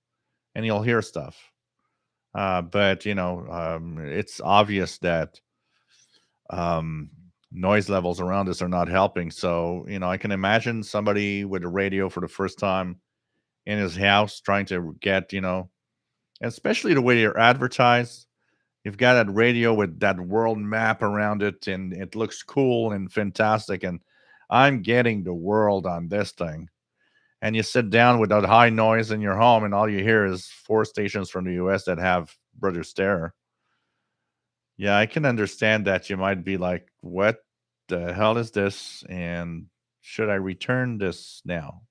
and you'll hear stuff. But you know, it's obvious that um, noise levels around us are not helping. So you know, I can imagine somebody with a radio for the first time in his house trying to get, you know, especially the way you're advertised. You've got that radio with that world map around it, and it looks cool and fantastic. And I'm getting the world on this thing. And you sit down with that high noise in your home, and all you hear is 4 stations from the US that have Brother Stare. Yeah, I can understand that you might be like, what the hell is this? And should I return this now?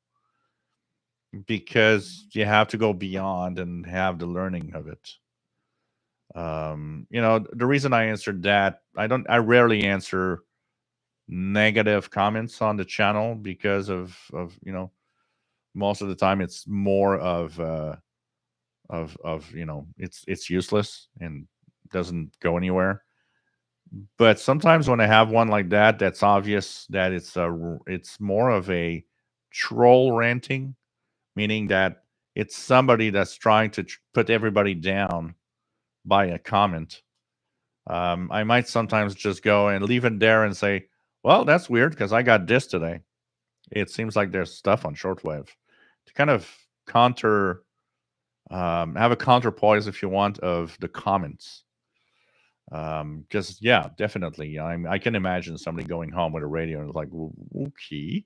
Because you have to go beyond and have the learning of it. You know, the reason I answered that, I rarely answer negative comments on the channel because of you know, most of the time it's more of you know, it's useless and doesn't go anywhere. But sometimes when I have one like that, that's obvious that it's more of a troll ranting, meaning that it's somebody that's trying to put everybody down by a comment. I might sometimes just go and leave it there and say, well, that's weird because I got this today. It seems like there's stuff on shortwave to kind of counter, have a counterpoise if you want of the comments. Just yeah, definitely. I can imagine somebody going home with a radio and it's like, okay,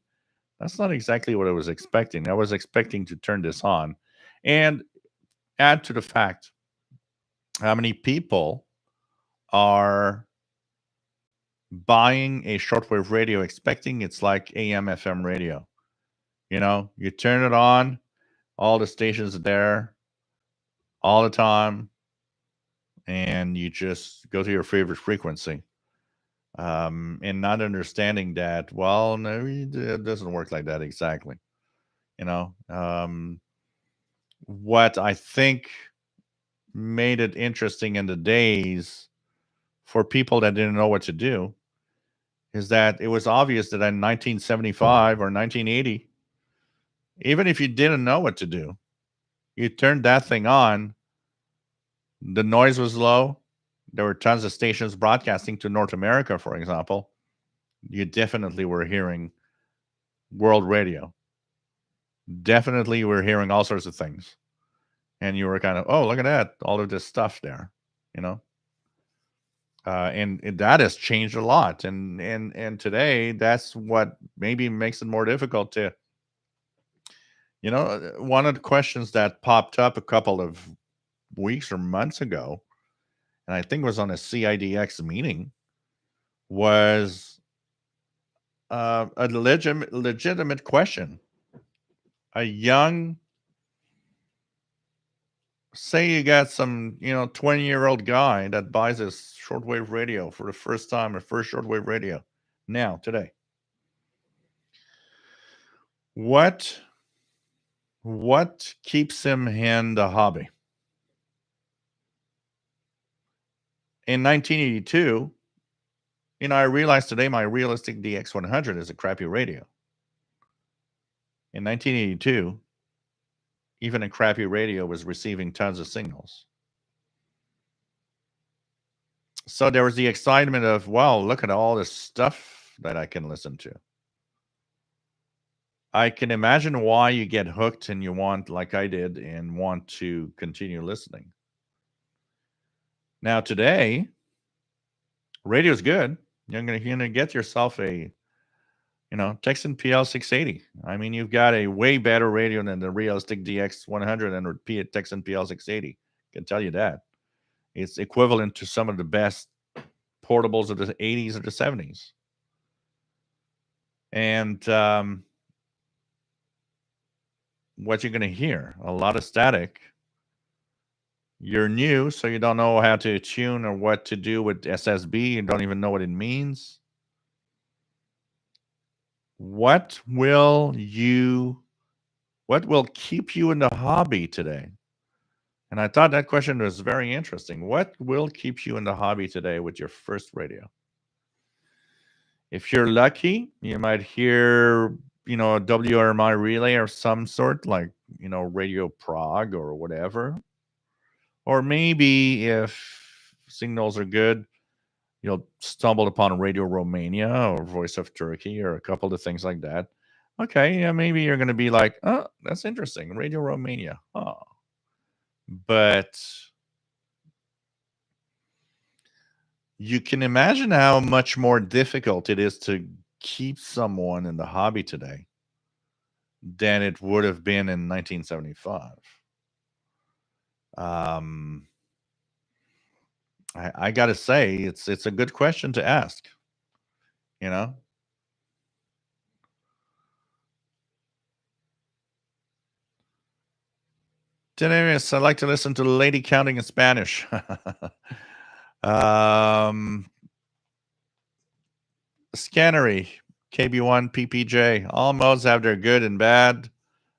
that's not exactly what I was expecting. I was expecting to turn this on, and add to the fact how many people are buying a shortwave radio expecting it's like AM FM radio. You know, you turn it on, all the stations are there all the time, and you just go to your favorite frequency. And not understanding that, well, no, it doesn't work like that exactly. You know, what I think made it interesting in the days for people that didn't know what to do is that it was obvious that in 1975 or 1980, even if you didn't know what to do, you turned that thing on, the noise was low. There were tons of stations broadcasting to North America, for example. You definitely were hearing world radio. Definitely you were hearing all sorts of things. And you were kind of, oh, look at that, all of this stuff there, you know. And that has changed a lot. And today, that's what maybe makes it more difficult to, you know, one of the questions that popped up a couple of weeks or months ago, and I think it was on a CIDX meeting, was a legitimate question. A young say you got some 20-year-old guy that buys his shortwave radio for the first time, or first shortwave radio now today. What keeps him in the hobby? In 1982, I realized today my realistic DX100 is a crappy radio. In 1982, even a crappy radio was receiving tons of signals. So there was the excitement of, wow, look at all this stuff that I can listen to. I can imagine why you get hooked and you want, like I did, and want to continue listening. Now today, radio's good. You're gonna get yourself a Texan PL680. I mean, you've got a way better radio than the realistic DX100 and the Texan PL680. Can tell you that. It's equivalent to some of the best portables of the 80s or the 70s. And what you're going to hear, a lot of static. You're new, so you don't know how to tune or what to do with SSB. You don't even know what it means. What will keep you in the hobby today? And I thought that question was very interesting. What will keep you in the hobby today with your first radio? If you're lucky, you might hear, a WRMI relay or some sort, like, Radio Prague or whatever. Or maybe if signals are good, you'll stumble upon Radio Romania or Voice of Turkey or a couple of things like that. Okay, yeah, maybe you're going to be like, oh, that's interesting, Radio Romania. Oh. But you can imagine how much more difficult it is to keep someone in the hobby today than it would have been in 1975. I got to say, it's a good question to ask. Anyways, I like to listen to Lady Counting in Spanish. Scannery, KB1, PPJ. All modes have their good and bad.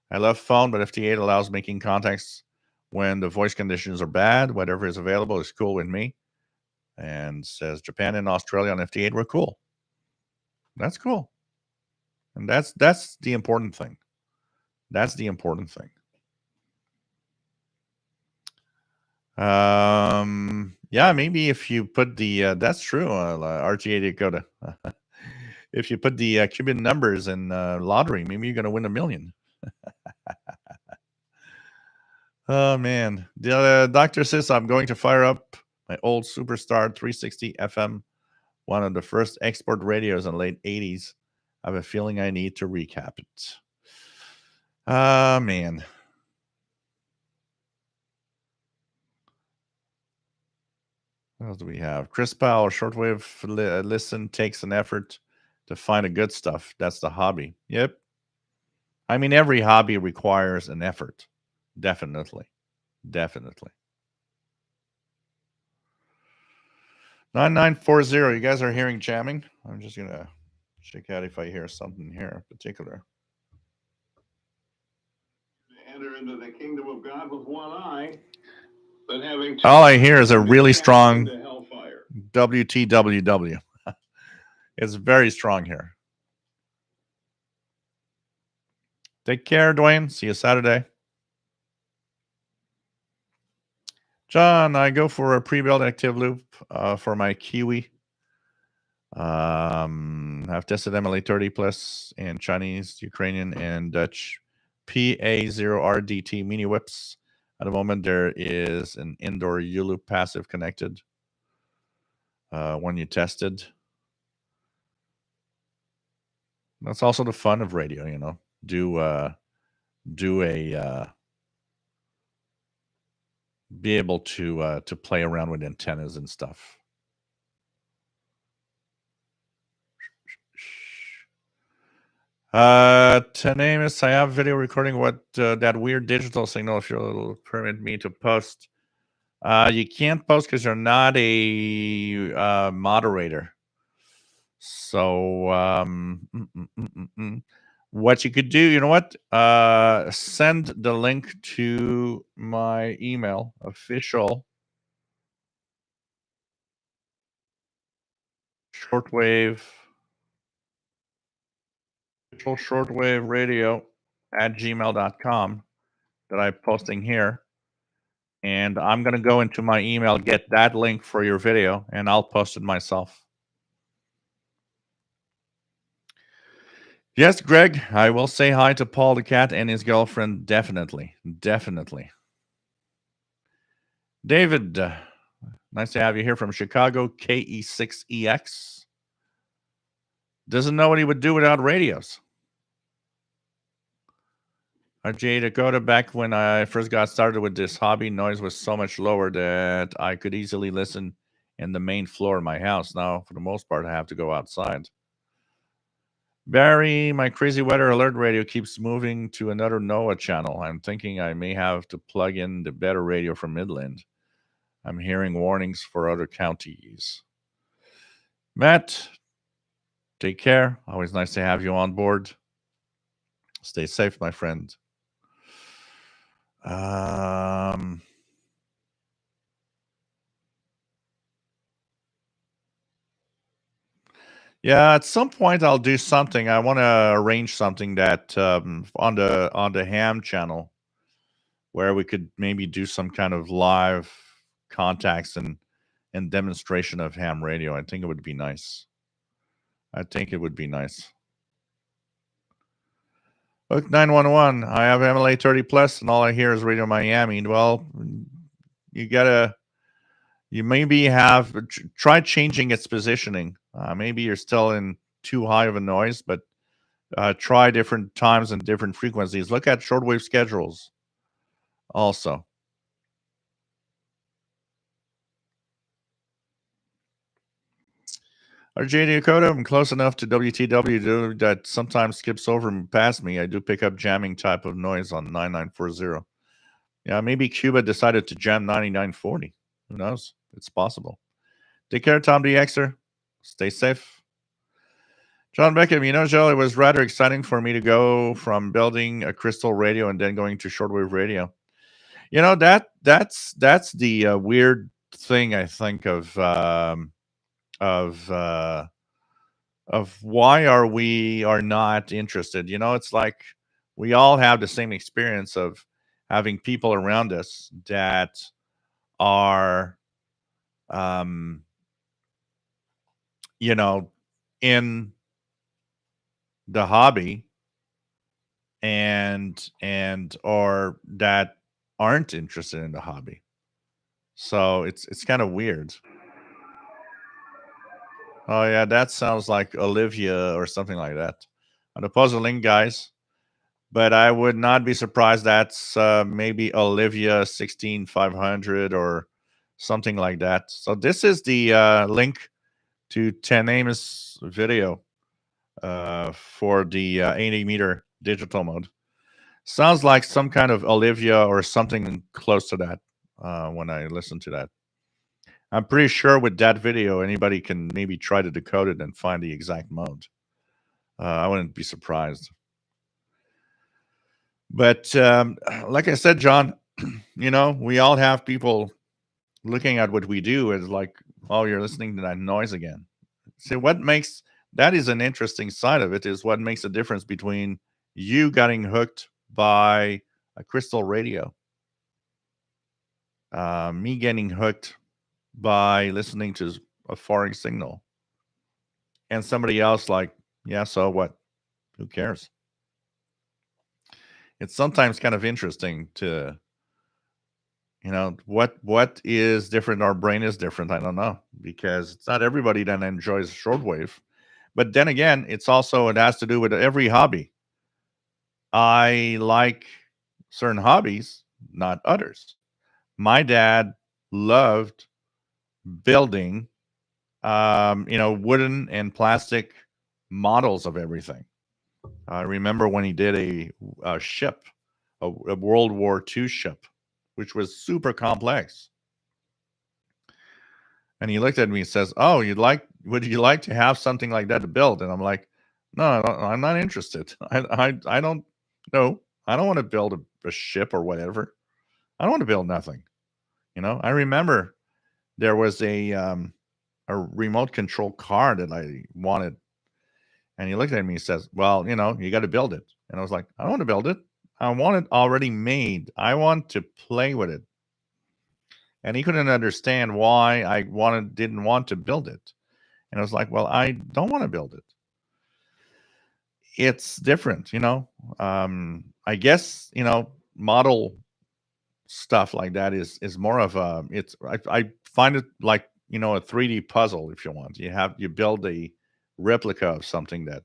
I love phone, but FT8 allows making contacts when the voice conditions are bad. Whatever is available is cool with me. And says Japan and Australia on FT8 were cool. That's cool. And that's the important thing. That's the important thing. Yeah, maybe if you put the that's true, RGA Dakota. If you put the Cuban numbers in lottery, maybe you're gonna win $1 million. Oh man, the doctor says I'm going to fire up my old Superstar 360 FM, one of the first export radios in the late 80s. I have a feeling I need to recap it. Man. What else do we have? Chris Powell, shortwave listen takes an effort to find the good stuff. That's the hobby. Yep. I mean, every hobby requires an effort. Definitely. 9940. You guys are hearing jamming? I'm just going to check out if I hear something here in particular. Enter into the kingdom of God with one eye. All I hear is a really strong WTWW. It's very strong here. Take care, Dwayne. See you Saturday. John, I go for a pre-built active loop for my Kiwi. I've tested MLA30 plus in Chinese, Ukrainian, and Dutch PA0RDT mini whips. At the moment, there is an indoor U-loop passive connected. When you tested, that's also the fun of radio. Be able to play around with antennas and stuff. Tenamus, I have video recording what that weird digital signal. If you'll permit me to post, you can't post because you're not a moderator. So, what you could do, you know what? Send the link to my email, official shortwave, official shortwave radio at gmail.com that I'm posting here. And I'm going to go into my email, get that link for your video, and I'll post it myself. Yes, Greg, I will say hi to Paul the cat and his girlfriend. Definitely. Definitely. David, nice to have you here from Chicago, KE6EX. Doesn't know what he would do without radios. Jay Dakota, back when I first got started with this hobby, noise was so much lower that I could easily listen in the main floor of my house. Now, for the most part, I have to go outside. Barry, my crazy weather alert radio keeps moving to another NOAA channel. I'm thinking I may have to plug in the better radio from Midland. I'm hearing warnings for other counties. Matt, take care. Always nice to have you on board. Stay safe, my friend. Yeah, at some point I'll do something. I want to arrange something that on the ham channel where we could maybe do some kind of live contacts and demonstration of ham radio. I think it would be nice. I think it would be nice. Look, 911. I have MLA 30 plus, and all I hear is Radio Miami. Well, you maybe have try changing its positioning. Maybe you're still in too high of a noise, but try different times and different frequencies. Look at shortwave schedules also. RJ Dakota, I'm close enough to WTW that sometimes skips over and past me. I do pick up jamming type of noise on 9940. Yeah, maybe Cuba decided to jam 9940. Who knows? It's possible. Take care, Tom DXer. Stay safe. John Beckham, Joe, it was rather exciting for me to go from building a crystal radio and then going to shortwave radio. That's the weird thing I think of why we are not interested. It's like we all have the same experience of having people around us that are in the hobby and or that aren't interested in the hobby. So it's kind of weird. Oh yeah, that sounds like Olivia or something like that. I'm gonna post a link, guys. But I would not be surprised that's maybe Olivia 16500 or something like that. So this is the link to Tenamus video for the 80 meter digital mode. Sounds like some kind of Olivia or something close to that when I listen to that. I'm pretty sure with that video, anybody can maybe try to decode it and find the exact mode. I wouldn't be surprised. But like I said, John, we all have people looking at what we do as like, oh, you're listening to that noise again. So what makes that is an interesting side of it is what makes a difference between you getting hooked by a crystal radio, me getting hooked by listening to a foreign signal, and somebody else like, yeah, so what? Who cares? It's sometimes kind of interesting to, what is different. Our brain is different. I don't know, because it's not everybody that enjoys shortwave. But then again, it has to do with every hobby. I like certain hobbies, not others. My dad loved building, wooden and plastic models of everything. I remember when he did a ship, a World War II ship, which was super complex. And he looked at me and says, "Oh, would you like to have something like that to build?" And I'm like, "No, I'm not interested. I don't no, I don't want to build a ship or whatever. I don't want to build nothing." I remember there was a remote control car that I wanted, and he looked at me and says, "Well, you got to build it." And I was like, "I don't want to build it. I want it already made. I want to play with it." And he couldn't understand why I didn't want to build it. And I was like, "Well, I don't want to build it. It's different. I guess, model stuff like that is more of a it's I find it like, a 3D puzzle if you want. You build a replica of something that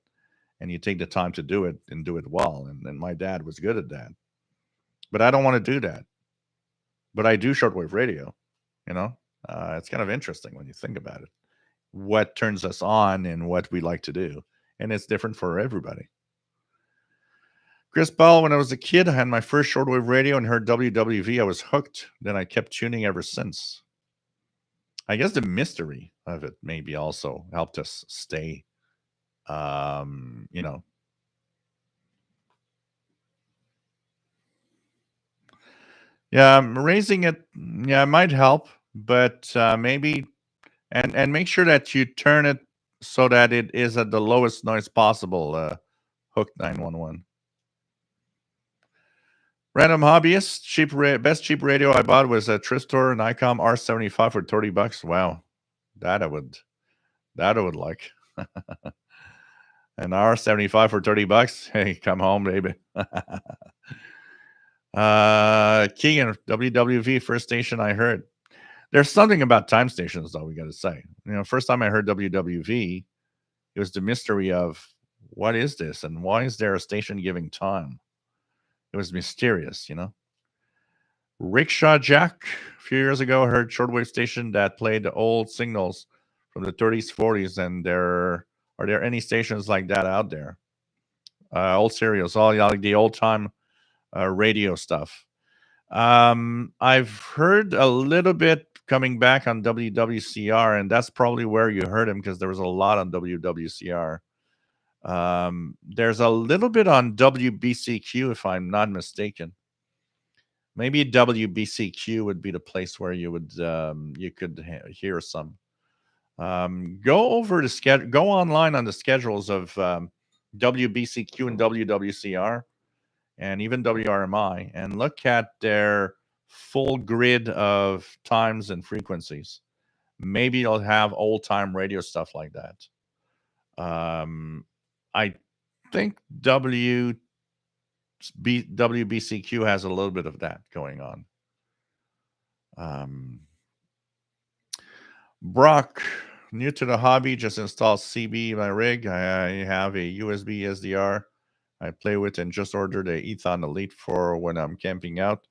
and you take the time to do it and do it well. And my dad was good at that. But I don't want to do that. But I do shortwave radio, you know? It's kind of interesting when you think about it. What turns us on and what we like to do. And it's different for everybody. Chris Bell, when I was a kid, I had my first shortwave radio and heard WWV. I was hooked. Then I kept tuning ever since. I guess the mystery of it maybe also helped us stay, you know. Yeah, raising it, yeah, might help, but maybe and make sure that you turn it so that it is at the lowest noise possible. Hook 911. Random hobbyist, best cheap radio I bought was a Tristor Nikon R75 for $30. Wow, that I would like. An R75 for $30. Hey, come home, baby. Keegan, WWV first station I heard. There's something about time stations, though, we got to say. First time I heard WWV, it was the mystery of what is this and why is there a station giving time? It was mysterious. Rickshaw Jack, a few years ago, heard shortwave station that played the old signals from the 30s, 40s, and are there any stations like that out there? Old serials, all like the old time radio stuff. I've heard a little bit coming back on WWCR, and that's probably where you heard him because there was a lot on WWCR. There's a little bit on WBCQ, if I'm not mistaken. Maybe WBCQ would be the place where you could hear some. Go over the schedule. Go online on the schedules of WBCQ and WWCR and even WRMI and look at their full grid of times and frequencies. Maybe you'll have old time radio stuff like that. I think WBCQ has a little bit of that going on. Brock, new to the hobby, just installed CB in my rig. I have a USB SDR I play with and just ordered a Ethon Elite for when I'm camping out.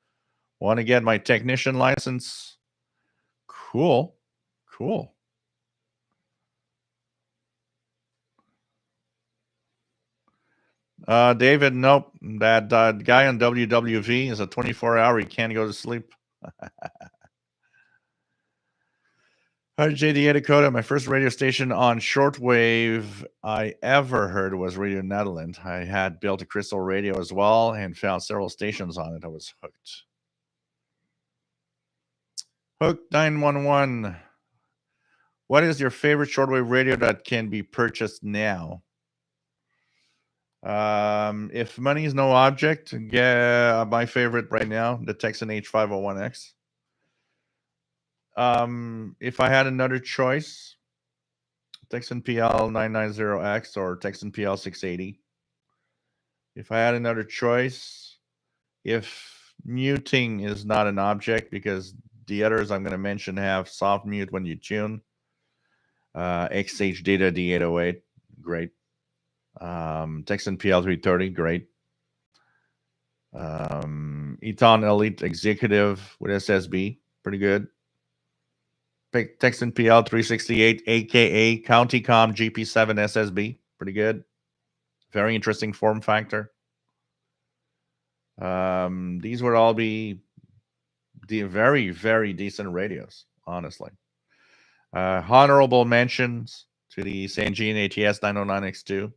Want to get my technician license? Cool. David, nope. That guy on WWV is a 24-hour. He can't go to sleep. Hi, JD Dakota. My first radio station on shortwave I ever heard was Radio Netherlands. I had built a crystal radio as well and found several stations on it. I was hooked. Hook 911. What is your favorite shortwave radio that can be purchased now? If money is no object, yeah, my favorite right now, the Texan H501X. If I had another choice, Texan PL 990X or Texan PL 680. If I had another choice, if muting is not an object, because the others I'm going to mention have soft mute when you tune. XH Data D808, great. Texan PL 330, great. Eton Elite Executive with SSB, pretty good. Texan PL 368, aka CountyCom GP7 SSB, pretty good. Very interesting form factor. These would all be very, very decent radios, honestly. Honorable mentions to the Sangean ATS 909X2.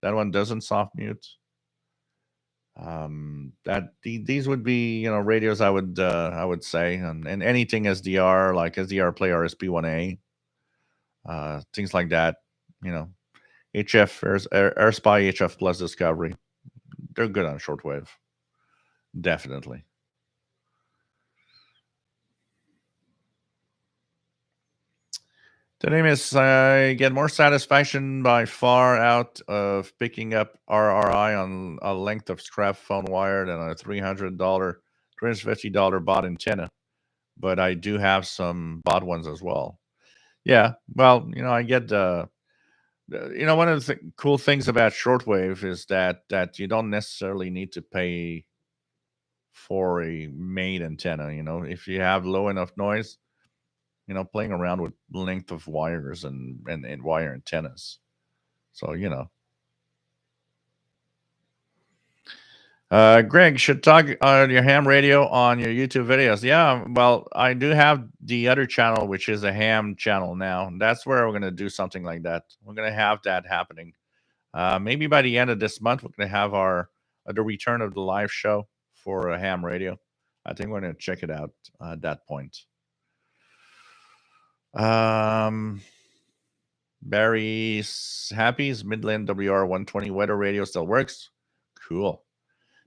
That one doesn't soft mute. These would be, radios I would say, and anything SDR like SDR Play RSP1A, things like that. You know, HF AirSpy HF Plus Discovery. They're good on shortwave, definitely. The name is I get more satisfaction by far out of picking up RRI on a length of scrap phone wire than a $350 bot antenna. But I do have some bot ones as well. Yeah, well, I get one of the cool things about shortwave is that you don't necessarily need to pay for a made antenna. If you have low enough noise, playing around with length of wires and wire antennas. So, Greg should talk on your ham radio on your YouTube videos. Yeah, well, I do have the other channel, which is a ham channel now. That's where we're going to do something like that. We're going to have that happening. Maybe by the end of this month, we're going to have the return of the live show for a ham radio. I think we're going to check it out at that point. Barry's Happy's Midland WR120 weather radio still works. Cool.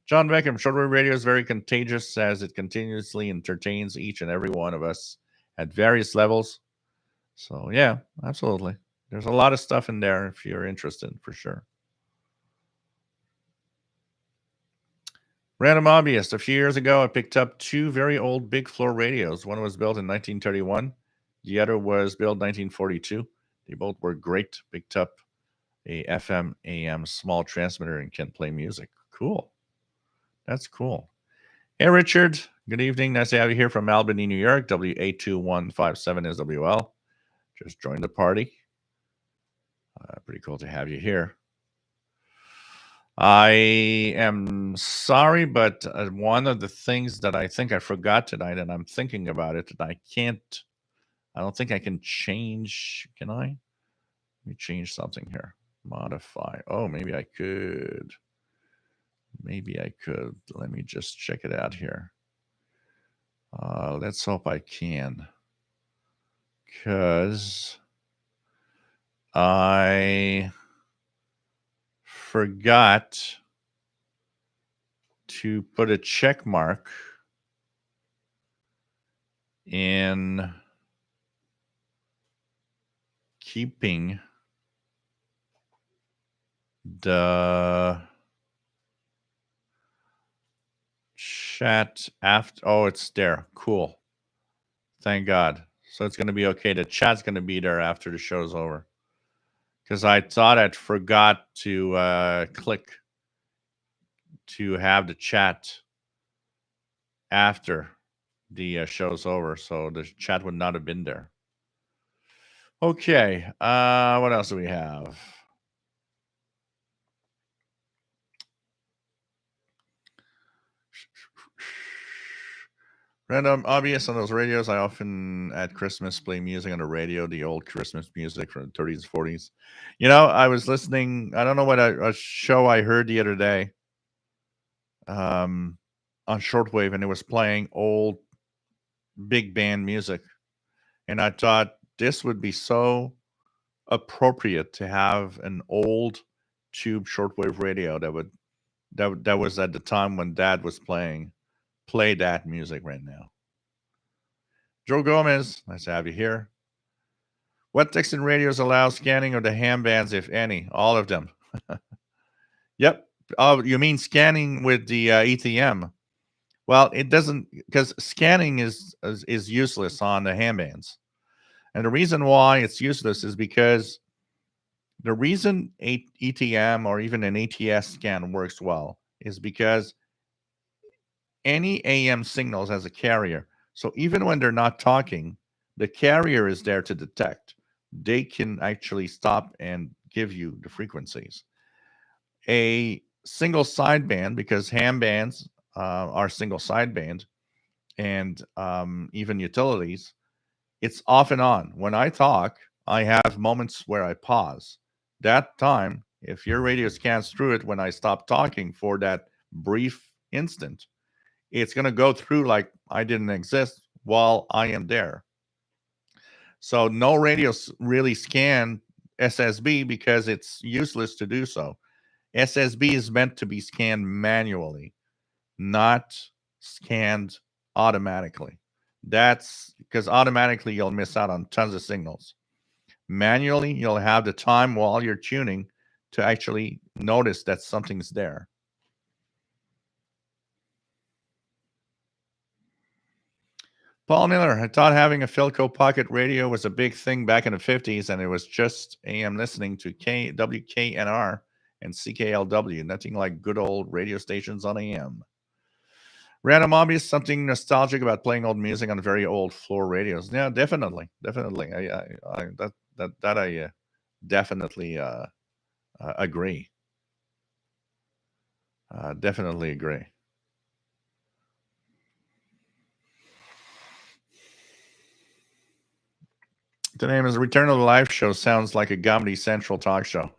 John Beckham, shortwave radio is very contagious as it continuously entertains each and every one of us at various levels. So, yeah, absolutely. There's a lot of stuff in there if you're interested, for sure. Random Hobbyist. A few years ago, I picked up two very old big floor radios. One was built in 1931. The other was built 1942. They both were great. Picked up a FM AM small transmitter and can play music. Cool. That's cool. Hey, Richard. Good evening. Nice to have you here from Albany, New York. W82157 is WL. Just joined the party. Pretty cool to have you here. I am sorry, but one of the things that I think I forgot tonight, and I'm thinking about it, and I don't think I can change. Can I? Let me change something here. Modify. Oh, maybe I could. Let me just check it out here. Let's hope I can. Because I forgot to put a check mark in keeping the chat after. Oh, it's there. Cool. Thank God. So it's going to be okay. The chat's going to be there after the show's over. Because I thought I'd forgot to click to have the chat after the show's over. So the chat would not have been there. Okay. What else do we have? Random obvious on those radios. I often at Christmas play music on the radio, the old Christmas music from the 30s, 40s. I was listening. I don't know what a show I heard the other day on shortwave, and it was playing old big band music. And I thought this would be so appropriate to have an old tube shortwave radio that was at the time when Dad was play that music right now. Joe Gomez, nice to have you here. What texting radios allow scanning of the ham bands, if any? All of them. Yep. Oh, you mean scanning with the ETM? Well, it doesn't, because scanning is useless on the ham bands. And the reason why it's useless is because the reason ETM or even an ATS scan works well is because any AM signals has a carrier. So even when they're not talking, the carrier is there to detect. They can actually stop and give you the frequencies. a single sideband, because ham bands are single sideband, and even utilities, it's off and on. When I talk, I have moments where I pause. That time, if your radio scans through it when I stop talking for that brief instant, it's going to go through like I didn't exist while I am there. So no radios really scan SSB because it's useless to do so. SSB is meant to be scanned manually, not scanned automatically. That's because automatically you'll miss out on tons of signals. Manually, you'll have the time while you're tuning to actually notice that something's there. Paul Miller, I thought having a Philco pocket radio was a big thing back in the 50s, and it was just AM listening to WKNR and CKLW. Nothing like good old radio stations on AM. Random hobbies, something nostalgic about playing old music on very old floor radios. Yeah, definitely. I definitely agree. Definitely agree. The name is Return of the Live Show. Sounds like a Comedy Central talk show.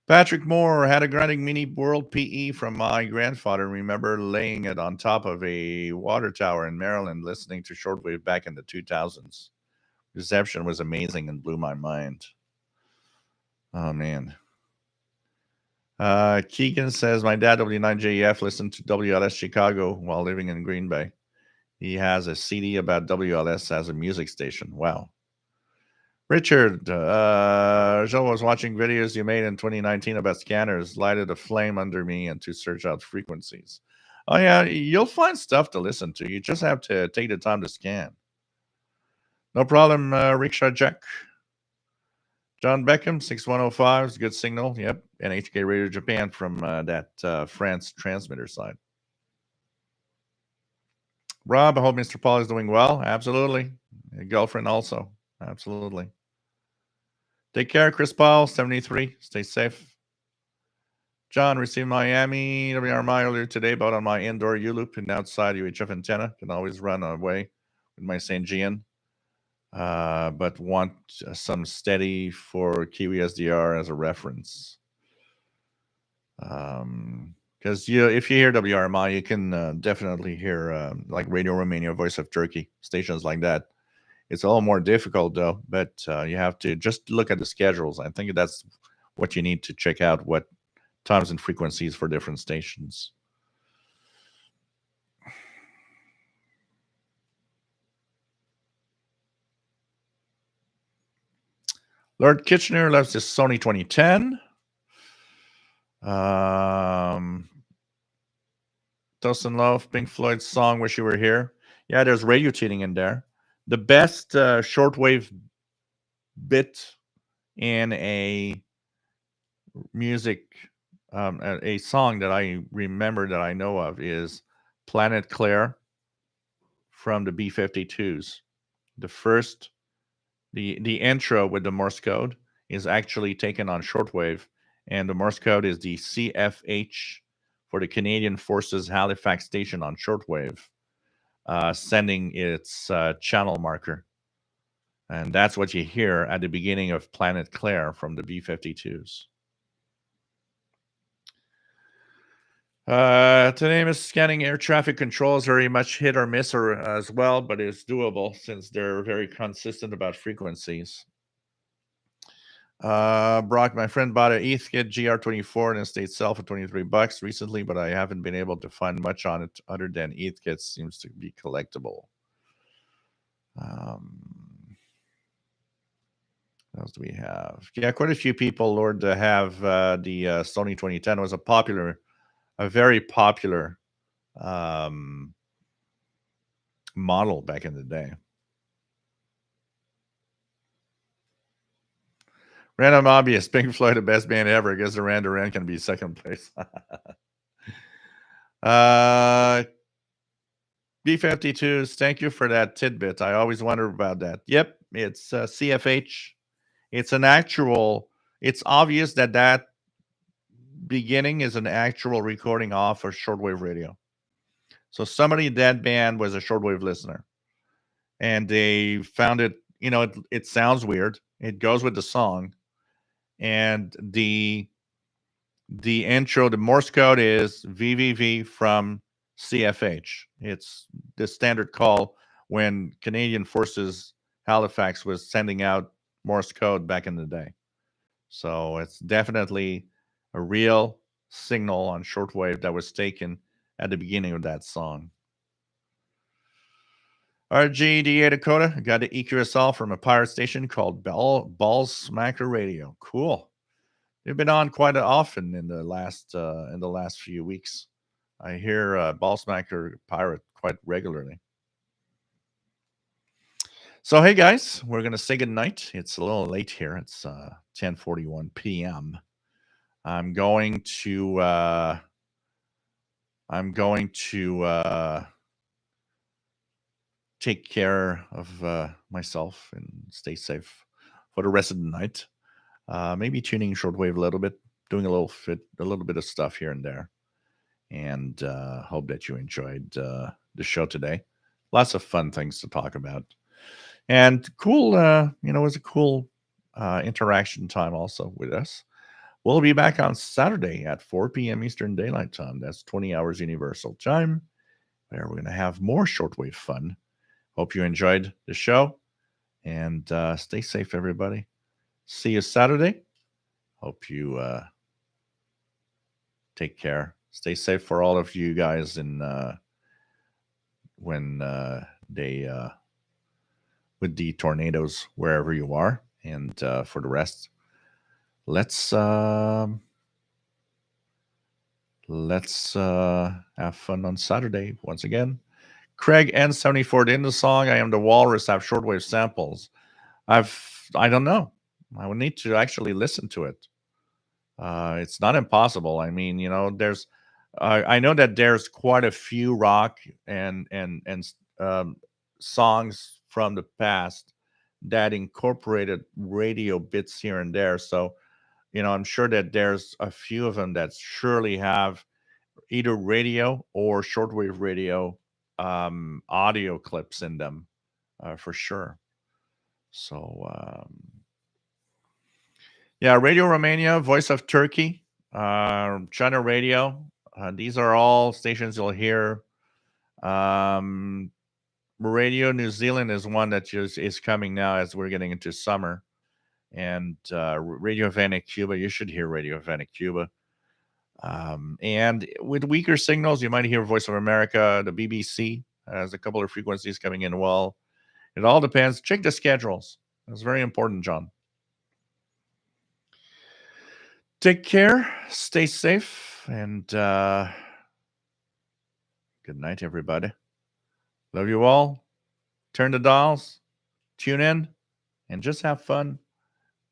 Patrick Moore had a grinding mini World PE from my grandfather. Remember laying it on top of a water tower in Maryland, listening to Shortwave back in the 2000s. Reception was amazing and blew my mind. Oh, man. Keegan says, my dad, W9JF, listened to WLS Chicago while living in Green Bay. He has a CD about WLS as a music station. Wow. Richard, Joe was watching videos you made in 2019 about scanners, lighted a flame under me and to search out frequencies. Oh, yeah, you'll find stuff to listen to. You just have to take the time to scan. No problem, Rickshaw Jack. John Beckham, 6105 is a good signal. Yep. NHK Radio Japan from that France transmitter side. Rob, I hope Mr. Paul is doing well. Absolutely. Your girlfriend also. Absolutely. Take care, Chris Paul, 73. Stay safe. John, received Miami WRMI earlier today, but on my indoor U-loop and outside UHF antenna. Can always run away with my St. Gian. But want some steady for Kiwi SDR as a reference. Because if you hear WRMI, you can definitely hear like Radio Romania, Voice of Turkey, stations like that. It's a little more difficult though, but you have to just look at the schedules. I think that's what you need to check out, what times and frequencies for different stations. Lord Kitchener loves his Sony 2010. Dustin Love, Pink Floyd's song Wish You Were Here. Yeah, there's radio tuning in there. The best shortwave bit in a music, a song that I remember that I know of is Planet Claire from the B-52s. The first, the intro with the Morse code is actually taken on shortwave, and the Morse code is the CFH for the Canadian Forces Halifax station on shortwave, sending its channel marker. And that's what you hear at the beginning of Planet Claire from the B-52s. Today is scanning air traffic control is very much hit or miss as well, but it's doable since they're very consistent about frequencies. Brock, my friend bought an ETH-Kit GR24 in a state sale for $23 recently, but I haven't been able to find much on it other than ETH-Kit seems to be collectible. What else do we have? Yeah, quite a few people, Lord, have the Sony 2010. It was a very popular model back in the day. Random obvious, Pink Floyd, the best band ever. I guess Duran Duran can be second place. B-52s, thank you for that tidbit. I always wonder about that. Yep, it's CFH. It's an actual, it's obvious that beginning is an actual recording off of shortwave radio. So somebody in that band was a shortwave listener, and they found it. It sounds weird. It goes with the song, and the intro, the Morse code is VVV from CFH. It's the standard call when Canadian Forces Halifax was sending out Morse code back in the day. So it's definitely a real signal on shortwave that was taken at the beginning of that song. RGDA Dakota got the EQSL from a pirate station called Balls Smacker Radio. Cool. They've been on quite often in the last few weeks. I hear Ballsmacker Pirate quite regularly. So hey guys, we're gonna say goodnight. It's a little late here. It's 10:41 p.m. I'm going to take care of myself and stay safe for the rest of the night. Maybe tuning shortwave a little bit, doing a little bit of stuff here and there, and hope that you enjoyed the show today. Lots of fun things to talk about, and cool. It was a cool interaction time also with us. We'll be back on Saturday at 4 p.m. Eastern Daylight Time. That's 20 hours Universal Time, where we're going to have more shortwave fun. Hope you enjoyed the show, and stay safe, everybody. See you Saturday. Hope you take care. Stay safe for all of you guys when they with the tornadoes wherever you are, and for the rest, let's have fun on Saturday once again. Craig N74 in the song "I Am the Walrus" have shortwave samples. I don't know. I would need to actually listen to it. It's not impossible. I mean, there's I know that there's quite a few rock and songs from the past that incorporated radio bits here and there. So, I'm sure that there's a few of them that surely have either radio or shortwave radio audio clips in them, for sure. So, yeah, Radio Romania, Voice of Turkey, China Radio. These are all stations you'll hear. Radio New Zealand is one that is coming now as we're getting into summer. And Radio Havana, Cuba, you should hear Radio Havana, Cuba. And with weaker signals, you might hear Voice of America. The BBC has a couple of frequencies coming in well. It all depends. Check the schedules. That's very important, John. Take care. Stay safe. And good night, everybody. Love you all. Turn the dials. Tune in. And just have fun.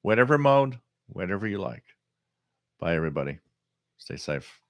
Whatever mode, whatever you like. Bye, everybody. Stay safe.